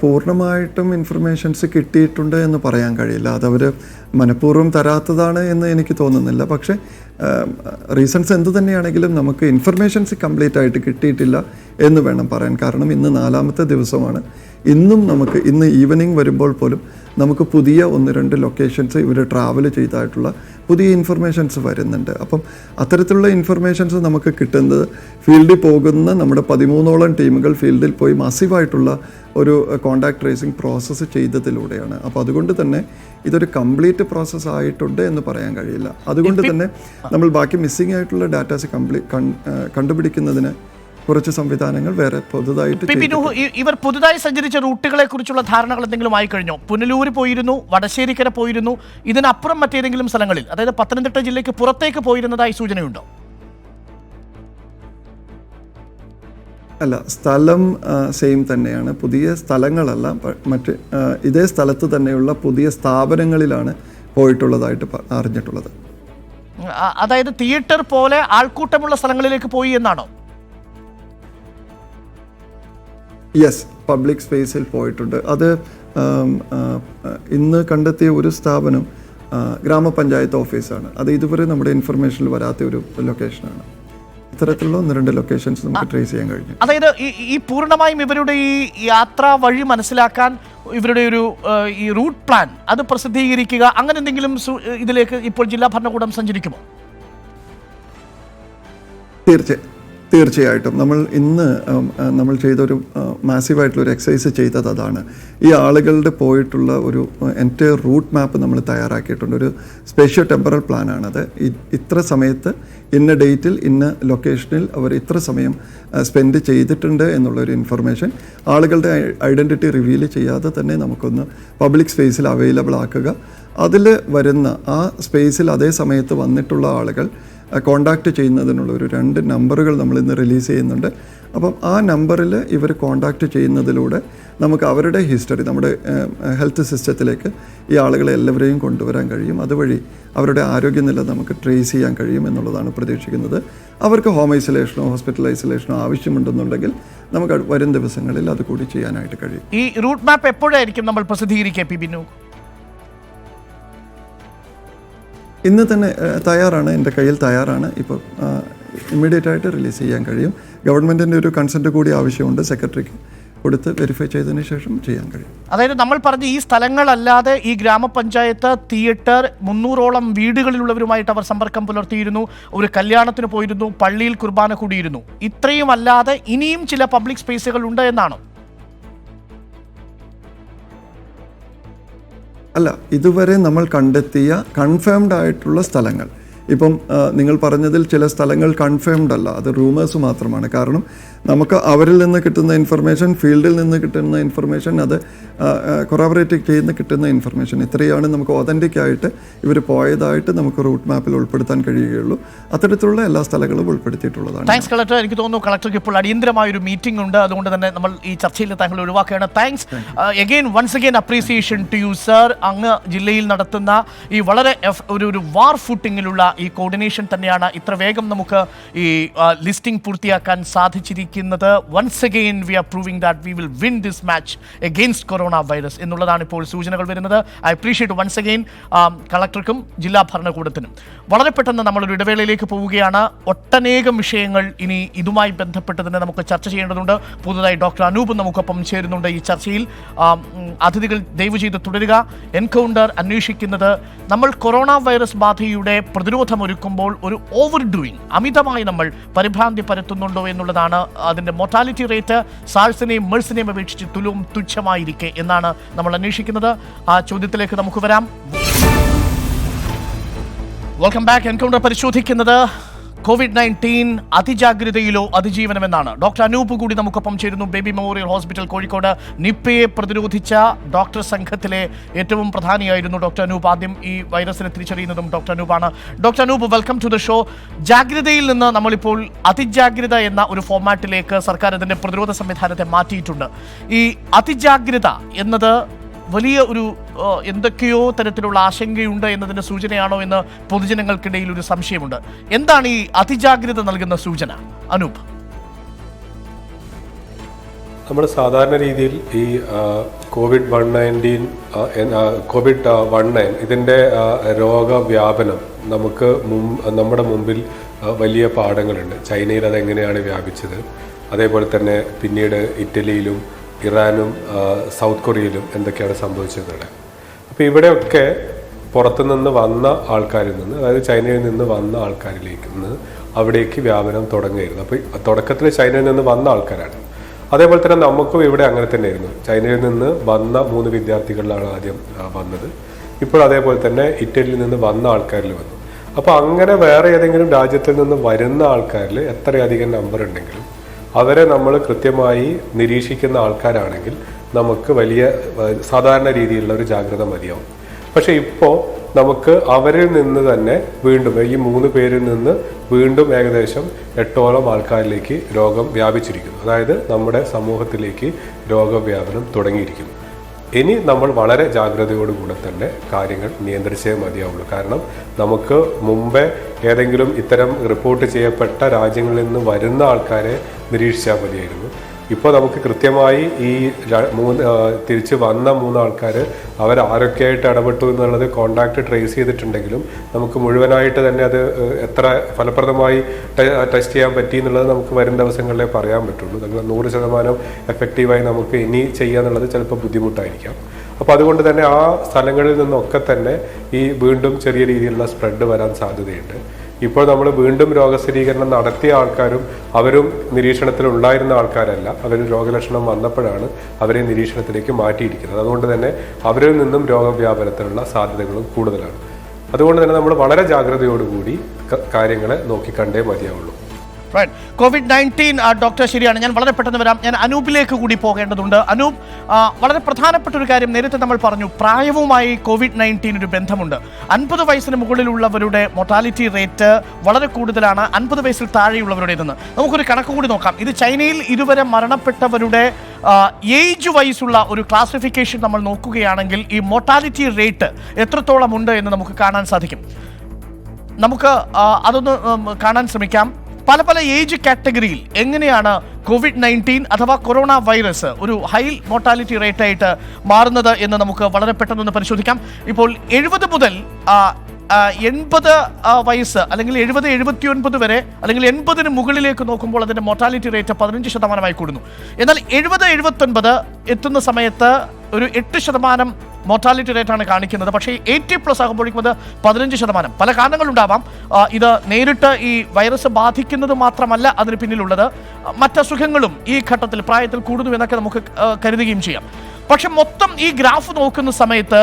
പൂർണ്ണമായിട്ടും ഇൻഫർമേഷൻസ് കിട്ടിയിട്ടുണ്ട് എന്ന് പറയാൻ കഴിയില്ല. അതവർ മനഃപൂർവ്വം തരാത്തതാണ് എന്ന് എനിക്ക് തോന്നുന്നില്ല. പക്ഷേ റീസൺസ് എന്തു തന്നെയാണെങ്കിലും നമുക്ക് ഇൻഫർമേഷൻസ് കംപ്ലീറ്റ് ആയിട്ട് കിട്ടിയിട്ടില്ല എന്ന് വേണം പറയാൻ. കാരണം ഇന്ന് 4ാമത്തെ ദിവസമാണ്. ഇന്ന് ഈവനിങ് വരുമ്പോൾ പോലും നമുക്ക് പുതിയ 1-2 ലൊക്കേഷൻസ് ഇവർ ട്രാവൽ ചെയ്തതായിട്ടുള്ള പുതിയ ഇൻഫർമേഷൻസ് വരുന്നുണ്ട്. അപ്പം അത്തരത്തിലുള്ള ഇൻഫർമേഷൻസ് നമുക്ക് കിട്ടുന്നത് ഫീൽഡിൽ പോകുന്ന നമ്മുടെ 13ഓളം ടീമുകൾ ഫീൽഡിൽ പോയി മാസീവായിട്ടുള്ള ഒരു കോണ്ടാക്ട് ട്രേസിംഗ് പ്രോസസ്സ് ചെയ്തതിലൂടെയാണ്. അപ്പോൾ അതുകൊണ്ട് തന്നെ ഇതൊരു കംപ്ലീറ്റ് പ്രോസസ്സ് ആയിട്ടുണ്ട് എന്ന് പറയാൻ കഴിയില്ല. അതുകൊണ്ട് തന്നെ നമ്മൾ ബാക്കി മിസ്സിംഗ് ആയിട്ടുള്ള ഡാറ്റാസ് കണ്ടുപിടിക്കുന്നതിന് കുറച്ച് സംവിധാനങ്ങൾ വേറെ പുതുതായിട്ട്. ഇവർ പുതുതായി സഞ്ചരിച്ച റൂട്ടുകളെ കുറിച്ചുള്ള ധാരണകൾ എന്തെങ്കിലും ആയി കഴിഞ്ഞോ? പുനലൂർ പോയിരുന്നു, വടശ്ശേരിക്കര പോയിരുന്നു, ഇതിനപ്പുറം മറ്റേതെങ്കിലും സ്ഥലങ്ങളിൽ, അതായത് പത്തനംതിട്ട ജില്ലയ്ക്ക് പുറത്തേക്ക് പോയിരുന്നതായി സൂചനയുണ്ടോ? അല്ല, സ്ഥലം സെയിം തന്നെയാണ്. പുതിയ സ്ഥലങ്ങളല്ല, മറ്റ് ഇതേ സ്ഥലത്ത് തന്നെയുള്ള പുതിയ സ്ഥാപനങ്ങളിലാണ് പോയിട്ടുള്ളതായിട്ട് അറിഞ്ഞിട്ടുള്ളത്. അതായത് തിയേറ്റർ പോലെ ആൾക്കൂട്ടമുള്ള സ്ഥലങ്ങളിലേക്ക് പോയി എന്നാണോ? യെസ്, പബ്ലിക് സ്പേസിൽ പോയിട്ടുണ്ട്. അത് ഇന്ന് കണ്ടെത്തിയ ഒരു സ്ഥാപനം ഗ്രാമപഞ്ചായത്ത് ഓഫീസാണ്. അത് ഇതുവരെ നമ്മുടെ ഇൻഫർമേഷനിൽ വരാത്ത ഒരു ലൊക്കേഷനാണ്. ഇത്തരത്തിലുള്ള 1-2 ലൊക്കേഷൻസ് നമുക്ക് ട്രേസ് ചെയ്യാൻ കഴിഞ്ഞു. അതായത് ഈ പൂർണ്ണമായും ഇവരുടെ ഈ യാത്രാ വഴി മനസ്സിലാക്കാൻ ഇവരുടെ ഒരു ഈ റൂട്ട് പ്ലാൻ അത് പ്രസിദ്ധീകരിക്കുക, അങ്ങനെ എന്തെങ്കിലും ഇതിലേക്ക് ഇപ്പോൾ ജില്ലാ ഭരണകൂടം സഞ്ചരിക്കുമോ? തീർച്ചയായിട്ടും നമ്മൾ ചെയ്തൊരു മാസീവായിട്ടുള്ളൊരു എക്സസൈസ് ചെയ്തത് അതാണ്. ഈ ആളുകളുടെ പോയിട്ടുള്ള ഒരു എൻറ്റയർ റൂട്ട് മാപ്പ് നമ്മൾ തയ്യാറാക്കിയിട്ടുണ്ട്. ഒരു സ്പേഷ്യോ ടെമ്പറൽ പ്ലാനാണത്. ഇത്ര സമയത്ത് ഇന്ന ഡേറ്റിൽ ഇന്ന ലൊക്കേഷനിൽ അവർ ഇത്ര സമയം സ്പെൻഡ് ചെയ്തിട്ടുണ്ട് എന്നുള്ളൊരു ഇൻഫർമേഷൻ ആളുകളുടെ ഐഡൻറ്റിറ്റി റിവീൽ ചെയ്യാതെ തന്നെ നമുക്കൊന്ന് പബ്ലിക് സ്പേസിൽ അവൈലബിൾ ആക്കുക. അതിൽ വരുന്ന ആ സ്പേസിൽ അതേ സമയത്ത് വന്നിട്ടുള്ള ആളുകൾ കോണ്ടാക്റ്റ് ചെയ്യുന്നതിനുള്ള ഒരു 2 നമ്പറുകൾ നമ്മൾ ഇന്ന് റിലീസ് ചെയ്യുന്നുണ്ട്. അപ്പം ആ നമ്പറിൽ ഇവർ കോണ്ടാക്റ്റ് ചെയ്യുന്നതിലൂടെ നമുക്ക് അവരുടെ ഹിസ്റ്ററി നമ്മുടെ ഹെൽത്ത് സിസ്റ്റത്തിലേക്ക് ഈ ആളുകളെ എല്ലാവരെയും കൊണ്ടുവരാൻ കഴിയും. അതുവഴി അവരുടെ ആരോഗ്യനില നമുക്ക് ട്രേസ് ചെയ്യാൻ കഴിയും എന്നുള്ളതാണ് പ്രതീക്ഷിക്കുന്നത്. അവർക്ക് ഹോം ഐസൊലേഷനോ ഹോസ്പിറ്റൽ ഐസൊലേഷനോ ആവശ്യമുണ്ടെന്നുണ്ടെങ്കിൽ നമുക്ക് വരും ദിവസങ്ങളിൽ അത് കൂടി ചെയ്യാനായിട്ട് കഴിയും. ഈ റൂട്ട് മാപ്പ് എപ്പോഴായിരിക്കും നമ്മൾ പ്രസിദ്ധീകരിക്കുക പി ബിനു? ഇന്ന് തന്നെ തയ്യാറാണ്, എൻ്റെ കയ്യിൽ തയ്യാറാണ്. ഇപ്പോൾ ഇമ്മീഡിയറ്റ് ആയിട്ട് റിലീസ് ചെയ്യാൻ കഴിയും. ഗവൺമെൻറ്റിൻ്റെ ഒരു കൺസെൻറ്റ് കൂടി ആവശ്യമുണ്ട്. സെക്രട്ടറിക്ക് കൊടുത്ത് വെരിഫൈ ചെയ്തതിന് ശേഷം ചെയ്യാൻ കഴിയും. അതായത് നമ്മൾ പറഞ്ഞ ഈ സ്ഥലങ്ങളല്ലാതെ ഈ ഗ്രാമപഞ്ചായത്ത്, തിയേറ്റർ, 300ഓളം വീടുകളിലുള്ളവരുമായിട്ട് അവർ സമ്പർക്കം പുലർത്തിയിരുന്നു, ഒരു കല്യാണത്തിന് പോയിരുന്നു, പള്ളിയിൽ കുർബാന കൂടിയിരുന്നു. ഇത്രയും അല്ലാതെ ഇനിയും ചില പബ്ലിക് സ്പേസുകൾ ഉണ്ട് എന്നാണോ? അല്ല, ഇതുവരെ നമ്മൾ കണ്ടെത്തിയ കൺഫേംഡ് ആയിട്ടുള്ള സ്ഥലങ്ങൾ, ഇപ്പം നിങ്ങൾ പറഞ്ഞതിൽ ചില സ്ഥലങ്ങൾ കൺഫേംഡ് അല്ല, അത് റൂമേഴ്സ് മാത്രമാണ്. കാരണം നമുക്ക് അവരിൽ നിന്ന് കിട്ടുന്ന ഇൻഫർമേഷൻ, ഫീൽഡിൽ നിന്ന് കിട്ടുന്ന ഇൻഫർമേഷൻ, അത് കൊറാബറേറ്റ് ചെയ്യുന്ന കിട്ടുന്ന ഇൻഫർമേഷൻ, ഇത്രയാണ് നമുക്ക് ഒതൻറ്റിക് ആയിട്ട് ഇവർ പോയതായിട്ട് നമുക്ക് റൂട്ട് മാപ്പിൽ ഉൾപ്പെടുത്താൻ കഴിയുകയുള്ളൂ. അത്തരത്തിലുള്ള എല്ലാ സ്ഥലങ്ങളും ഉൾപ്പെടുത്തിയിട്ടുള്ളതാണ്. Thanks collector. എനിക്ക് തോന്നുന്നു കളക്ടർക്ക് ഇപ്പോൾ അടിയന്തരമായ ഒരു മീറ്റിംഗ് ഉണ്ട്, അതുകൊണ്ട് തന്നെ നമ്മൾ ഈ ചർച്ചയിൽ താങ്കൾ ഒഴിവാക്കുകയാണ്. Thanks once again appreciation to you sir. അങ്ങ് ജില്ലയിൽ നടത്തുന്ന ഈ വളരെ ഒരു വാർ ഫുട്ടിങ്ങിലുള്ള ഈ കോർഡിനേഷൻ തന്നെയാണ് ഇത്ര വേഗം നമുക്ക് ഈ ലിസ്റ്റിംഗ് പൂർത്തിയാക്കാൻ സാധിച്ചിരിക്കുന്നത്. Once again we are proving that we will win this match against corona virus എന്നുള്ളതാണ് ഇപ്പോൾ സൂചനകൾ വരുന്നത്. ഐ അപ്രീഷിയേറ്റ് വൺസ് അഗെയിൻ കളക്ടർക്കും ജില്ലാ ഭരണകൂടത്തിനും. വളരെ പെട്ടെന്ന് നമ്മളൊരു ഇടവേളയിലേക്ക് പോവുകയാണ്. ഒട്ടനേകം വിഷയങ്ങൾ ഇനി ഇതുമായി ബന്ധപ്പെട്ട് തന്നെ നമുക്ക് ചർച്ച ചെയ്യേണ്ടതുണ്ട്. പുതുതായി ഡോക്ടർ അനൂപ് നമുക്കൊപ്പം ചേരുന്നുണ്ട് ഈ ചർച്ചയിൽ. അതിഥികൾ ദയവ് ചെയ്ത് തുടരുക. എൻകൗണ്ടർ അന്വേഷിക്കുന്നത് നമ്മൾ കൊറോണ വൈറസ് ബാധയുടെ പ്രതിരോധം ഒരുക്കുമ്പോൾ ഒരു ഓവർ ഡൂയിങ്, അമിതമായി നമ്മൾ പരിഭ്രാന്തി പരത്തുന്നുണ്ടോ എന്നുള്ളതാണ്. അതിൻ്റെ മോർട്ടാലിറ്റി റേറ്റ് സാൾസിനെയും മെഴ്സിനെയും അപേക്ഷിച്ച് തുച്ഛമായിരിക്കെ എന്നാണ് നമ്മൾ അന്വേഷിക്കുന്നത്. ആ ചോദ്യത്തിലേക്ക് നമുക്ക് വരാം. Welcome back. എൻകൗണ്ടർ പരിശോധിക്കുന്നത് COVID-19 അതിജാഗ്രതയിലോ അതിജീവനമെന്നാണ്. ഡോക്ടർ അനൂപ് കൂടി നമുക്കൊപ്പം ചേരുന്നു. ബേബി മെമ്മോറിയൽ ഹോസ്പിറ്റൽ കോഴിക്കോട് നിപ്പയെ പ്രതിരോധിച്ച ഡോക്ടർ സംഘത്തിലെ ഏറ്റവും പ്രധാനിയായിരുന്നു ഡോക്ടർ അനൂപ്. ആദ്യം ഈ വൈറസിനെ തിരിച്ചറിയുന്നതും ഡോക്ടർ അനൂപാണ്. Doctor Anoop, welcome to the show. ജാഗ്രതയിൽ നിന്ന് നമ്മളിപ്പോൾ അതിജാഗ്രത എന്ന ഒരു ഫോർമാറ്റിലേക്ക് സർക്കാർ അതിൻ്റെ പ്രതിരോധ സംവിധാനത്തെ മാറ്റിയിട്ടുണ്ട്. ഈ അതിജാഗ്രത എന്നത് വലിയ ഒരു എന്തൊക്കെയോ തരത്തിലുള്ള ആശങ്കയുണ്ട് എന്നതിൻ്റെ സൂചനയാണോ എന്ന് പൊതുജനങ്ങൾക്കിടയിൽ ഒരു സംശയമുണ്ട്. എന്താണ് ഈ അതിജാഗ്രത നൽകുന്ന സൂചന, അനൂപ്? നമ്മൾ സാധാരണ രീതിയിൽ ഈ COVID-19 ഇതിൻ്റെ രോഗവ്യാപനം നമുക്ക് നമ്മുടെ മുമ്പിൽ വലിയ പാഠങ്ങളുണ്ട്. ചൈനയിൽ അതെങ്ങനെയാണ് വ്യാപിച്ചത്, അതേപോലെ തന്നെ പിന്നീട് ഇറ്റലിയിലും ഇറാനും സൗത്ത് കൊറിയയിലും എന്തൊക്കെയാണ് സംഭവിച്ചത്. അപ്പോൾ ഇവിടെയൊക്കെ പുറത്തുനിന്ന് വന്ന ആൾക്കാരിൽ നിന്ന്, അതായത് ചൈനയിൽ നിന്ന് വന്ന ആൾക്കാരിലേക്ക് അവിടേക്ക് വ്യാപനം തുടങ്ങുകയായിരുന്നു. അപ്പോൾ തുടക്കത്തിൽ ചൈനയിൽ നിന്ന് വന്ന ആൾക്കാരാണ്. അതേപോലെ തന്നെ നമുക്കും ഇവിടെ അങ്ങനെ തന്നെയായിരുന്നു. ചൈനയിൽ നിന്ന് വന്ന 3 വിദ്യാർത്ഥികളിലാണ് ആദ്യം വന്നത്. ഇപ്പോൾ അതേപോലെ തന്നെ ഇറ്റലിയിൽ നിന്ന് വന്ന ആൾക്കാരിൽ വന്നു. അപ്പോൾ അങ്ങനെ വേറെ ഏതെങ്കിലും രാജ്യത്തിൽ നിന്ന് വരുന്ന ആൾക്കാരിൽ എത്രയധികം നമ്പർ ഉണ്ടെങ്കിലും അവരെ നമ്മൾ കൃത്യമായി നിരീക്ഷിക്കുന്ന ആൾക്കാരാണെങ്കിൽ നമുക്ക് വലിയ സാധാരണ രീതിയിലുള്ള ഒരു ജാഗ്രത മതിയാവും. പക്ഷെ ഇപ്പോൾ നമുക്ക് അവരിൽ നിന്ന് തന്നെ വീണ്ടും ഈ 3 പേരിൽ നിന്ന് വീണ്ടും ഏകദേശം 8ഓളം ആൾക്കാരിലേക്ക് രോഗം വ്യാപിച്ചിരിക്കുന്നു. അതായത് നമ്മുടെ സമൂഹത്തിലേക്ക് രോഗവ്യാപനം തുടങ്ങിയിരിക്കുന്നു. ഇനി നമ്മൾ വളരെ ജാഗ്രതയോടുകൂടെ തന്നെ കാര്യങ്ങൾ നിയന്ത്രിച്ചേ മതിയാവുള്ളൂ. കാരണം നമുക്ക് മുമ്പേ ഏതെങ്കിലും ഇത്തരം റിപ്പോർട്ട് ചെയ്യപ്പെട്ട രാജ്യങ്ങളിൽ നിന്ന് വരുന്ന ആൾക്കാരെ നിരീക്ഷിച്ചാൽ മതിയായിരുന്നു. ഇപ്പോൾ നമുക്ക് കൃത്യമായി ഈ തിരിച്ച് വന്ന 3 ആൾക്കാർ അവർ ആരൊക്കെയായിട്ട് ഇടപെട്ടു എന്നുള്ളത് കോണ്ടാക്ട് ട്രേസ് ചെയ്തിട്ടുണ്ടെങ്കിലും നമുക്ക് മുഴുവനായിട്ട് തന്നെ അത് എത്ര ഫലപ്രദമായി ടെസ്റ്റ് ചെയ്യാൻ പറ്റി എന്നുള്ളത് നമുക്ക് വരും ദിവസങ്ങളിലേ പറയാൻ പറ്റുള്ളൂ. 100% എഫക്റ്റീവായി നമുക്ക് ഇനി ചെയ്യുക എന്നുള്ളത് ചിലപ്പോൾ ബുദ്ധിമുട്ടായിരിക്കാം. അപ്പോൾ അതുകൊണ്ട് തന്നെ ആ സ്ഥലങ്ങളിൽ നിന്നൊക്കെ തന്നെ ഈ വീണ്ടും ചെറിയ രീതിയിലുള്ള സ്പ്രെഡ് വരാൻ സാധ്യതയുണ്ട്. ഇപ്പോൾ നമ്മൾ വീണ്ടും രോഗസ്ഥിരീകരണം നടത്തിയ ആൾക്കാരും അവരും നിരീക്ഷണത്തിൽ ഉണ്ടായിരുന്ന ആൾക്കാരല്ല. അവർ രോഗലക്ഷണം വന്നപ്പോഴാണ് അവരെ നിരീക്ഷണത്തിലേക്ക് മാറ്റിയിരിക്കുന്നത്. അതുകൊണ്ട് തന്നെ അവരിൽ നിന്നും രോഗവ്യാപനത്തിനുള്ള സാധ്യതകളും കൂടുതലാണ്. അതുകൊണ്ട് തന്നെ നമ്മൾ വളരെ ജാഗ്രതയോടുകൂടി കാര്യങ്ങളെ നോക്കിക്കണ്ടേ മതിയാവുള്ളൂ. COVID-19 ഡോക്ടർ ശരിയാണ്. ഞാൻ വളരെ പെട്ടെന്ന് വരാം. ഞാൻ അനൂപിലേക്ക് കൂടി പോകേണ്ടതുണ്ട്. അനൂപ്, വളരെ പ്രധാനപ്പെട്ട ഒരു കാര്യം നേരത്തെ നമ്മൾ പറഞ്ഞു, പ്രായവുമായി COVID-19 ഒരു ബന്ധമുണ്ട്. 50 വയസ്സിന് മുകളിലുള്ളവരുടെ മൊർട്ടാലിറ്റി റേറ്റ് വളരെ കൂടുതലാണ് 50 വയസ്സിൽ താഴെയുള്ളവരുടേതെന്ന്. നമുക്കൊരു കണക്ക് കൂടി നോക്കാം. ഇത് ചൈനയിൽ ഇതുവരെ മരണപ്പെട്ടവരുടെ ഏജ് വൈസുള്ള ഒരു ക്ലാസിഫിക്കേഷൻ നമ്മൾ നോക്കുകയാണെങ്കിൽ ഈ മൊർട്ടാലിറ്റി റേറ്റ് എത്രത്തോളം ഉണ്ട് എന്ന് നമുക്ക് കാണാൻ സാധിക്കും. നമുക്ക് അതൊന്ന് കാണാൻ ശ്രമിക്കാം. പല പല ഏജ് കാറ്റഗറിയിൽ എങ്ങനെയാണ് COVID-19 അഥവാ കൊറോണ വൈറസ് ഒരു ഹൈ മോർട്ടാലിറ്റി റേറ്റ് ആയിട്ട് മാറുന്നത് എന്ന് നമുക്ക് വളരെ പെട്ടെന്നൊന്ന് പരിശോധിക്കാം. ഇപ്പോൾ 70 മുതൽ 80 വയസ്സ് അല്ലെങ്കിൽ 70-79 വരെ അല്ലെങ്കിൽ 80-ന് മുകളിലേക്ക് നോക്കുമ്പോൾ അതിൻ്റെ മോർട്ടാലിറ്റി റേറ്റ് 15% കൂടുന്നു. എന്നാൽ 70-79 എത്തുന്ന സമയത്ത് ഒരു 8% മോർട്ടാലിറ്റി റേറ്റാണ് കാണിക്കുന്നത്. പക്ഷേ 80+ ആകുമ്പോഴേക്കും അത് 15%. പല കാരണങ്ങളുണ്ടാവാം. ഇത് നേരിട്ട് ഈ വൈറസ് ബാധിക്കുന്നത് മാത്രമല്ല അതിന് പിന്നിലുള്ളത്, മറ്റസുഖങ്ങളും ഈ ഘട്ടത്തിൽ പ്രായത്തിൽ കൂടുന്നു എന്നൊക്കെ നമുക്ക് കരുതുകയും ചെയ്യാം. പക്ഷെ മൊത്തം ഈ ഗ്രാഫ് നോക്കുന്ന സമയത്ത്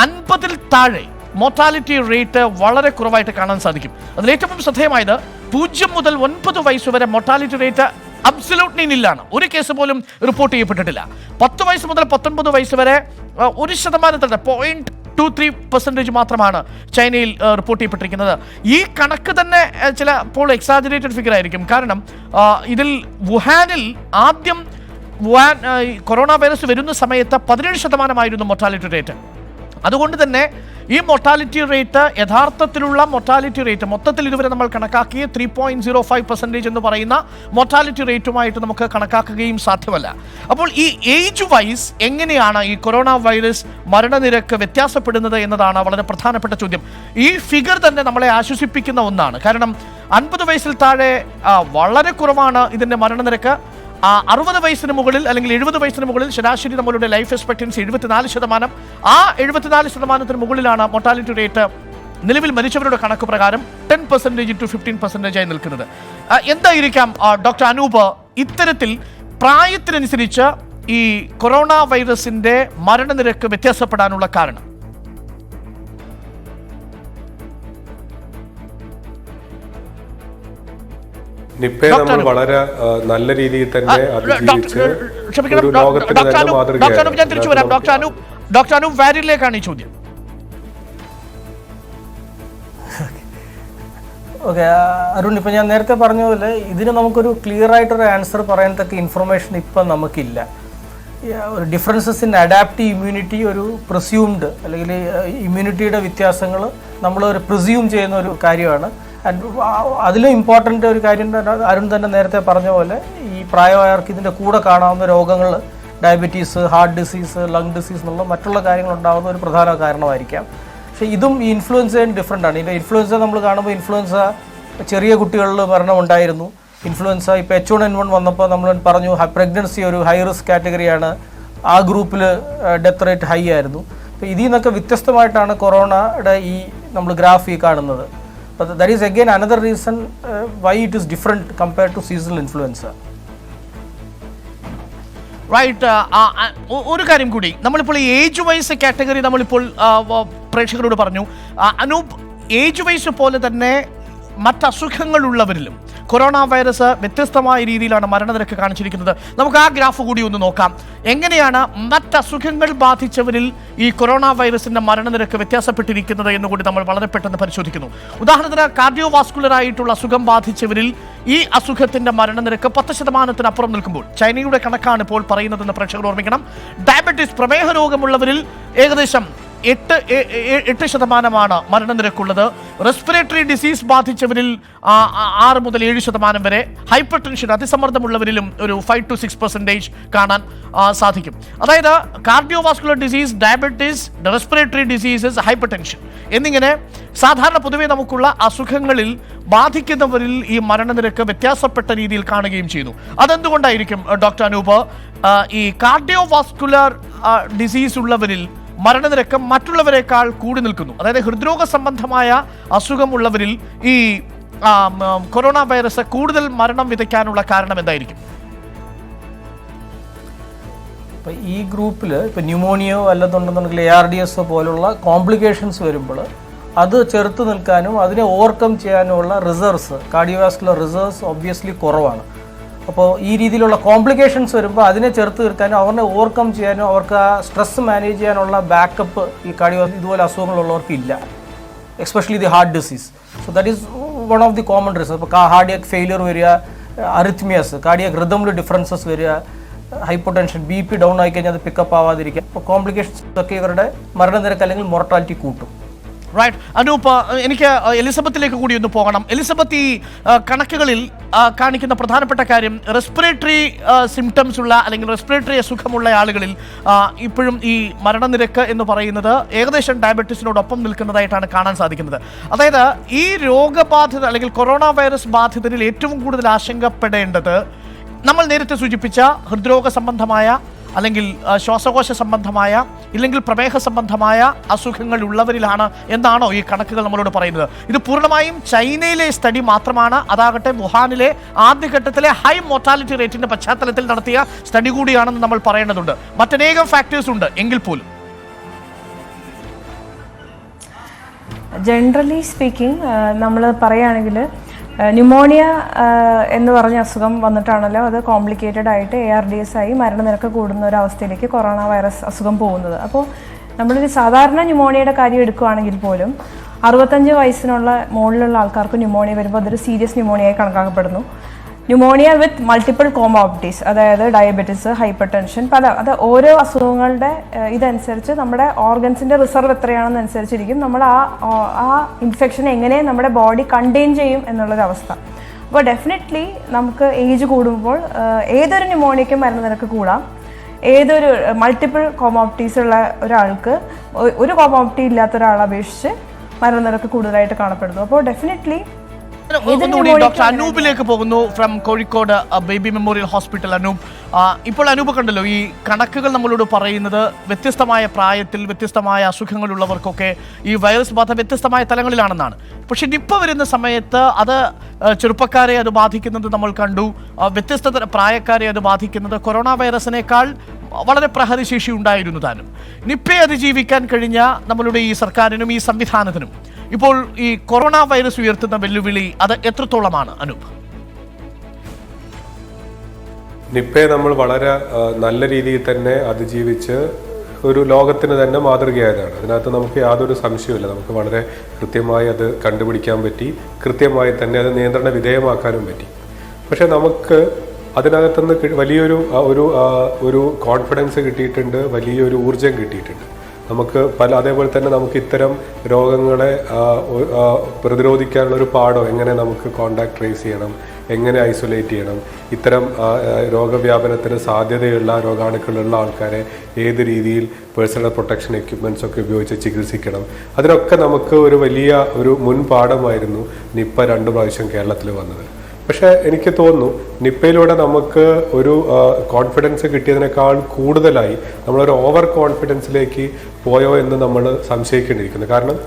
50-ൽ താഴെ മോർട്ടാലിറ്റി റേറ്റ് വളരെ കുറവായിട്ട് കാണാൻ സാധിക്കും. അതിലേറ്റവും ശ്രദ്ധേയമായത് 0 മുതൽ 9 വയസ്സ് വരെ മോർട്ടാലിറ്റി റേറ്റ് അബ്സല്യൂട്ട്ലി നില്ലാണ്. ഒരു കേസ് പോലും റിപ്പോർട്ട് ചെയ്യപ്പെട്ടിട്ടില്ല. 10 വയസ്സ് മുതൽ 19 വയസ്സ് വരെ 1% 0.23% മാത്രമാണ് ചൈനയിൽ റിപ്പോർട്ട് ചെയ്യപ്പെട്ടിരിക്കുന്നത്. ഈ കണക്ക് തന്നെ ചിലപ്പോൾ എക്സാജറേറ്റഡ് ഫിഗർ ആയിരിക്കും. കാരണം ഇതിൽ വുഹാനിൽ ആദ്യം കൊറോണ വൈറസ് വരുന്ന സമയത്ത് 17% മോർട്ടാലിറ്റി റേറ്റ്. അതുകൊണ്ട് തന്നെ ഈ മൊർട്ടാലിറ്റി റേറ്റ് യഥാർത്ഥത്തിലുള്ള മൊർട്ടാലിറ്റി റേറ്റ് മൊത്തത്തിൽ ഇതുവരെ നമ്മൾ കണക്കാക്കിയ 3.05% എന്ന് പറയുന്ന മൊർട്ടാലിറ്റി റേറ്റുമായിട്ട് നമുക്ക് കണക്കാക്കുകയും സാധ്യമല്ല. അപ്പോൾ ഈ ഏജ് വൈസ് എങ്ങനെയാണ് ഈ കൊറോണ വൈറസ് മരണനിരക്ക് വ്യത്യാസപ്പെടുന്നത് എന്നതാണ് വളരെ പ്രധാനപ്പെട്ട ചോദ്യം. ഈ ഫിഗർ തന്നെ നമ്മളെ ആശ്വസിപ്പിക്കുന്ന ഒന്നാണ്. കാരണം 50 വയസ്സിൽ താഴെ വളരെ കുറവാണ് ഇതിൻ്റെ മരണനിരക്ക്. 60 വയസ്സിന് മുകളിൽ അല്ലെങ്കിൽ 70 വയസ്സിന് മുകളിൽ ശരാശരി നമ്മളുടെ ലൈഫ് എക്സ്പെക്ടൻസി 74%. ആ 74% മുകളിലാണ് മോർട്ടാലിറ്റി റേറ്റ് നിലവിൽ മരിച്ചവരുടെ കണക്ക് പ്രകാരം 10% to 15% ആയി നിൽക്കുന്നത്. എന്തായിരിക്കാം ഡോക്ടർ അനൂപ് ഇത്തരത്തിൽ പ്രായത്തിനനുസരിച്ച് ഈ കൊറോണ വൈറസിന്റെ മരണനിരക്ക് വ്യത്യാസപ്പെടാനുള്ള കാരണം? നിപ്പയെ നമ്മൾ വളരെ നല്ല രീതിയിൽ തന്നെ അതിജീവിച്ച് ഒരു ലോകത്തിന് തന്നെ മാതൃകയാണ്. ഡോക്ടർ അനൂപ് വാരിയറിലേക്കാണ് ഈ ചോദ്യം. ഓക്കെ അരുൺ, ഇപ്പം ഞാൻ നേരത്തെ പറഞ്ഞ പോലെ ഇതിന് നമുക്കൊരു ക്ലിയർ ആയിട്ടൊരു ആൻസർ പറയത്തക്ക ഇൻഫർമേഷൻ ഇപ്പം നമുക്കില്ല. ഒരു ഡിഫറൻസസ് ഇൻ അഡാപ്റ്റീവ് ഇമ്മ്യൂണിറ്റി, ഒരു പ്രിസ്യൂംഡ് അല്ലെങ്കിൽ ഇമ്മ്യൂണിറ്റിയുടെ വ്യത്യാസങ്ങൾ നമ്മൾ ഒരു പ്രിസ്യൂം ചെയ്യുന്ന ഒരു കാര്യമാണ്. അതിലും ഇമ്പോർട്ടൻ്റ് ഒരു കാര്യം അരുൺ തന്നെ നേരത്തെ പറഞ്ഞ പോലെ ഈ പ്രായമായവർക്ക് ഇതിൻ്റെ കൂടെ കാണാവുന്ന രോഗങ്ങൾ, diabetes, heart disease, lung disease എന്നുള്ള മറ്റുള്ള കാര്യങ്ങൾ ഉണ്ടാകുന്ന ഒരു പ്രധാന കാരണമായിരിക്കാം. പക്ഷേ ഇതും ഈ ഇൻഫ്ലുവൻസയും ഡിഫറെൻ്റ് ആണ്. ഇതിൻ്റെ ഇൻഫ്ലുവൻസ നമ്മൾ കാണുമ്പോൾ ഇൻഫ്ലുവൻസ ചെറിയ കുട്ടികളിൽ മരണം ഉണ്ടായിരുന്നു. ഇൻഫ്ലുവൻസ ഇപ്പോൾ H1N1 വന്നപ്പോൾ നമ്മൾ പറഞ്ഞു പ്രഗ്നൻസി ഒരു ഹൈ റിസ്ക് കാറ്റഗറിയാണ്, ആ ഗ്രൂപ്പിൽ ഡെത്ത് റേറ്റ് ഹൈ ആയിരുന്നു. അപ്പോൾ ഇതിൽ നിന്നൊക്കെ വ്യത്യസ്തമായിട്ടാണ് കൊറോണയുടെ ഈ നമ്മൾ ഗ്രാഫ് ഈ കാണുന്നത്. But that is again another reason why it is different compared to seasonal influenza. Right. ഒരു കാര്യം കൂടി, നമ്മളിപ്പോൾ ഈ ഏജ് വൈസ് കാറ്റഗറി നമ്മളിപ്പോൾ പ്രേക്ഷകരോട് പറഞ്ഞു. അനൂപ്, ഏജ് വൈസ് പോലെ തന്നെ മറ്റസുഖങ്ങളുള്ളവരിലും കൊറോണ വൈറസ് വ്യത്യസ്തമായ രീതിയിലാണ് മരണനിരക്ക് കാണിച്ചിരിക്കുന്നത്. നമുക്ക് ആ ഗ്രാഫ് കൂടി ഒന്ന് നോക്കാം. എങ്ങനെയാണ് മറ്റസുഖങ്ങൾ ബാധിച്ചവരിൽ ഈ കൊറോണ വൈറസിന്റെ മരണനിരക്ക് വ്യത്യാസപ്പെട്ടിരിക്കുന്നത് എന്നുകൂടി നമ്മൾ വളരെ പെട്ടെന്ന് പരിശോധിക്കുന്നു. ഉദാഹരണത്തിന് കാർഡിയോവാസ്കുലർ ആയിട്ടുള്ള അസുഖം ബാധിച്ചവരിൽ ഈ അസുഖത്തിന്റെ മരണനിരക്ക് 10%-അപ്പുറം നിൽക്കുമ്പോൾ ചൈനയുടെ കണക്കാണ് ഇപ്പോൾ പറയുന്നതെന്ന് പ്രേക്ഷകർ ഓർമ്മിക്കണം. ഡയബറ്റീസ്, പ്രമേഹ രോഗമുള്ളവരിൽ ഏകദേശം 8% മരണനിരക്കുള്ളത്. റെസ്പിറേറ്ററി ഡിസീസ് ബാധിച്ചവരിൽ 6 മുതൽ 7% വരെ, ഹൈപ്പർ ടെൻഷൻ അതിസമ്മർദ്ദമുള്ളവരിലും ഒരു 5 to 6% കാണാൻ സാധിക്കും. അതായത് cardiovascular disease, diabetes, respiratory diseases, hyper tension എന്നിങ്ങനെ സാധാരണ പൊതുവെ നമുക്കുള്ള അസുഖങ്ങളിൽ ബാധിക്കുന്നവരിൽ ഈ മരണനിരക്ക് വ്യത്യാസപ്പെട്ട രീതിയിൽ കാണുകയും ചെയ്യുന്നു. അതെന്തുകൊണ്ടായിരിക്കും ഡോക്ടർ അനൂപ്? ഈ കാർഡിയോവാസ്കുലർ ഡിസീസ് ഉള്ളവരിൽ മരണനിരക്ക് മറ്റുള്ളവരെക്കാൾ കൂടി നിൽക്കുന്നു? അതായത് ഹൃദ്രോഗ സംബന്ധമായ അസുഖമുള്ളവരിൽ ഈ കൊറോണ വൈറസ് കൂടുതൽ മരണം വിതയ്ക്കാനുള്ള കാരണം എന്തായിരിക്കും? ഇപ്പം ഈ ഗ്രൂപ്പിൽ ഇപ്പം ന്യൂമോണിയോ അല്ലെന്നുണ്ടെന്നുണ്ടെങ്കിൽ ARDS പോലുള്ള കോംപ്ലിക്കേഷൻസ് വരുമ്പോൾ അത് ചെറുത്ത് നിൽക്കാനും അതിനെ ഓവർകം ചെയ്യാനുമുള്ള റിസർവ്സ്, കാർഡിയോവാസ്കുലർ റിസർവ്സ് ഒബ്വിയസ്ലി കുറവാണ്. അപ്പോൾ ഈ രീതിയിലുള്ള കോംപ്ലിക്കേഷൻസ് വരുമ്പോൾ അതിനെ ചെറുത്ത് നിൽക്കാനും അവരെ ഓവർകം ചെയ്യാനും അവർക്ക് ആ സ്ട്രെസ് മാനേജ് ചെയ്യാനുള്ള ബാക്കപ്പ് ഈ ഇതുപോലെ അസുഖങ്ങളുള്ളവർക്ക് ഇല്ല, especially the heart disease. So that is one of the common reason. ഇപ്പോൾ കാർഡിയക് ഫെയിലിയർ വരിക, അറിത്മിയസ്, കാർഡിയക് റിതമിൽ ഡിഫറൻസസ് വരിക, ഹൈപ്പർ ടെൻഷൻ, BP ഡൗൺ ആയി കഴിഞ്ഞാൽ അത് പിക്കപ്പ് ആവാതിരിക്കുക. അപ്പോൾ കോംപ്ലിക്കേഷൻസ് ഒക്കെ ഇവരുടെ മരണനിരക്ക് അല്ലെങ്കിൽ മൊർട്ടാലിറ്റി കൂട്ടും. റൈറ്റ്. അനൂപ്, എനിക്ക് എലിസബത്തിലേക്ക് കൂടി ഒന്ന് പോകണം. എലിസബത്ത്, ഈ കണക്കുകളിൽ കാണിക്കുന്ന പ്രധാനപ്പെട്ട കാര്യം റെസ്പിറേറ്ററി സിംറ്റംസ് ഉള്ള അല്ലെങ്കിൽ റെസ്പിറേറ്ററി അസുഖമുള്ള ആളുകളിൽ ഇപ്പോഴും ഈ മരണനിരക്ക് എന്ന് പറയുന്നത് ഏകദേശം ഡയബറ്റീസിനോടൊപ്പം നിൽക്കുന്നതായിട്ടാണ് കാണാൻ സാധിക്കുന്നത്. അതായത് ഈ രോഗബാധിത അല്ലെങ്കിൽ കൊറോണ വൈറസ് ബാധിതരിൽ ഏറ്റവും കൂടുതൽ ആശങ്കപ്പെടേണ്ടത് നമ്മൾ നേരത്തെ സൂചിപ്പിച്ച ഹൃദ്രോഗ സംബന്ധമായ അല്ലെങ്കിൽ ശ്വാസകോശ സംബന്ധമായ ഇല്ലെങ്കിൽ പ്രമേഹ സംബന്ധമായ അസുഖങ്ങൾ ഉള്ളവരിലാണ് എന്നാണോ ഈ കണക്കുകൾ നമ്മളോട് പറയുന്നത്? ഇത് പൂർണ്ണമായും ചൈനയിലെ സ്റ്റഡി മാത്രമാണ്. അതാകട്ടെ വുഹാനിലെ ആദ്യഘട്ടത്തിലെ ഹൈ മോർട്ടാലിറ്റി റേറ്റിന്റെ പശ്ചാത്തലത്തിൽ നടത്തിയ സ്റ്റഡി കൂടിയാണെന്ന് നമ്മൾ പറയേണ്ടതുണ്ട്. മറ്റനേകം ഫാക്ടേഴ്സ് ഉണ്ട് എങ്കിൽ പോലും. ജനറലി സ്പീക്കിംഗ് നമ്മൾ പറയുകയാണെങ്കിൽ ന്യൂമോണിയ എന്ന് പറഞ്ഞ അസുഖം വന്നിട്ടാണല്ലോ അത് കോംപ്ലിക്കേറ്റഡ് ആയിട്ട് ARDS ആയി മരണനിരക്ക് കൂടുന്ന ഒരു അവസ്ഥയിലേക്ക് കൊറോണ വൈറസ് അസുഖം പോകുന്നത്. അപ്പോൾ നമ്മളൊരു സാധാരണ ന്യൂമോണിയയുടെ കാര്യം എടുക്കുകയാണെങ്കിൽ പോലും 65 വയസ്സിനുള്ള മുകളിലുള്ള ആൾക്കാർക്ക് ന്യൂമോണിയ വരുമ്പോൾ അതൊരു സീരിയസ് ന്യൂമോണിയയായി കണക്കാക്കപ്പെടുന്നു. ന്യൂമോണിയ വിത്ത് മൾട്ടിപ്പിൾ കോമോർബിഡിറ്റീസ്, അതായത് ഡയബറ്റിസ്, ഹൈപ്പർ ടെൻഷൻ, അത് ഓരോ അസുഖങ്ങളുടെ ഇതനുസരിച്ച് നമ്മുടെ ഓർഗൻസിൻ്റെ റിസർവ് എത്രയാണെന്നനുസരിച്ചിരിക്കും നമ്മൾ ആ ഇൻഫെക്ഷൻ എങ്ങനെ നമ്മുടെ ബോഡി കണ്ടെയ്ൻ ചെയ്യും എന്നുള്ളൊരവസ്ഥ. അപ്പോൾ ഡെഫിനറ്റ്ലി നമുക്ക് ഏജ് കൂടുമ്പോൾ ഏതൊരു ന്യൂമോണിയയ്ക്കും മരണനിരക്ക് കൂടാം. ഏതൊരു മൾട്ടിപ്പിൾ കോമോർബിഡിറ്റീസ് ഉള്ള ഒരാൾക്ക് ഒരു കോമോർബിഡിറ്റി ഇല്ലാത്ത ഒരാളെ അപേക്ഷിച്ച് മരണനിരക്ക് കൂടുതലായിട്ട് കാണപ്പെടുന്നു. അപ്പോൾ ഡെഫിനറ്റ്ലി ഡോക്ടർ അനൂപിലേക്ക് പോകുന്നു from Kozhikode baby Memorial hospital. Anoop, ഇപ്പോൾ അനൂപ് കണ്ടല്ലോ ഈ കണക്കുകൾ നമ്മളോട് പറയുന്നത് വ്യത്യസ്തമായ പ്രായത്തിൽ വ്യത്യസ്തമായ അസുഖങ്ങളുള്ളവർക്കൊക്കെ ഈ വൈറസ് ബാധ വ്യത്യസ്തമായ തലങ്ങളിലാണെന്നാണ്. പക്ഷെ നിപ്പ വരുന്ന സമയത്ത് അത് ചെറുപ്പക്കാരെ അത് ബാധിക്കുന്നത് നമ്മൾ കണ്ടു, വ്യത്യസ്ത പ്രായക്കാരെ അത് ബാധിക്കുന്നത് കൊറോണ വൈറസിനേക്കാൾ വളരെ പ്രഹരശേഷി ഉണ്ടായിരുന്നു താനും. നിപ്പയെ അതിജീവിക്കാൻ കഴിഞ്ഞ നമ്മളുടെ ഈ സർക്കാരിനും ഈ സംവിധാനത്തിനും ഇപ്പോൾ ഈ കൊറോണ വൈറസ് ഉയർത്തുന്ന വെല്ലുവിളി അത് എത്രത്തോളമാണ് അനൂപ്? നിപ്പയെ നമ്മൾ വളരെ നല്ല രീതിയിൽ തന്നെ അതിജീവിച്ച് ഒരു ലോകത്തിന് തന്നെ മാതൃകയായതാണ്. അതിനകത്ത് നമുക്ക് യാതൊരു സംശയവുമില്ല. നമുക്ക് വളരെ കൃത്യമായി അത് കണ്ടുപിടിക്കാൻ പറ്റി, കൃത്യമായി തന്നെ അത് നിയന്ത്രണ വിധേയമാക്കാനും പറ്റി. പക്ഷെ നമുക്ക് അതിനകത്തുനിന്ന് വലിയൊരു ഒരു കോൺഫിഡൻസ് കിട്ടിയിട്ടുണ്ട്, വലിയൊരു ഊർജം കിട്ടിയിട്ടുണ്ട്. നമുക്ക് അതേപോലെ തന്നെ നമുക്ക് ഇത്തരം രോഗങ്ങളെ പ്രതിരോധിക്കാനുള്ള ഒരു പാഠം, എങ്ങനെ നമുക്ക് കോണ്ടാക്ട് ട്രേസ് ചെയ്യണം, എങ്ങനെ ഐസൊലേറ്റ് ചെയ്യണം, ഇത്തരം രോഗവ്യാപനത്തിന് സാധ്യതയുള്ള രോഗാണുക്കളുള്ള ആൾക്കാരെ ഏത് രീതിയിൽ പേഴ്സണൽ പ്രൊട്ടക്ഷൻ എക്യുപ്മെൻറ്റ്സ് ഒക്കെ ഉപയോഗിച്ച് ചികിത്സിക്കണം, അതിനൊക്കെ നമുക്ക് ഒരു വലിയ ഒരു മുൻപാഠമായിരുന്നു നിപ്പ 2 പ്രാവശ്യം കേരളത്തിൽ വന്നത്. പക്ഷേ എനിക്ക് തോന്നുന്നു നിപ്പയിലൂടെ നമുക്ക് ഒരു കോൺഫിഡൻസ് കിട്ടിയതിനേക്കാൾ കൂടുതലായി നമ്മളൊരു ഓവർ കോൺഫിഡൻസിലേക്ക് പോയോ എന്ന് നമ്മൾ സംശയിക്കേണ്ടിയിരിക്കുന്നു. കാരണം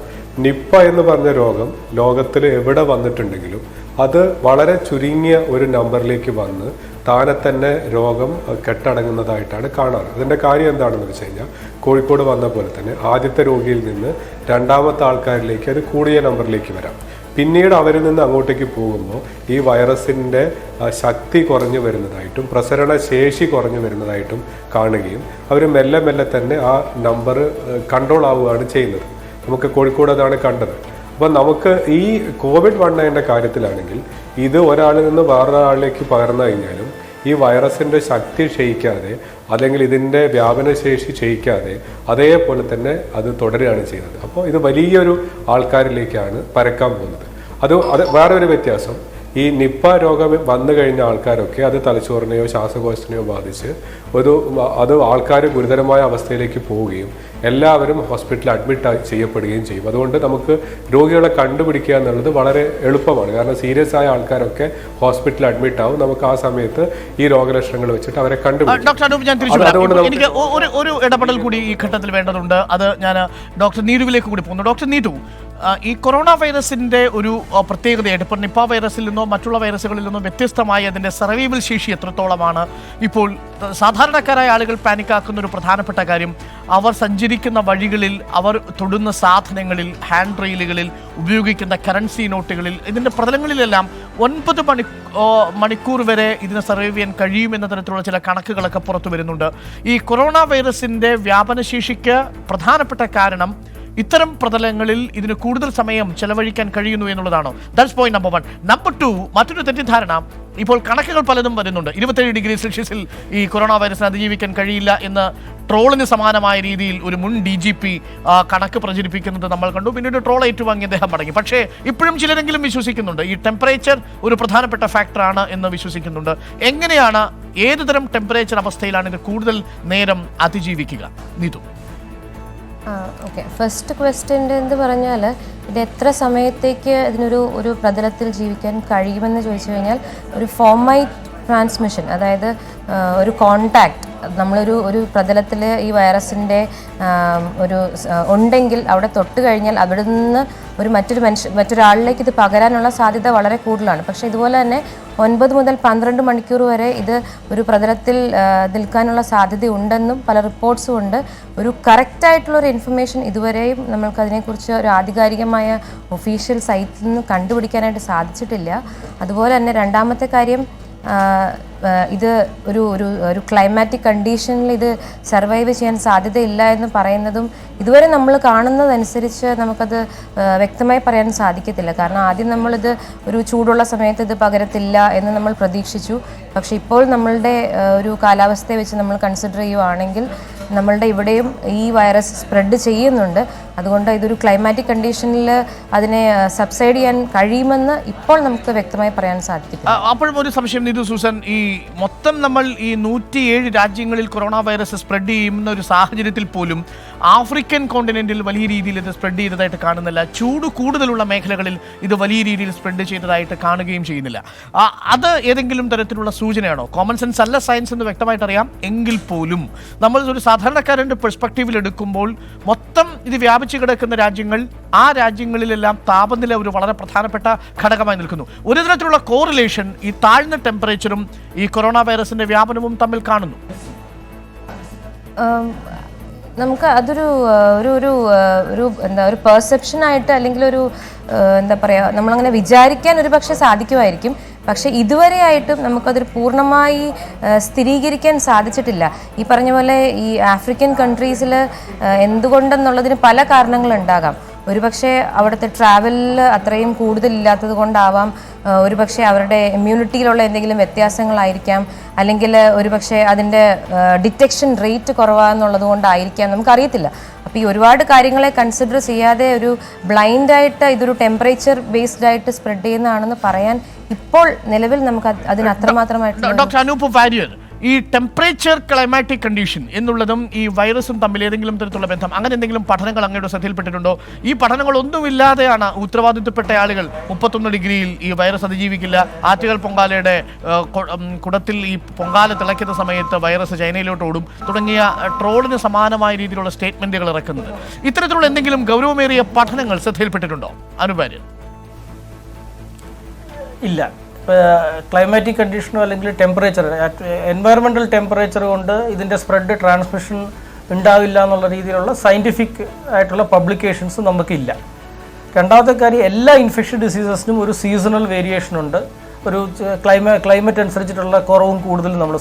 നിപ്പ എന്ന് പറഞ്ഞ രോഗം ലോകത്തിൽ എവിടെ വന്നിട്ടുണ്ടെങ്കിലും അത് വളരെ ചുരുങ്ങിയ ഒരു നമ്പറിലേക്ക് വന്ന് താനെ തന്നെ രോഗം കെട്ടടങ്ങുന്നതായിട്ടാണ് കാണാറ്. അതിൻ്റെ കാര്യം എന്താണെന്ന് വെച്ച് കഴിഞ്ഞാൽ കോഴിക്കോട് വന്ന പോലെ തന്നെ ആദ്യത്തെ രോഗിയിൽ നിന്ന് രണ്ടാമത്തെ ആൾക്കാരിലേക്ക് അത് കൂടിയ നമ്പറിലേക്ക് വരാം. പിന്നീട് അവരിൽ നിന്ന് അങ്ങോട്ടേക്ക് പോകുമ്പോൾ ഈ വൈറസിൻ്റെ ശക്തി കുറഞ്ഞു വരുന്നതായിട്ടും പ്രസരണ ശേഷി കുറഞ്ഞു വരുന്നതായിട്ടും കാണുകയും അവർ മെല്ലെ മെല്ലെ തന്നെ ആ നമ്പർ കൺട്രോൾ ആവുകയാണ് ചെയ്യുന്നത്. നമുക്ക് കോഴിക്കോട് അതാണ് കണ്ടത്. അപ്പോൾ നമുക്ക് ഈ COVID-19 കാര്യത്തിലാണെങ്കിൽ ഇത് ഒരാളിൽ നിന്ന് വേറൊരാളിലേക്ക് പകർന്നു കഴിഞ്ഞാലും ഈ വൈറസിൻ്റെ ശക്തി ക്ഷയിക്കാതെ അല്ലെങ്കിൽ ഇതിൻ്റെ വ്യാപനശേഷി ക്ഷയിക്കാതെ അതേപോലെ തന്നെ അത് തുടരുകയാണ് ചെയ്യുന്നത്. അപ്പോൾ ഇത് വലിയൊരു ആൾക്കാരിലേക്കാണ് പരക്കാൻ പോകുന്നത്. അത് വേറെ ഒരു വ്യത്യാസം, ഈ നിപ്പ രോഗം വന്നു കഴിഞ്ഞ ആൾക്കാരൊക്കെ അത് തലച്ചോറിനെയോ ശ്വാസകോശത്തിനെയോ ബാധിച്ച് അത് ആൾക്കാർ ഗുരുതരമായ അവസ്ഥയിലേക്ക് പോവുകയും എല്ലാവരും ഹോസ്പിറ്റലിൽ അഡ്മിറ്റ് ചെയ്യപ്പെടുകയും ചെയ്യും. അതുകൊണ്ട് നമുക്ക് രോഗികളെ കണ്ടുപിടിക്കുക എന്നുള്ളത് വളരെ എളുപ്പമാണ്. കാരണം സീരിയസ് ആയ ആൾക്കാരൊക്കെ ഹോസ്പിറ്റലിൽ അഡ്മിറ്റ് ആവും. നമുക്ക് ആ സമയത്ത് ഈ രോഗലക്ഷണങ്ങൾ വെച്ചിട്ട് അവരെ കണ്ടുപിടിക്കും. ഡോക്ടർ അനൂപ്, ഞാൻ തിരിച്ചു എനിക്ക് ഒരു ഇടപെടൽ കൂടി ഈ ഘട്ടത്തിൽ വേണ്ടതുണ്ട്. അത് ഞാൻ ഡോക്ടർ നീതുവിലേക്ക് കൂടി പോകുന്നു. ഡോക്ടർ നീതു, ഈ കൊറോണ വൈറസിന്റെ ഒരു പ്രത്യേകതയായിട്ട് ഇപ്പോൾ നിപ്പ വൈറസിൽ നിന്നോ മറ്റുള്ള വൈറസുകളിൽ നിന്നോ വ്യത്യസ്തമായി അതിൻ്റെ സർവൈവൽ ശേഷി എത്രത്തോളമാണ്? ഇപ്പോൾ സാധാരണക്കാരായ ആളുകൾ പാനിക്കാക്കുന്ന ഒരു പ്രധാനപ്പെട്ട കാര്യം, അവർ സഞ്ചരിക്കുന്ന വഴികളിൽ, അവർ തൊടുന്ന സാധനങ്ങളിൽ, ഹാൻഡ് റെയിലുകളിൽ, ഉപയോഗിക്കുന്ന കറൻസി നോട്ടുകളിൽ, ഇതിൻ്റെ പ്രതലങ്ങളിലെല്ലാം 9 മണിക്കൂർ വരെ ഇതിന് സർവൈവ് ചെയ്യാൻ കഴിയുമെന്ന തരത്തിലുള്ള ചില കണക്കുകളൊക്കെ പുറത്തു വരുന്നുണ്ട്. ഈ കൊറോണ വൈറസിൻ്റെ വ്യാപനശേഷിക്ക് പ്രധാനപ്പെട്ട കാരണം ഇത്തരം പ്രതലങ്ങളിൽ ഇതിന് കൂടുതൽ സമയം ചെലവഴിക്കാൻ കഴിയുന്നു എന്നുള്ളതാണോ? That's point number 1. നമ്പർ 2, മറ്റൊരു തെറ്റിദ്ധാരണ, ഇപ്പോൾ കണക്കുകൾ പലതും വരുന്നുണ്ട്. 27 ഡിഗ്രി സെൽഷ്യസിൽ ഈ കൊറോണ വൈറസിനെ അതിജീവിക്കാൻ കഴിയില്ല എന്ന് ട്രോളിന് സമാനമായ രീതിയിൽ ഒരു മുൻ DGP കണക്ക് പ്രചരിപ്പിക്കുന്നത് നമ്മൾ കണ്ടു. പിന്നീട് ട്രോൾ ഏറ്റുവാങ്ങി അദ്ദേഹം മടങ്ങി. പക്ഷേ ഇപ്പോഴും ചിലരെങ്കിലും വിശ്വസിക്കുന്നുണ്ട് ഈ ടെമ്പറേച്ചർ ഒരു പ്രധാനപ്പെട്ട ഫാക്ടറാണ് എന്ന് വിശ്വസിക്കുന്നുണ്ട്. എങ്ങനെയാണ്, ഏതുതരം ടെമ്പറേച്ചർ അവസ്ഥയിലാണ് ഇത് കൂടുതൽ നേരം അതിജീവിക്കുക? നീതു. ഓക്കെ, ഫസ്റ്റ് ക്വസ്റ്റ്യൻ്റെ എന്ന് പറഞ്ഞാൽ ഇത് എത്ര സമയത്തേക്ക് ഇതിനൊരു പ്രതലത്തിൽ ജീവിക്കാൻ കഴിയുമെന്ന് ചോദിച്ചു കഴിഞ്ഞാൽ, ഒരു ഫോമൈറ്റ് ട്രാൻസ്മിഷൻ, അതായത് ഒരു കോണ്ടാക്ട്, ഒരു പ്രതലത്തിൽ ഈ വൈറസിൻ്റെ ഉണ്ടെങ്കിൽ അവിടെ തൊട്ട് കഴിഞ്ഞാൽ അവിടെ നിന്ന് മറ്റൊരാളിലേക്ക് ഇത് പകരാനുള്ള സാധ്യത വളരെ കൂടുതലാണ്. പക്ഷേ ഇതുപോലെ തന്നെ 9 മുതൽ 12 മണിക്കൂർ വരെ ഇത് ഒരു പ്രതലത്തിൽ നിൽക്കാനുള്ള സാധ്യതയുണ്ടെന്നും പല റിപ്പോർട്ട്സും ഉണ്ട്. ഒരു കറക്റ്റായിട്ടുള്ളൊരു ഇൻഫർമേഷൻ ഇതുവരെയും നമ്മൾക്കതിനെക്കുറിച്ച് ഒരു ആധികാരികമായ ഒഫീഷ്യൽ സൈറ്റിൽ നിന്ന് കണ്ടുപിടിക്കാനായിട്ട് സാധിച്ചിട്ടില്ല. അതുപോലെ തന്നെ രണ്ടാമത്തെ കാര്യം, ഇത് ഒരു ക്ലൈമാറ്റിക് കണ്ടീഷനിൽ ഇത് സർവൈവ് ചെയ്യാൻ സാധ്യതയില്ല എന്ന് പറയുന്നതും ഇതുവരെ നമ്മൾ കാണുന്നതനുസരിച്ച് നമുക്കത് വ്യക്തമായി പറയാൻ സാധിക്കത്തില്ല. കാരണം ആദ്യം നമ്മളിത് ഒരു ചൂടുള്ള സമയത്ത് ഇത് പകരത്തില്ല എന്ന് നമ്മൾ പ്രതീക്ഷിച്ചു. പക്ഷേ ഇപ്പോൾ നമ്മളുടെ ഒരു കാലാവസ്ഥയെ വെച്ച് നമ്മൾ കൺസിഡർ ചെയ്യുവാണെങ്കിൽ നമ്മളുടെ ഇവിടെയും ഈ വൈറസ് സ്പ്രെഡ് ചെയ്യുന്നുണ്ട്. അതുകൊണ്ട് ഇതൊരു ക്ലൈമാറ്റിക് കണ്ടീഷനിൽ അതിനെ സബ്സൈഡ് ചെയ്യാൻ കഴിയുമെന്ന് ഇപ്പോൾ നമുക്ക് വ്യക്തമായി പറയാൻ സാധിക്കും. അപ്പോഴും ഒരു സംശയം നീതു സൂസൻ, ഈ മൊത്തം നമ്മൾ ഈ 107 രാജ്യങ്ങളിൽ കൊറോണ വൈറസ് സ്പ്രെഡ് ചെയ്യുന്ന ഒരു സാഹചര്യത്തിൽ പോലും ആഫ്രിക്കൻ കോണ്ടിനെന്റിൽ വലിയ രീതിയിൽ ഇത് സ്പ്രെഡ് ചെയ്തതായിട്ട് കാണുന്നില്ല. ചൂട് കൂടുതലുള്ള മേഖലകളിൽ ഇത് വലിയ രീതിയിൽ സ്പ്രെഡ് ചെയ്തതായിട്ട് കാണുകയും ചെയ്യുന്നില്ല. അത് ഏതെങ്കിലും തരത്തിലുള്ള സൂചനയാണോ? കോമൺ സെൻസ് അല്ല സയൻസ് എന്ന് വ്യക്തമായിട്ട് അറിയാം. എങ്കിൽ പോലും നമ്മൾ ഒരു സാധാരണക്കാരൻ്റെ പെർസ്പെക്റ്റീവിൽ എടുക്കുമ്പോൾ മൊത്തം ഇത് വ്യാപിച്ചു കിടക്കുന്ന രാജ്യങ്ങൾ, ആ രാജ്യങ്ങളിലെല്ലാം താപനില ഒരു വളരെ പ്രധാനപ്പെട്ട ഘടകമായി നിൽക്കുന്നു. ഒരു തരത്തിലുള്ള കോറിലേഷൻ ഈ താഴ്ന്ന ടെമ്പറേച്ചറും ഈ കൊറോണ വൈറസിന്റെ വ്യാപനവും തമ്മിൽ കാണുന്നു. നമുക്ക് അതൊരു ഒരു പെർസെപ്ഷനായിട്ട് അല്ലെങ്കിൽ എന്താ പറയുക, നമ്മളങ്ങനെ വിചാരിക്കാൻ ഒരു പക്ഷേ സാധിക്കുമായിരിക്കും. പക്ഷേ ഇതുവരെയായിട്ടും നമുക്കതൊരു പൂർണ്ണമായി സ്ഥിരീകരിക്കാൻ സാധിച്ചിട്ടില്ല. ഈ പറഞ്ഞ പോലെ ഈ ആഫ്രിക്കൻ കൺട്രീസിൽ എന്തുകൊണ്ടെന്നുള്ളതിന് പല കാരണങ്ങളുണ്ടാകാം. ഒരുപക്ഷെ അവിടുത്തെ ട്രാവലിൽ അത്രയും കൂടുതലില്ലാത്തത് കൊണ്ടാവാം, ഒരുപക്ഷെ അവരുടെ ഇമ്മ്യൂണിറ്റിയിലുള്ള എന്തെങ്കിലും വ്യത്യാസങ്ങളായിരിക്കാം, അല്ലെങ്കിൽ ഒരുപക്ഷെ അതിൻ്റെ ഡിറ്റക്ഷൻ റേറ്റ് കുറവാന്നുള്ളത് കൊണ്ടായിരിക്കാം, നമുക്കറിയത്തില്ല. അപ്പോൾ ഈ ഒരുപാട് കാര്യങ്ങളെ കൺസിഡർ ചെയ്യാതെ ഒരു ബ്ലൈൻഡായിട്ട് ഇതൊരു ടെമ്പറേച്ചർ ബേസ്ഡ് ആയിട്ട് സ്പ്രെഡ് ചെയ്യുന്നതാണെന്ന് പറയാൻ ഇപ്പോൾ നിലവിൽ നമുക്ക് അതിന് അത്രമാത്രമായിട്ട്. ഡോക്ടർ അനൂപ് വാര്യർ, ഈ ടെമ്പറേച്ചർ ക്ലൈമാറ്റിക് കണ്ടീഷൻ എന്നുള്ളതും ഈ വൈറസും തമ്മിൽ ഏതെങ്കിലും തരത്തിലുള്ള ബന്ധം, അങ്ങനെ എന്തെങ്കിലും പഠനങ്ങൾ അങ്ങയുടെ ശ്രദ്ധയിൽപ്പെട്ടിട്ടുണ്ടോ? ഈ പഠനങ്ങളൊന്നുമില്ലാതെയാണ് ഉത്തരവാദിത്തപ്പെട്ട ആളുകൾ 31 ഡിഗ്രിയിൽ ഈ വൈറസ് അതിജീവിക്കില്ല, ആറ്റുകാൽ പൊങ്കാലയുടെ കുടത്തിൽ ഈ പൊങ്കാല തിളയ്ക്കുന്ന സമയത്ത് വൈറസ് ചൈനയിലോട്ട് ഓടും തുടങ്ങിയ ട്രോളിന് സമാനമായ രീതിയിലുള്ള സ്റ്റേറ്റ്മെന്റുകൾ ഇറക്കുന്നത്. ഇത്തരത്തിലുള്ള എന്തെങ്കിലും ഗൗരവമേറിയ പഠനങ്ങൾ ശ്രദ്ധയിൽപ്പെട്ടിട്ടുണ്ടോ അനുപാര്യ? ഇല്ല. ക്ലൈമാറ്റിക് കണ്ടീഷനോ അല്ലെങ്കിൽ ടെമ്പറേച്ചർ, എൻവയറമെൻ്റൽ ടെമ്പറേച്ചർ കൊണ്ട് ഇതിൻ്റെ സ്പ്രെഡ് ട്രാൻസ്മിഷൻ ഉണ്ടാവില്ല എന്നുള്ള രീതിയിലുള്ള സയൻറ്റിഫിക് ആയിട്ടുള്ള പബ്ലിക്കേഷൻസ് നമുക്കില്ല. രണ്ടാമത്തെ കാര്യം, എല്ലാ ഇൻഫെക്ഷൻ ഡിസീസസിനും ഒരു സീസണൽ വേരിയേഷൻ ഉണ്ട്. ഒരു ക്ലൈമറ്റ് അനുസരിച്ചിട്ടുള്ള കുറവും കൂടുതലും നമ്മൾ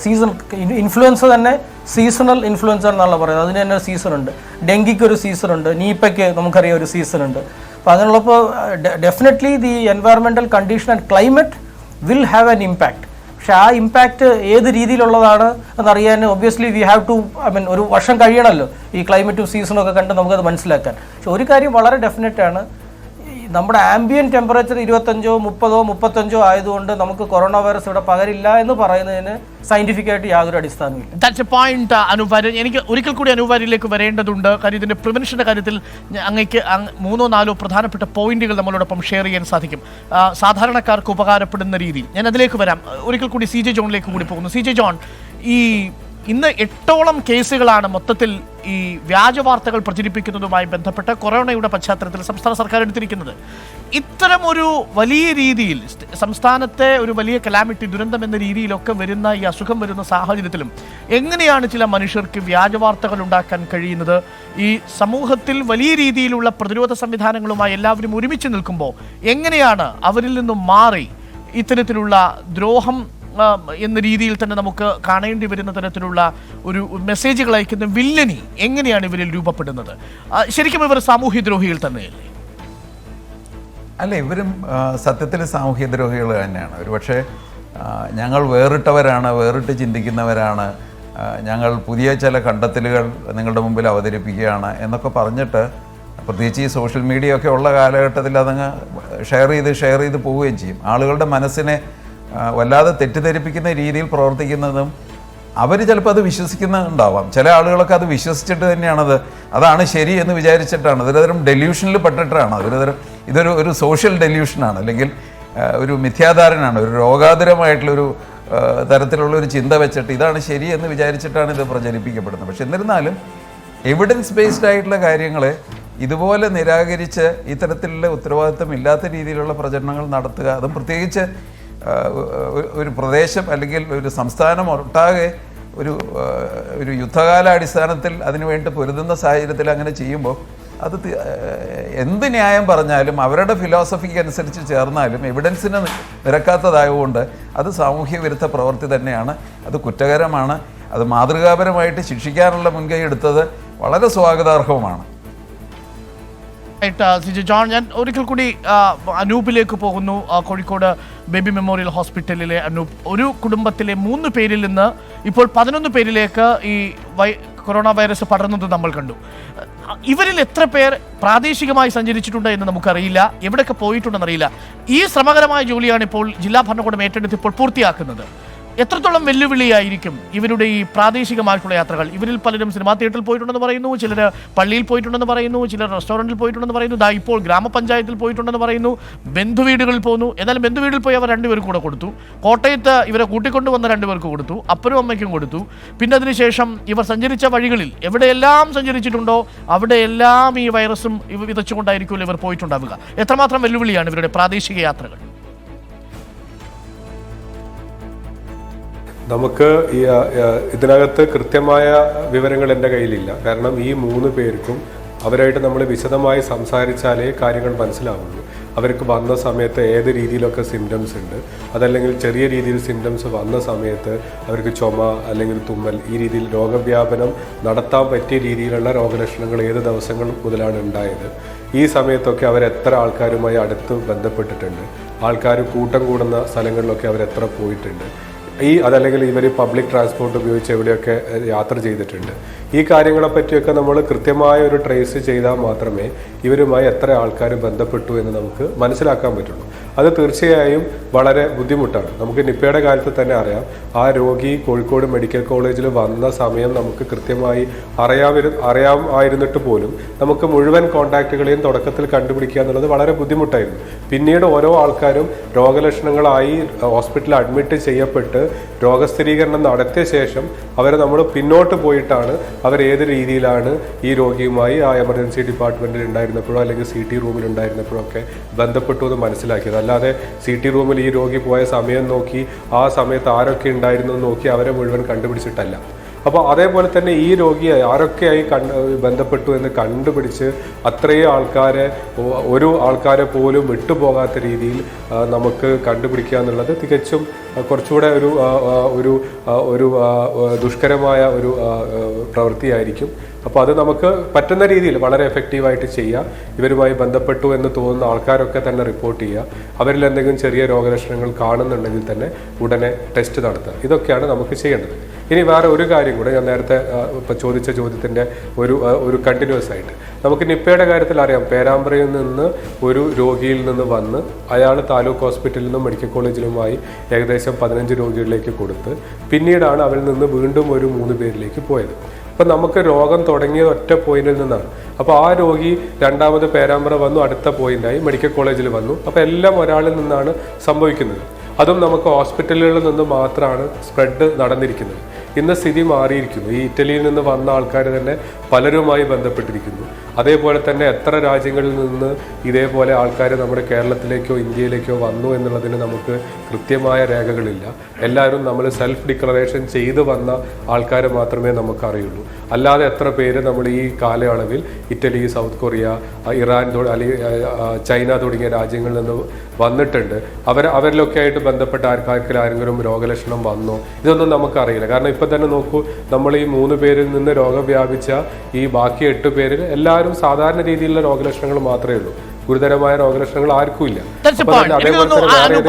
ഇൻഫ്ലുവൻസ തന്നെ സീസണൽ ഇൻഫ്ലുവൻസ എന്നാണല്ലോ പറയുന്നത്. അതിന് തന്നെ ഒരു സീസൺ ഉണ്ട്. ഡെങ്കിക്ക് ഒരു സീസൺ ഉണ്ട്, നീപ്പയ്ക്ക് നമുക്കറിയാം ഒരു സീസൺ ഉണ്ട്. അപ്പോൾ അങ്ങനെയുള്ളപ്പോൾ definitely the environmental condition and climate will have an impact. പക്ഷെ ആ ഇമ്പാക്റ്റ് ഏത് രീതിയിലുള്ളതാണ് എന്നറിയാൻ ഒബ്വിയസ്ലി വി ഹാവ് ടു ഒരു വർഷം കഴിയണമല്ലോ ഈ ക്ലൈമറ്റും സീസണൊക്കെ കണ്ട് നമുക്കത് മനസ്സിലാക്കാൻ. പക്ഷെ ഒരു കാര്യം വളരെ ഡെഫിനറ്റ് ആണ്, നമ്മുടെ ആംബിയൻ ടെമ്പറേച്ചർ 25, 30, 35 ആയതുകൊണ്ട് നമുക്ക് കൊറോണ വൈറസ് ഇവിടെ പകരില്ല എന്ന് പറയുന്നതിന് സയന്റിഫിക്കായിട്ട് യാതൊരു അടിസ്ഥാനമില്ല. ദാറ്റ്സ് എ പോയിന്റ് അനുവാര്യൻ. എനിക്ക് ഒരിക്കൽ കൂടി അനുവാര്യയിലേക്ക് വരേണ്ടതുണ്ട്. കാര്യം ഇതിന്റെ പ്രിവെൻഷന്റെ കാര്യത്തിൽ അങ്ങേക്ക് 3-4 പ്രധാനപ്പെട്ട പോയിന്റുകൾ നമ്മളോടൊപ്പം ഷെയർ ചെയ്യാൻ സാധിക്കും, സാധാരണക്കാർക്ക് ഉപകാരപ്പെടുന്ന രീതിയിൽ. ഞാൻ അതിലേക്ക് വരാം. ഒരിക്കൽ കൂടി CJ ജോണിലേക്ക് കൂടി പോകുന്നു. CJ ജോൺ, ഇന്ന് 8ഓളം കേസുകളാണ് മൊത്തത്തിൽ ഈ വ്യാജ വാർത്തകൾ പ്രചരിപ്പിക്കുന്നതുമായി ബന്ധപ്പെട്ട് കൊറോണയുടെ പശ്ചാത്തലത്തിൽ സംസ്ഥാന സർക്കാർ എടുത്തിരിക്കുന്നത്. ഇത്തരം ഒരു വലിയ രീതിയിൽ സംസ്ഥാനത്തെ ഒരു വലിയ കലാമിറ്റി ദുരന്തം എന്ന രീതിയിലൊക്കെ വരുന്ന ഈ അസുഖം വരുന്ന സാഹചര്യത്തിലും എങ്ങനെയാണ് ചില മനുഷ്യർക്ക് വ്യാജ വാർത്തകൾ ഉണ്ടാക്കാൻ കഴിയുന്നത്? ഈ സമൂഹത്തിൽ വലിയ രീതിയിലുള്ള പ്രതിരോധ സംവിധാനങ്ങളുമായി എല്ലാവരും ഒരുമിച്ച് നിൽക്കുമ്പോൾ എങ്ങനെയാണ് അവരിൽ നിന്നും മാറി ഇത്തരത്തിലുള്ള ദ്രോഹം എന്ന രീതിയിൽ തന്നെ നമുക്ക് കാണേണ്ടി വരുന്ന തരത്തിലുള്ള ഒരു മെസ്സേജുകൾ അയക്കുന്ന വില്ലനി എങ്ങനെയാണ് ഇവരിൽ രൂപപ്പെടുന്നത്? ശരിക്കും ഇവർ സാമൂഹ്യദ്രോഹികൾ തന്നെയല്ലേ? അല്ല, ഇവരും സത്യത്തിൽ സാമൂഹ്യദ്രോഹികൾ തന്നെയാണ്. ഒരുപക്ഷെ ഞങ്ങൾ വേറിട്ടവരാണ്, വേറിട്ട് ചിന്തിക്കുന്നവരാണ്, ഞങ്ങൾ പുതിയ ചില കണ്ടെത്തലുകൾ നിങ്ങളുടെ മുമ്പിൽ അവതരിപ്പിക്കുകയാണ് എന്നൊക്കെ പറഞ്ഞിട്ട്, പ്രത്യേകിച്ച് ഈ സോഷ്യൽ മീഡിയ ഒക്കെ ഉള്ള കാലഘട്ടത്തിൽ അതങ്ങ് ഷെയർ ചെയ്ത് പോവുകയും ചെയ്യും. ആളുകളുടെ മനസ്സിനെ വല്ലാതെ തെറ്റിദ്ധരിപ്പിക്കുന്ന രീതിയിൽ പ്രവർത്തിക്കുന്നതും അവർ ചിലപ്പോൾ അത് വിശ്വസിക്കുന്നുണ്ടാവാം. ചില ആളുകളൊക്കെ അത് വിശ്വസിച്ചിട്ട് തന്നെയാണത് അതാണ് ശരി എന്ന് വിചാരിച്ചിട്ടാണ്. അതൊരു ഡെല്യൂഷനിൽ പെട്ടിട്ടാണ്. ഇതൊരു സോഷ്യൽ ഡെല്യൂഷനാണ്, അല്ലെങ്കിൽ ഒരു മിഥ്യാധാരണയാണ്, ഒരു രോഗാതുരമായിട്ടുള്ളൊരു തരത്തിലുള്ളൊരു ചിന്ത വെച്ചിട്ട് ഇതാണ് ശരി എന്ന് വിചാരിച്ചിട്ടാണ് ഇത് പ്രചരിപ്പിക്കപ്പെടുന്നത്. പക്ഷെ എന്നിരുന്നാലും എവിഡൻസ് ബേസ്ഡ് ആയിട്ടുള്ള കാര്യങ്ങളെ ഇതുപോലെ നിരാകരിച്ച് ഇത്തരത്തിലുള്ള ഉത്തരവാദിത്തം ഇല്ലാത്ത രീതിയിലുള്ള പ്രചരണങ്ങൾ നടത്തുക, അതും പ്രത്യേകിച്ച് ഒരു പ്രദേശം അല്ലെങ്കിൽ ഒരു സംസ്ഥാനം ഒട്ടാകെ ഒരു യുദ്ധകാലാടിസ്ഥാനത്തിൽ അതിനുവേണ്ടി പൊരുതുന്ന സാഹചര്യത്തിൽ അങ്ങനെ ചെയ്യുമ്പോൾ അത് എന്ത് ന്യായം പറഞ്ഞാലും അവരുടെ ഫിലോസഫിക്ക് അനുസരിച്ച് ചേർന്നാലും എവിഡൻസിന് നിരക്കാത്തതായതുകൊണ്ട് അത് സാമൂഹ്യ വിരുദ്ധ പ്രവൃത്തി തന്നെയാണ്. അത് കുറ്റകരമാണ്. അത് മാതൃകാപരമായിട്ട് ശിക്ഷിക്കാനുള്ള മുൻകൈ എടുത്തത് വളരെ സ്വാഗതാർഹവുമാണ്. CJ ജോൺ, ഞാൻ ഒരിക്കൽ കൂടി അനൂപിലേക്ക് പോകുന്നു. കോഴിക്കോട് ബേബി മെമ്മോറിയൽ ഹോസ്പിറ്റലിലെ അനൂപ്, ഒരു കുടുംബത്തിലെ 3 പേരിൽ നിന്ന് ഇപ്പോൾ 11 പേരിലേക്ക് ഈ കൊറോണ വൈറസ് പടർന്നത് നമ്മൾ കണ്ടു. ഇവരിൽ എത്ര പേർ പ്രാദേശികമായി സഞ്ചരിച്ചിട്ടുണ്ട് എന്ന് നമുക്കറിയില്ല, എവിടെയൊക്കെ പോയിട്ടുണ്ടെന്നറിയില്ല. ഈ ശ്രമകരമായ ജോലിയാണ് ഇപ്പോൾ ജില്ലാ ഭരണകൂടം ഏറ്റെടുത്ത് ഇപ്പോൾ പൂർത്തിയാക്കുന്നത്. എത്രത്തോളം വെല്ലുവിളിയായിരിക്കും ഇവരുടെ ഈ പ്രാദേശികമായിട്ടുള്ള യാത്രകൾ? ഇവരിൽ പലരും സിനിമാ തിയേറ്ററിൽ പോയിട്ടുണ്ടെന്ന് പറയുന്നു, ചിലർ പള്ളിയിൽ പോയിട്ടുണ്ടെന്ന് പറയുന്നു, ചിലർ റെസ്റ്റോറൻറ്റിൽ പോയിട്ടുണ്ടെന്ന് പറയുന്നു, ഇപ്പോൾ ഗ്രാമപഞ്ചായത്തിൽ പോയിട്ടുണ്ടെന്ന് പറയുന്നു, ബന്ധുവീടുകളിൽ പോകുന്നു. എന്നാലും ബന്ധുവീടിൽ പോയി അവർ 2 പേർക്ക് കൂടെ കൊടുത്തു. കോട്ടയത്ത് ഇവരെ കൂട്ടിക്കൊണ്ടുവന്ന 2 പേർക്ക് കൊടുത്തു, അപ്പനും അമ്മയ്ക്കും കൊടുത്തു. പിന്നെ അതിനുശേഷം ഇവർ സഞ്ചരിച്ച വഴികളിൽ എവിടെയെല്ലാം സഞ്ചരിച്ചിട്ടുണ്ടോ അവിടെയെല്ലാം ഈ വൈറസും വിതച്ചുകൊണ്ടായിരിക്കുമല്ലോ ഇവർ പോയിട്ടുണ്ടാവുക. എത്രമാത്രം വെല്ലുവിളിയാണ് ഇവരുടെ പ്രാദേശിക യാത്രകൾ? നമുക്ക് ഇതിനകത്ത് കൃത്യമായ വിവരങ്ങൾ എൻ്റെ കയ്യിലില്ല. കാരണം ഈ 3 പേർക്കും അവരായിട്ട് നമ്മൾ വിശദമായി സംസാരിച്ചാലേ കാര്യങ്ങൾ മനസ്സിലാവുള്ളൂ. അവർക്ക് വന്ന സമയത്ത് ഏത് രീതിയിലൊക്കെ സിംറ്റംസ് ഉണ്ട്, അതല്ലെങ്കിൽ ചെറിയ രീതിയിൽ സിംറ്റംസ് വന്ന സമയത്ത് അവർക്ക് ചുമ അല്ലെങ്കിൽ തുമ്മൽ, ഈ രീതിയിൽ രോഗവ്യാപനം നടത്താൻ പറ്റിയ രീതിയിലുള്ള രോഗലക്ഷണങ്ങൾ ഏത് ദിവസങ്ങൾ മുതലാണ് ഉണ്ടായത്, ഈ സമയത്തൊക്കെ അവരെത്ര ആൾക്കാരുമായി അടുത്ത് ബന്ധപ്പെട്ടിട്ടുണ്ട്, ആൾക്കാർ കൂട്ടം കൂടുന്ന സ്ഥലങ്ങളിലൊക്കെ അവരെത്ര പോയിട്ടുണ്ട്, അതല്ലെങ്കിൽ ഇവർ പബ്ലിക് ട്രാൻസ്പോർട്ട് ഉപയോഗിച്ച് എവിടെയൊക്കെ യാത്ര ചെയ്തിട്ടുണ്ട്. ഈ കാര്യങ്ങളെ പറ്റിയൊക്കെ നമ്മൾ കൃത്യമായ ഒരു ട്രേസ് ചെയ്താൽ മാത്രമേ ഇവരുമായി എത്ര ആൾക്കാർ ബന്ധപ്പെട്ടു എന്ന് നമുക്ക് മനസ്സിലാക്കാൻ പറ്റുള്ളൂ. അത് തീർച്ചയായും വളരെ ബുദ്ധിമുട്ടാണ്. നമുക്ക് നിപ്പയുടെ കാലത്ത് തന്നെ അറിയാം, ആ രോഗി കോഴിക്കോട് മെഡിക്കൽ കോളേജിൽ വന്ന സമയം നമുക്ക് കൃത്യമായി അറിയാമായിരുന്നിട്ട് പോലും നമുക്ക് മുഴുവൻ കോൺടാക്റ്റുകളെയും തുടക്കത്തിൽ കണ്ടുപിടിക്കുക എന്നുള്ളത് വളരെ ബുദ്ധിമുട്ടായിരുന്നു. പിന്നീട് ഓരോ ആൾക്കാരും രോഗലക്ഷണങ്ങളായി ഹോസ്പിറ്റലിൽ അഡ്മിറ്റ് ചെയ്യപ്പെട്ട് രോഗസ്ഥിരീകരണം നടത്തിയ ശേഷം അവരെ നമ്മൾ പിന്നോട്ട് പോയിട്ടാണ് അവർ ഏത് രീതിയിലാണ് ഈ രോഗിയുമായി ആ എമർജൻസി ഡിപ്പാർട്ട്മെൻറ്റിൽ ഉണ്ടായിരുന്നപ്പോഴോ അല്ലെങ്കിൽ CT റൂമിൽ ഉണ്ടായിരുന്നപ്പോഴോ ഒക്കെ ബന്ധപ്പെട്ടു എന്ന് മനസ്സിലാക്കിയത്. അല്ലാതെ CT റൂമിൽ ഈ രോഗി പോയ സമയം നോക്കി ആ സമയത്ത് ആരൊക്കെ ഉണ്ടായിരുന്നു നോക്കി അവരെ മുഴുവൻ കണ്ടുപിടിച്ചിട്ടല്ല. അപ്പോൾ അതേപോലെ തന്നെ ഈ രോഗിയെ ആരൊക്കെയായി ബന്ധപ്പെട്ടു എന്ന് കണ്ടുപിടിച്ച് അത്രയും ഒരു ആൾക്കാരെ പോലും വിട്ടുപോകാത്ത രീതിയിൽ നമുക്ക് കണ്ടുപിടിക്കുക എന്നുള്ളത് തികച്ചും കുറച്ചുകൂടെ ഒരു ദുഷ്കരമായ ഒരു പ്രവൃത്തിയായിരിക്കും. അപ്പോൾ അത് നമുക്ക് പറ്റുന്ന രീതിയിൽ വളരെ എഫക്റ്റീവായിട്ട് ചെയ്യാം. ഇവരുമായി ബന്ധപ്പെട്ടു എന്ന് തോന്നുന്ന ആൾക്കാരൊക്കെ തന്നെ റിപ്പോർട്ട് ചെയ്യുക. അവരിൽ എന്തെങ്കിലും ചെറിയ രോഗലക്ഷണങ്ങൾ കാണുന്നുണ്ടെങ്കിൽ തന്നെ ഉടനെ ടെസ്റ്റ് നടത്തുക. ഇതൊക്കെയാണ് നമുക്ക് ചെയ്യേണ്ടത്. ഇനി വേറെ ഒരു കാര്യം കൂടെ, ഞാൻ നേരത്തെ ഇപ്പോൾ ചോദിച്ച ചോദ്യത്തിൻ്റെ ഒരു കണ്ടിന്യൂസ് ആയിട്ട് നമുക്ക് നിപ്പയുടെ കാര്യത്തിൽ അറിയാം. പേരാമ്പ്രയിൽ നിന്ന് ഒരു രോഗിയിൽ നിന്ന് വന്ന് അയാൾ താലൂക്ക് ഹോസ്പിറ്റലിൽ നിന്നും മെഡിക്കൽ കോളേജിലുമായി ഏകദേശം 15 രോഗികളിലേക്ക് കൊടുത്ത് പിന്നീടാണ് അവരിൽ നിന്ന് വീണ്ടും ഒരു 3 പേരിലേക്ക് പോയത്. അപ്പം നമുക്ക് രോഗം തുടങ്ങിയത് ഒറ്റ പോയിന്റിൽ നിന്നാണ്. അപ്പോൾ ആ രോഗി രണ്ടാമത് പേരാമ്പ്ര വന്നു, അടുത്ത പോയിന്റായി മെഡിക്കൽ കോളേജിൽ വന്നു. അപ്പോൾ എല്ലാം ഒരാളിൽ നിന്നാണ് സംഭവിക്കുന്നത്. അതും നമുക്ക് ഹോസ്പിറ്റലുകളിൽ നിന്ന് മാത്രമാണ് സ്പ്രെഡ് നടന്നിരിക്കുന്നത്. ഇന്ന് സ്ഥിതി മാറിയിരിക്കുന്നു. ഈ ഇറ്റലിയിൽ നിന്ന് വന്ന ആൾക്കാർ തന്നെ പലരുമായി ബന്ധപ്പെട്ടിരിക്കുന്നു. അതേപോലെ തന്നെ എത്ര രാജ്യങ്ങളിൽ നിന്ന് ഇതേപോലെ ആൾക്കാർ നമ്മുടെ കേരളത്തിലേക്കോ ഇന്ത്യയിലേക്കോ വന്നു എന്നുള്ളതിന് നമുക്ക് കൃത്യമായ രേഖകളില്ല. എല്ലാവരും നമ്മൾ സെൽഫ് ഡിക്ലറേഷൻ ചെയ്ത് വന്ന ആൾക്കാരെ മാത്രമേ നമുക്ക് അറിയുള്ളൂ. അല്ലാതെ എത്ര പേര് നമ്മൾ ഈ കാലയളവിൽ ഇറ്റലി, സൗത്ത് കൊറിയ, ഇറാൻ അല്ലെങ്കിൽ ചൈന തുടങ്ങിയ രാജ്യങ്ങളിൽ നിന്ന് വന്നിട്ടുണ്ട്, അവരിലൊക്കെ ആയിട്ട് ബന്ധപ്പെട്ട ആരെങ്കിലും രോഗലക്ഷണം വന്നോ, ഇതൊന്നും നമുക്കറിയില്ല. കാരണം ഇപ്പം തന്നെ നോക്കൂ, നമ്മൾ ഈ 3 പേരിൽ നിന്ന് രോഗം വ്യാപിച്ച ഈ ബാക്കി 8 പേരിൽ എല്ലാവരും സാധാരണ രീതിയിലുള്ള രോഗലക്ഷണങ്ങൾ മാത്രമേ ഉള്ളൂ. ഗുരുതരമായ രോഗലക്ഷണങ്ങൾ ആർക്കും ഇല്ല.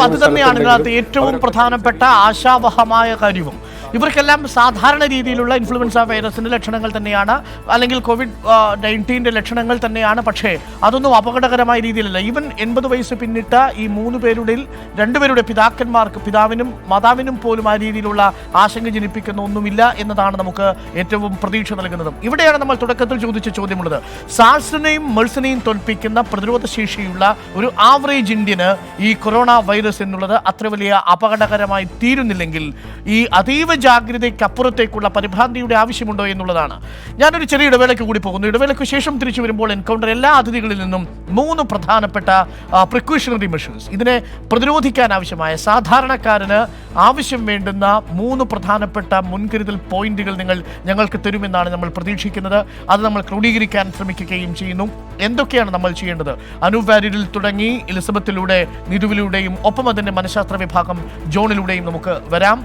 അത് തന്നെയാണ് ഇതിനകത്ത് ഏറ്റവും പ്രധാനപ്പെട്ട ആശാവഹമായ കാര്യവും. ഇവർക്കെല്ലാം സാധാരണ രീതിയിലുള്ള ഇൻഫ്ലുവൻസ വൈറസിന്റെ ലക്ഷണങ്ങൾ തന്നെയാണ്, അല്ലെങ്കിൽ COVID-19 ലക്ഷണങ്ങൾ തന്നെയാണ്. പക്ഷേ അതൊന്നും അപകടകരമായ രീതിയിലല്ല. ഈവൻ 80 വയസ്സ് പിന്നിട്ട ഈ 3 പേരുടെ 2 പേരുടെ പിതാക്കന്മാർക്ക്, പിതാവിനും മാതാവിനും പോലും ആ രീതിയിലുള്ള ആശങ്ക ജനിപ്പിക്കുന്ന ഒന്നുമില്ല എന്നതാണ് നമുക്ക് ഏറ്റവും പ്രതീക്ഷ നൽകുന്നതും. ഇവിടെയാണ് നമ്മൾ തുടക്കത്തിൽ ചോദിച്ച ചോദ്യമുള്ളത്. സാർസിനെയും മെഴ്സിനെയും തോൽപ്പിക്കുന്ന പ്രതിരോധ ശേഷിയുള്ള ഒരു ആവറേജ് ഇന്ത്യന് ഈ കൊറോണ വൈറസ് എന്നുള്ളത് അത്ര വലിയ അപകടകരമായി തീരുന്നില്ലെങ്കിൽ ഈ അതീവ ജാഗ്രതയ്ക്കപ്പുറത്തേക്കുള്ള പരിഭ്രാന്തിയുടെ ആവശ്യമുണ്ടോ എന്നുള്ളതാണ്. ഞാനൊരു ചെറിയ ഇടവേളയ്ക്ക് കൂടി പോകുന്നു. ഇടവേളയ്ക്ക് ശേഷം തിരിച്ചു വരുമ്പോൾ എൻകൗണ്ടർ എല്ലാ അതിഥികളിൽ നിന്നും 3 പ്രധാനപ്പെട്ട പ്രിക്കോഷണറി മെഷേഴ്സ്, ഇതിനെ പ്രതിരോധിക്കാൻ ആവശ്യമായ, സാധാരണക്കാരന് ആവശ്യം വേണ്ടുന്ന 3 പ്രധാനപ്പെട്ട മുൻകരുതൽ പോയിന്റുകൾ ഞങ്ങൾക്ക് തരുമെന്നാണ് നമ്മൾ പ്രതീക്ഷിക്കുന്നത്. അത് നമ്മൾ ക്രോഡീകരിക്കാൻ ശ്രമിക്കുകയും ചെയ്യുന്നു. എന്തൊക്കെയാണ് നമ്മൾ ചെയ്യേണ്ടത്? അനൂപ് വാര്യരിൽ തുടങ്ങി എലിസബത്തിലൂടെ, നിതുവിലൂടെയും ഒപ്പം അതിൻ്റെ മനഃശാസ്ത്ര വിഭാഗം ജോണിലൂടെയും നമുക്ക് വരാം.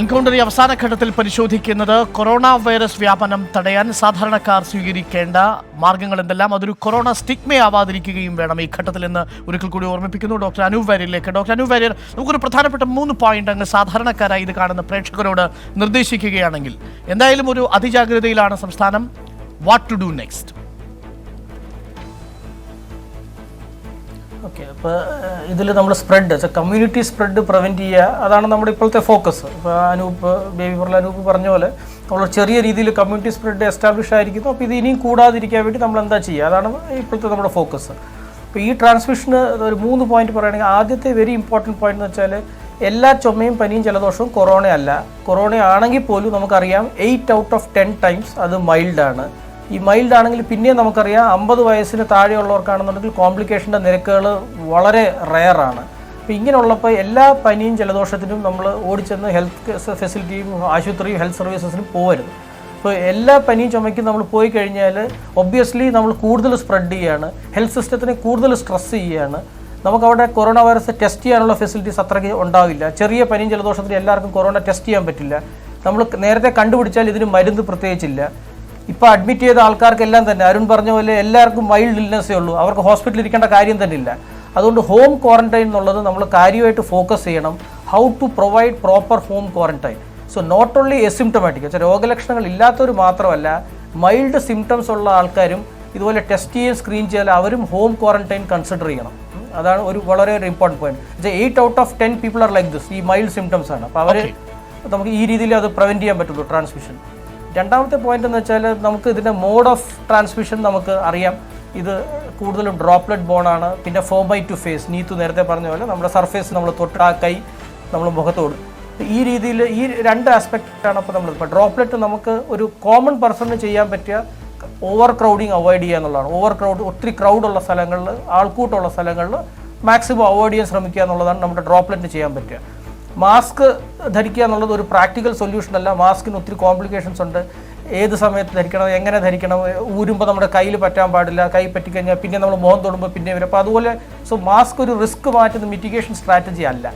എൻകൗണ്ടർ അവസാന ഘട്ടത്തിൽ പരിശോധിക്കുന്നത് കൊറോണ വൈറസ് വ്യാപനം തടയാൻ സാധാരണക്കാർ സ്വീകരിക്കേണ്ട മാർഗങ്ങൾ എന്തെല്ലാം, അതൊരു കൊറോണ സ്റ്റിഗ്മയാവാതിരിക്കുകയും വേണം ഈ ഘട്ടത്തിൽ എന്ന് ഒരിക്കൽ കൂടി ഓർമ്മിപ്പിക്കുന്നു. ഡോക്ടർ അനൂപ് വാര്യരിലേക്ക്. ഡോക്ടർ അനൂപ് വാര്യർ, നമുക്കൊരു പ്രധാനപ്പെട്ട 3 പോയിന്റ് അങ്ങ് സാധാരണക്കാരായി ഇത് കാണുന്ന പ്രേക്ഷകരോട് നിർദ്ദേശിക്കുകയാണെങ്കിൽ. എന്തായാലും ഒരു അതിജാഗ്രതയിലാണ് സംസ്ഥാനം. What to do next? Okay, അപ്പോൾ ഇതിൽ നമ്മൾ സ്പ്രെഡ്, കമ്മ്യൂണിറ്റി സ്പ്രെഡ് പ്രിവെൻറ്റ് ചെയ്യുക, അതാണ് നമ്മുടെ ഇപ്പോഴത്തെ ഫോക്കസ്. ഇപ്പോൾ അനൂപ് പറഞ്ഞ പോലെ നമ്മൾ ചെറിയ രീതിയിൽ കമ്മ്യൂണിറ്റി സ്പ്രെഡ് എസ്റ്റാബ്ലിഷ് ആയിരിക്കുന്നു. അപ്പോൾ ഇത് ഇനിയും കൂടാതിരിക്കാൻ വേണ്ടി നമ്മൾ എന്താ ചെയ്യുക, അതാണ് ഇപ്പോഴത്തെ നമ്മുടെ ഫോക്കസ്. അപ്പോൾ ഈ ട്രാൻസ്മിഷന് ഒരു 3 പോയിന്റ് പറയുകയാണെങ്കിൽ, ആദ്യത്തെ വെരി ഇമ്പോർട്ടൻറ്റ് പോയിന്റ് എന്ന് വെച്ചാൽ എല്ലാ ചുമയും പനിയും ജലദോഷവും കൊറോണ അല്ല. കൊറോണ ആണെങ്കിൽ പോലും നമുക്കറിയാം 8 ഔട്ട് ഓഫ് 10 ടൈംസ് അത് മൈൽഡാണ്. ഈ മൈൽഡ് ആണെങ്കിൽ പിന്നെയും നമുക്കറിയാം 50 വയസ്സിന് താഴെയുള്ളവർക്കാണെന്നുണ്ടെങ്കിൽ കോംപ്ലിക്കേഷൻ്റെ നിരക്കുകൾ വളരെ റെയറാണ്. അപ്പോൾ ഇങ്ങനെയുള്ളപ്പോൾ എല്ലാ പനിയും ജലദോഷത്തിനും നമ്മൾ ഓടിച്ചെന്ന് ഹെൽത്ത് ഫെസിലിറ്റിയും ആശുപത്രിയും ഹെൽത്ത് സർവീസസിനും പോകരുത്. അപ്പോൾ എല്ലാ പനിയും ചുമയ്ക്കും നമ്മൾ പോയി കഴിഞ്ഞാൽ ഒബ്വിയസ്ലി നമ്മൾ കൂടുതൽ സ്പ്രെഡ് ചെയ്യുകയാണ്, ഹെൽത്ത് സിസ്റ്റത്തിനെ കൂടുതൽ സ്ട്രെസ് ചെയ്യുകയാണ്. നമുക്കവിടെ കൊറോണ വൈറസ് ടെസ്റ്റ് ചെയ്യാനുള്ള ഫെസിലിറ്റീസ് അത്രയ്ക്ക് ഉണ്ടാവില്ല. ചെറിയ പനിയും ജലദോഷത്തിന് എല്ലാവർക്കും കൊറോണ ടെസ്റ്റ് ചെയ്യാൻ പറ്റില്ല. നമ്മൾ നേരത്തെ കണ്ടുപിടിച്ചാൽ ഇതിന് മരുന്ന് പ്രത്യേകിച്ചില്ല. ഇപ്പോൾ അഡ്മിറ്റ് ചെയ്ത ആൾക്കാർക്കെല്ലാം തന്നെ അരുൺ പറഞ്ഞ പോലെ എല്ലാവർക്കും മൈൽഡ് ഇൽനെസ്സേ ഉള്ളൂ, അവർക്ക് ഹോസ്പിറ്റലിൽ ഇരിക്കേണ്ട കാര്യം തന്നെ ഇല്ല. അതുകൊണ്ട് ഹോം ക്വാറന്റൈൻ എന്നുള്ളത് നമ്മൾ കാര്യമായിട്ട് ഫോക്കസ് ചെയ്യണം. How to provide proper home quarantine. So not only asymptomatic, വെച്ചാൽ രോഗലക്ഷണങ്ങൾ ഇല്ലാത്തവർ മാത്രമല്ല, മൈൽഡ് സിംറ്റംസ് ഉള്ള ആൾക്കാരും ഇതുപോലെ ടെസ്റ്റ് ചെയ്യുകയും സ്ക്രീൻ ചെയ്യാൻ അവരും ഹോം ക്വാറന്റൈൻ കൺസിഡർ ചെയ്യണം. അതാണ് ഒരു വളരെ ഒരു important point. 8 out of 10 people are like this, ഈ മൈൽഡ് സിംറ്റംസ് ആണ്. അപ്പോൾ അവർ നമുക്ക് ഈ രീതിയിൽ അത് പ്രിവെൻറ്റ് ചെയ്യാൻ പറ്റുള്ളൂ ട്രാൻസ്മിഷൻ. രണ്ടാമത്തെ പോയിന്റ് എന്ന് വെച്ചാൽ നമുക്ക് ഇതിൻ്റെ മോഡ് ഓഫ് ട്രാൻസ്മിഷൻ നമുക്ക് അറിയാം. ഇത് കൂടുതലും ഡ്രോപ്ലെറ്റ് ബോണാണ്. പിന്നെ ഫോമൈറ്റ് ടു ഫേസ്, നീത്തു നേരത്തെ പറഞ്ഞ പോലെ നമ്മുടെ സർഫേസ് നമ്മൾ തൊട്ട് ആ കൈ നമ്മൾ മുഖത്തോട്, ഈ രീതിയിൽ ഈ 2 ആസ്പെക്റ്റാണ്. അപ്പോൾ നമ്മൾ ഇപ്പോൾ ഡ്രോപ്ലെറ്റ് നമുക്ക് ഒരു കോമൺ പേഴ്സണിന് ചെയ്യാൻ പറ്റിയ ഓവർ ക്രൗഡിങ് അവോയ്ഡ് ചെയ്യുക എന്നുള്ളതാണ്. ഒത്തിരി ക്രൗഡുള്ള സ്ഥലങ്ങളിൽ, ആൾക്കൂട്ടമുള്ള സ്ഥലങ്ങളിൽ മാക്സിമം അവോയ്ഡ് ചെയ്യാൻ ശ്രമിക്കുക എന്നുള്ളതാണ് നമ്മുടെ ഡ്രോപ്ലെറ്റിന് ചെയ്യാൻ പറ്റുക. മാസ്ക് ധരിക്കുക എന്നുള്ളത് ഒരു പ്രാക്ടിക്കൽ സൊല്യൂഷൻ അല്ല. മാസ്കിന് ഒത്തിരി കോംപ്ലിക്കേഷൻസ് ഉണ്ട്. ഏത് സമയത്ത് ധരിക്കണം, എങ്ങനെ ധരിക്കണം, ഊരുമ്പോൾ നമ്മുടെ കയ്യിൽ പറ്റാൻ പാടില്ല, കൈ പറ്റിക്കഴിഞ്ഞാൽ പിന്നെ നമ്മൾ മുഖം തൊടുമ്പോൾ പിന്നെ വരും. അപ്പോൾ അതുപോലെ മാസ്ക് ഒരു റിസ്ക് മാറ്റുന്ന മിറ്റിഗേഷൻ സ്ട്രാറ്റജി അല്ല.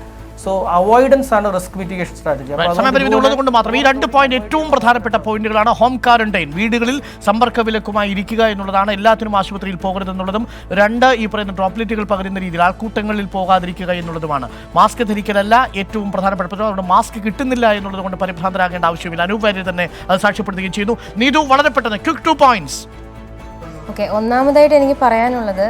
സോ അവോയ്ഡൻസ് ആണ് റിസ്ക് മിറ്റിഗേഷൻ സ്ട്രാറ്റജി. സമയപരിമിതി ഉള്ളത് കൊണ്ട് മാത്രം ഈ 2 പോയിന്റ് ഏറ്റവും പ്രധാനപ്പെട്ട പോയിന്റുകളാണ്. ഹോം ക്വാറന്റൈൻ, വീടുകളിൽ സമ്പർക്ക വിലക്കുമായി ഇരിക്കുക എന്നുള്ളതാണ്, എല്ലാത്തിനും ആശുപത്രിയിൽ പോകരുതെന്നുള്ളതും. 2, ഈ പറയുന്ന ഡ്രോപ്ലെറ്റുകൾ പകരുന്ന രീതിയിൽ ആൾക്കൂട്ടങ്ങളിൽ പോകാതിരിക്കുക എന്നുള്ളതുമാണ്. മാസ്ക് ധരിക്കലല്ല ഏറ്റവും പ്രധാനപ്പെട്ട, അതുകൊണ്ട് മാസ്ക് കിട്ടുന്നില്ല എന്നുള്ളത് കൊണ്ട് പരിഭ്രാന്തരാകേണ്ട ആവശ്യമില്ല. അനൂപ് വാര്യർ തന്നെ അത് സാക്ഷ്യപ്പെടുത്തുകയും ചെയ്യുന്നു. നീതു, വളരെ പെട്ടെന്ന് ക്വിക്ക് 2 പോയിന്റ്സ്. ഓക്കെ, ഒന്നാമതായിട്ട് എനിക്ക് പറയാനുള്ളത്,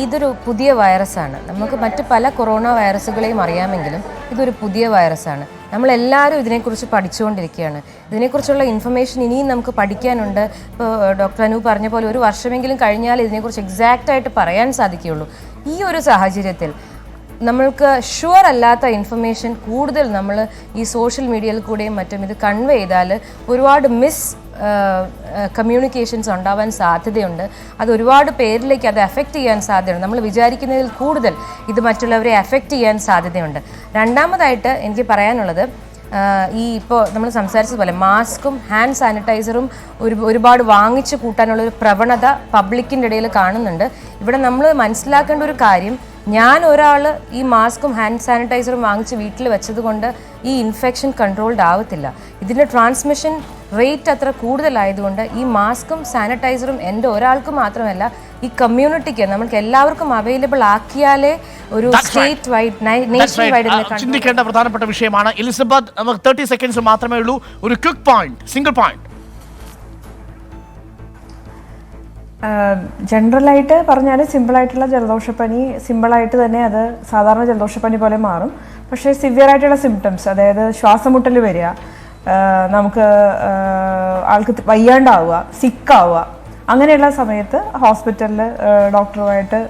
ഇതൊരു പുതിയ വൈറസാണ്. നമുക്ക് മറ്റ് പല കൊറോണ വൈറസുകളെയും അറിയാമെങ്കിലും ഇതൊരു പുതിയ വൈറസാണ്. നമ്മളെല്ലാവരും ഇതിനെക്കുറിച്ച് പഠിച്ചുകൊണ്ടിരിക്കുകയാണ്. ഇതിനെക്കുറിച്ചുള്ള ഇൻഫർമേഷൻ ഇനിയും നമുക്ക് പഠിക്കാനുണ്ട്. ഇപ്പോൾ ഡോക്ടർ അനു പറഞ്ഞ പോലെ 1 വർഷമെങ്കിലും കഴിഞ്ഞാൽ ഇതിനെക്കുറിച്ച് എക്സാക്റ്റായിട്ട് പറയാൻ സാധിക്കുകയുള്ളൂ. ഈ ഒരു സാഹചര്യത്തിൽ നമ്മൾക്ക് ഷുവർ അല്ലാത്ത ഇൻഫർമേഷൻ കൂടുതൽ നമ്മൾ ഈ സോഷ്യൽ മീഡിയയിൽ കൂടെയും മറ്റും ഇത് കൺവേ ചെയ്താൽ ഒരുപാട് കമ്മ്യൂണിക്കേഷൻസ് ഉണ്ടാവാൻ സാധ്യതയുണ്ട്. അത് ഒരുപാട് പേരിലേക്ക് അത് എഫക്റ്റ് ചെയ്യാൻ സാധ്യതയുണ്ട്. നമ്മൾ വിചാരിക്കുന്നതിൽ കൂടുതൽ ഇത് മറ്റുള്ളവരെ എഫക്റ്റ് ചെയ്യാൻ സാധ്യതയുണ്ട്. രണ്ടാമതായിട്ട് എനിക്ക് പറയാനുള്ളത്, ഈ ഇപ്പോൾ നമ്മൾ സംസാരിച്ചതുപോലെ മാസ്കും ഹാൻഡ് സാനിറ്റൈസറും ഒരുപാട് വാങ്ങിച്ചു കൂട്ടാനുള്ളൊരു പ്രവണത പബ്ലിക്കിൻ്റെ ഇടയിൽ കാണുന്നുണ്ട്. ഇവിടെ നമ്മൾ മനസ്സിലാക്കേണ്ട ഒരു കാര്യം, ഒരാൾ ഈ മാസ്കും ഹാൻഡ് സാനിറ്റൈസറും വാങ്ങിച്ച് വീട്ടിൽ വെച്ചത് കൊണ്ട് ഈ ഇൻഫെക്ഷൻ കൺട്രോൾഡ് ആവത്തില്ല. ഇതിൻ്റെ ട്രാൻസ്മിഷൻ റേറ്റ് അത്ര കൂടുതലായതുകൊണ്ട് ഈ മാസ്കും സാനിറ്റൈസറും എൻ്റെ ഒരാൾക്ക് മാത്രമല്ല ഈ കമ്മ്യൂണിറ്റിക്ക് നമുക്ക് എല്ലാവർക്കും അവൈലബിൾ ആക്കിയാലേ ഒരു സ്റ്റേറ്റ് വൈഡ് നേഷൻ വൈഡ് ചിന്തിക്കേണ്ട പ്രധാനപ്പെട്ട വിഷയമാണ്. എലിസബത്ത്, നമുക്ക് 30 സെക്കൻഡ്സ് മാത്രമേ ഉള്ളൂ. ഒരു ക്വിക്ക് പോയിന്റ്, സിംഗിൾ പോയിന്റ്. ജനറലായിട്ട് പറഞ്ഞാൽ സിമ്പിളായിട്ടുള്ള ജലദോഷപ്പനി സിമ്പിളായിട്ട് തന്നെ അത് സാധാരണ ജലദോഷപ്പനി പോലെ മാറും. പക്ഷേ സിവിയർ ആയിട്ടുള്ള സിംറ്റംസ്, അതായത് ശ്വാസമുട്ടൽ വരിക, നമുക്ക് ആൾക്ക് വയ്യാണ്ടാവുക, സിക്കാവുക, അങ്ങനെയുള്ള സമയത്ത് ഹോസ്പിറ്റലിൽ ഡോക്ടറുമായിട്ട്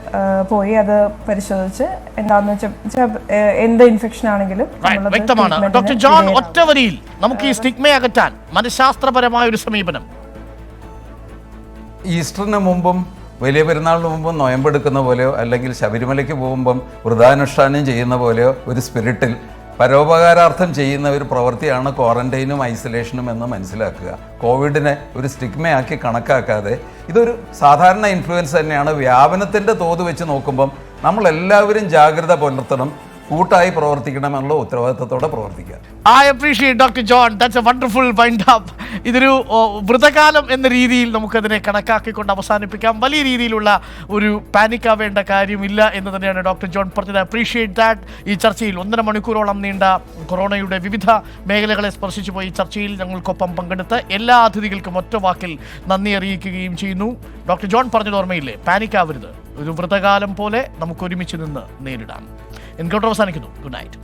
പോയി അത് പരിശോധിച്ച് എന്താണെന്ന് വെച്ചാൽ എന്ത് ഇൻഫെക്ഷൻ ആണെങ്കിലും വ്യക്തമാണ്. ഡോക്ടർ ജോൺ, ഒറ്റവരിയിൽ നമുക്ക് ഈ സ്റ്റിഗ്മ അകറ്റാൻ മനഃശാസ്ത്രപരമായ ഒരു സമീപനം. ഈസ്റ്ററിന് മുമ്പും വലിയ പെരുന്നാളിന് മുമ്പും നോയമ്പെടുക്കുന്ന പോലെയോ അല്ലെങ്കിൽ ശബരിമലയ്ക്ക് പോകുമ്പം വൃതാനുഷ്ഠാനം ചെയ്യുന്ന പോലെയോ ഒരു സ്പിരിറ്റിൽ പരോപകാരാർത്ഥം ചെയ്യുന്ന ഒരു പ്രവൃത്തിയാണ് ക്വാറന്റൈനും ഐസൊലേഷനും എന്ന് മനസ്സിലാക്കുക. കോവിഡിനെ ഒരു സ്റ്റിഗ്മയാക്കി കണക്കാക്കാതെ ഇതൊരു സാധാരണ ഇൻഫ്ലുവൻസ് തന്നെയാണ്. വ്യാപനത്തിൻ്റെ തോത് വെച്ച് നോക്കുമ്പം നമ്മളെല്ലാവരും ജാഗ്രത പുലർത്തണം, കൂട്ടായി പ്രവർത്തിക്കണമെന്നുള്ള ഉത്തരവാദിത്തത്തോടെ പ്രവർത്തിക്കുക. I appreciate Dr. John. That's a wonderful wind up. ഇതൊരു വ്രതകാലം എന്ന രീതിയിൽ നമുക്കതിനെ കണക്കാക്കിക്കൊണ്ട് അവസാനിപ്പിക്കാം. വലിയ രീതിയിലുള്ള ഒരു പാനിക് ആവേണ്ട കാര്യമില്ല എന്ന് തന്നെയാണ് ഡോക്ടർ ജോൺ പറഞ്ഞത്. Appreciate that. ഈ ചർച്ചയിൽ 1.5 മണിക്കൂറോളം നീണ്ട കൊറോണയുടെ വിവിധ മേഖലകളെ സ്പർശിച്ചു പോയി ചർച്ചയിൽ ഞങ്ങൾക്കൊപ്പം പങ്കെടുത്ത് എല്ലാ അതിഥികൾക്കും ഒറ്റ വാക്കിൽ നന്ദി അറിയിക്കുകയും ചെയ്യുന്നു. ഡോക്ടർ ജോൺ പറഞ്ഞത് ഓർമ്മയില്ലേ, പാനിക് ആവരുത്, ഒരു വ്രതകാലം പോലെ നമുക്ക് ഒരുമിച്ച് നിന്ന് നേരിടാം. എൻകൗണ്ടർ അവസാനിക്കുന്നു. Good night.